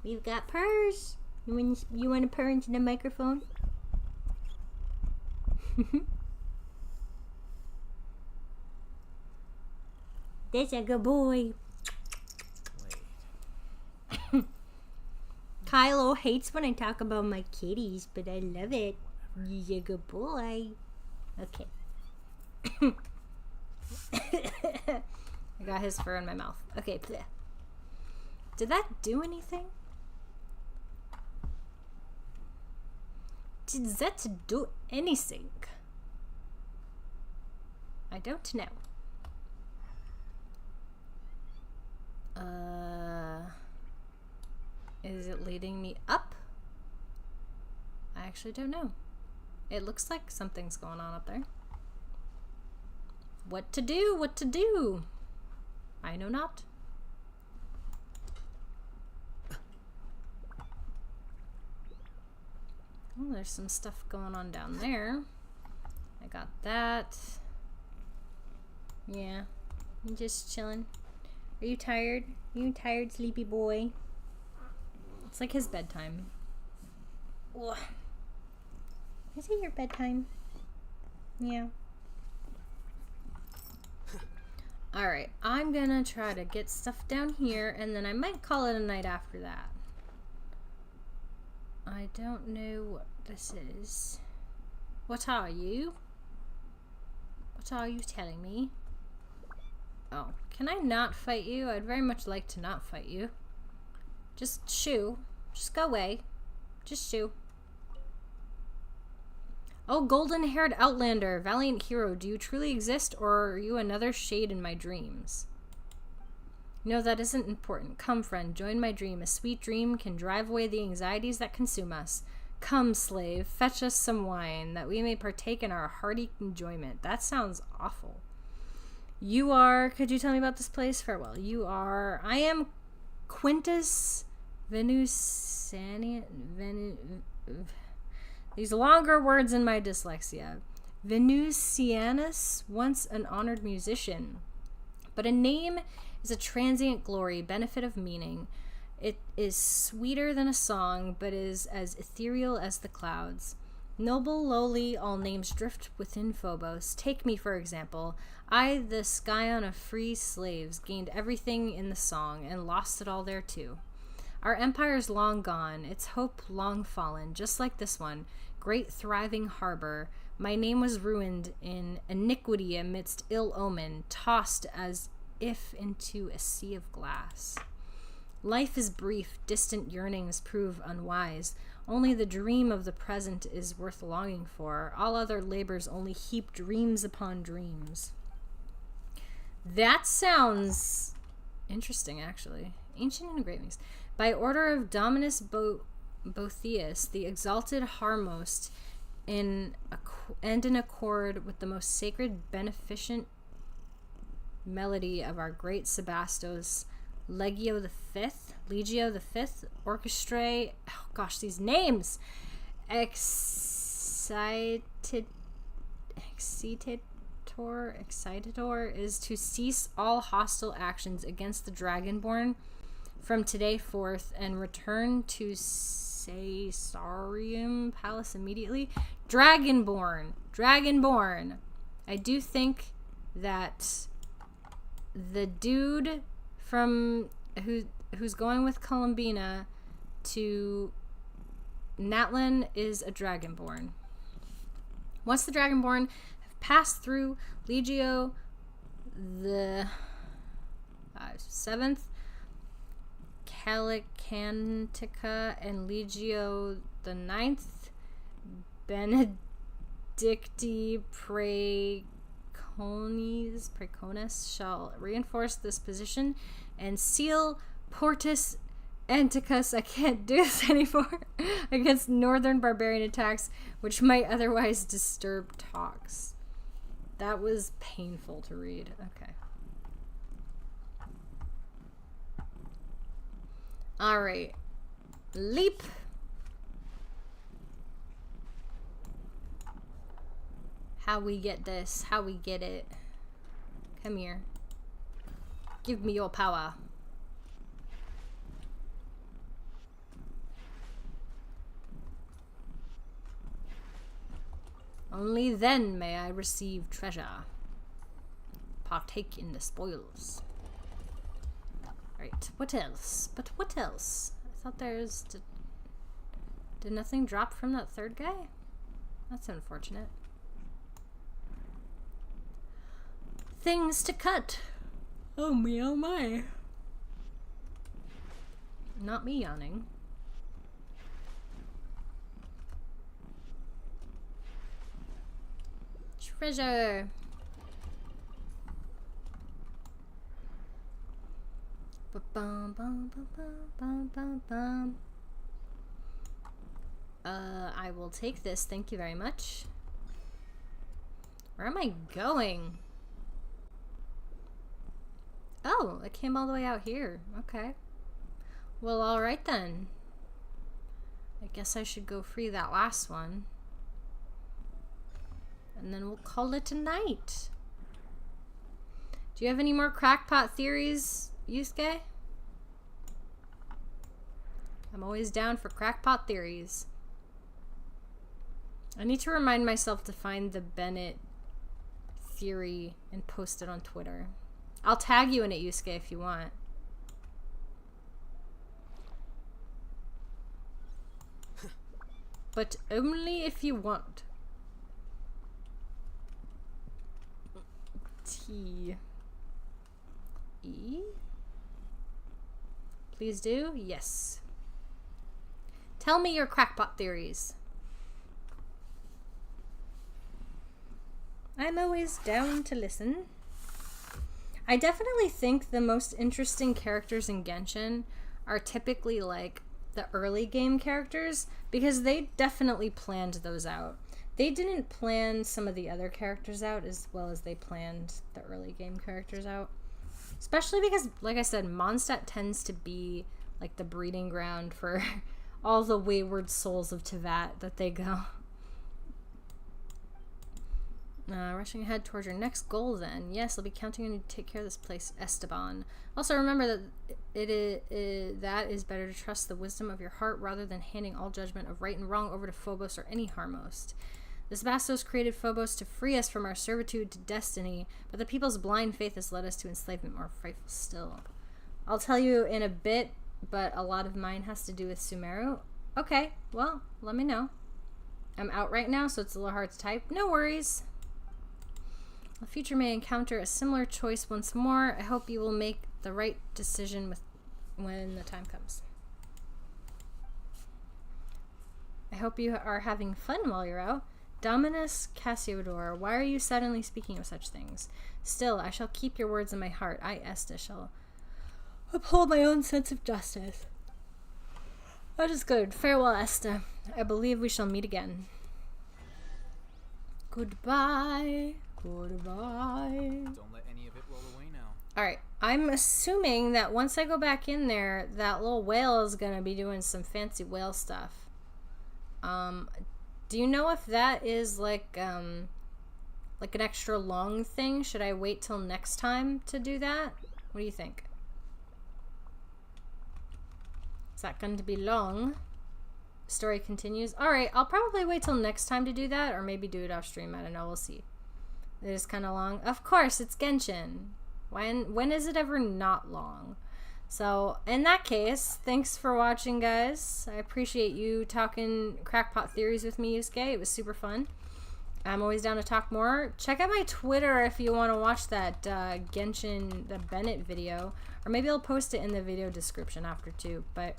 We've got purrs. You want to purr into the microphone? That's a good boy. Wait. Kailo hates when I talk about my kitties, but I love it. He's a good boy. Okay. I got his fur in my mouth. Okay. Bleh. Did that do anything? Did that do anything? I don't know. Is it leading me up? I actually don't know. It looks like something's going on up there. What to do? What to do? I know not. Oh, there's some stuff going on down there. I got that. Yeah. I'm just chilling. Are you tired? Are you tired, sleepy boy? It's like his bedtime. Ugh. Is it your bedtime? Yeah. Alright, I'm gonna try to get stuff down here, and then I might call it a night after that. I don't know what this is. What are you? What are you telling me? Oh, can I not fight you? I'd very much like to not fight you. Just shoo. Just go away. Just shoo. Oh, golden-haired outlander, valiant hero, do you truly exist, or are you another shade in my dreams? No, that isn't important. Come, friend, join my dream. A sweet dream can drive away the anxieties that consume us. Come, slave, fetch us some wine, that we may partake in our hearty enjoyment. That sounds awful. You are... Could you tell me about this place? Farewell. You are... I am Quintus Venusian... These longer words in my dyslexia. Venusianus, once an honored musician. But a name is a transient glory, benefit of meaning. It is sweeter than a song, but is as ethereal as the clouds. Noble, lowly, all names drift within Phobos. Take me, for example. I, the scion of free slaves, gained everything in the song, and lost it all there too. Our empire's long gone, its hope long fallen, just like this one. Great thriving harbor. My name was ruined in iniquity amidst ill omen, tossed as if into a sea of glass. Life is brief, distant yearnings prove unwise. Only the dream of the present is worth longing for. All other labors only heap dreams upon dreams. That sounds interesting, actually. Ancient engravings. By order of Dominus Boethius, the exalted Harmost, and in accord with the most sacred beneficent melody of our great Sebastos, Legio the Fifth, Orchestrae, oh gosh, these names, Excitator is to cease all hostile actions against the Dragonborn from today forth and return to Caesarium Palace immediately. Dragonborn. I do think that the dude from who's going with Columbina to Natlin is a Dragonborn. Once the Dragonborn have passed through Legio the 7th, Calicantica and Legio the 9th, Benedicti Praeconis shall reinforce this position and seal Portus Anticus, I can't do this anymore, against northern barbarian attacks which might otherwise disturb talks. That was painful to read. Okay. Alright. Leap. How we get this. How we get it. Come here. Give me your power. Only then may I receive treasure. Partake in the spoils. Right, what else? But what else? I thought there's... Did nothing drop from that third guy? That's unfortunate. Things to cut. Oh me, oh my. Not me yawning. Treasure. Ba-bum, bum, bum, bum, bum, bum. I will take this, thank you very much. Where am I going? Oh, it came all the way out here. Okay. Well, alright then. I guess I should go free that last one. And then we'll call it a night. Do you have any more crackpot theories, Yusuke? I'm always down for crackpot theories. I need to remind myself to find the Bennett theory and post it on Twitter. I'll tag you in it, Yusuke, if you want. But only if you want. T. E? Please do? Yes. Tell me your crackpot theories. I'm always down to listen. I definitely think the most interesting characters in Genshin are typically like the early game characters because they definitely planned those out. They didn't plan some of the other characters out as well as they planned the early game characters out. Especially because, like I said, Mondstadt tends to be like the breeding ground for all the wayward souls of Teyvat that they go. Rushing ahead towards your next goal then. Yes, I'll be counting on you to take care of this place, Esteban. Also remember that that is better to trust the wisdom of your heart rather than handing all judgment of right and wrong over to Phobos or any Harmost. This Bastos created Phobos to free us from our servitude to destiny, but the people's blind faith has led us to enslavement more frightful still. I'll tell you in a bit, but a lot of mine has to do with Sumeru. Okay, well, let me know. I'm out right now, so it's a little hard to type. No worries. The future may encounter a similar choice once more. I hope you will make the right decision when the time comes. I hope you are having fun while you're out. Dominus Cassiodor, why are you suddenly speaking of such things? Still, I shall keep your words in my heart. I, Esta, shall uphold my own sense of justice. That is good. Farewell, Esta. I believe we shall meet again. Goodbye. Goodbye. Don't let any of it roll away now. Alright, I'm assuming that once I go back in there, that little whale is going to be doing some fancy whale stuff. Do you know if that is like an extra long thing? Should I wait till next time to do that? What do you think? Is that going to be long? Story continues. Alright, I'll probably wait till next time to do that, or maybe do it off stream. I don't know, we'll see. It is kind of long. Of course, it's Genshin. When is it ever not long? So, in that case, thanks for watching, guys. I appreciate you talking crackpot theories with me, Yusuke. It was super fun. I'm always down to talk more. Check out my Twitter if you want to watch that Genshin, the Bennett video. Or maybe I'll post it in the video description after too. But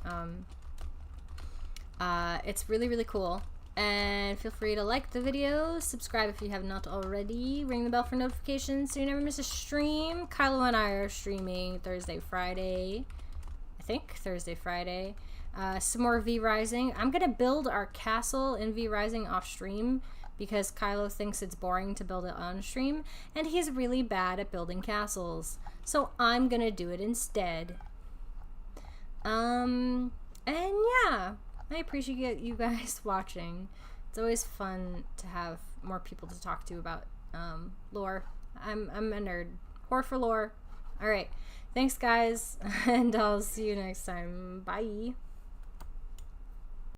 it's really, really cool. And feel free to like the video, subscribe if you have not already, ring the bell for notifications so you never miss a stream. Kailo and I are streaming Thursday, Friday. I think Thursday, Friday. Some more V Rising. I'm going to build our castle in V Rising off stream because Kailo thinks it's boring to build it on stream, and he's really bad at building castles. So I'm going to do it instead. And yeah. I appreciate you guys watching. It's always fun to have more people to talk to about lore. I'm a nerd. Whore for lore. Alright. Thanks, guys. And I'll see you next time. Bye.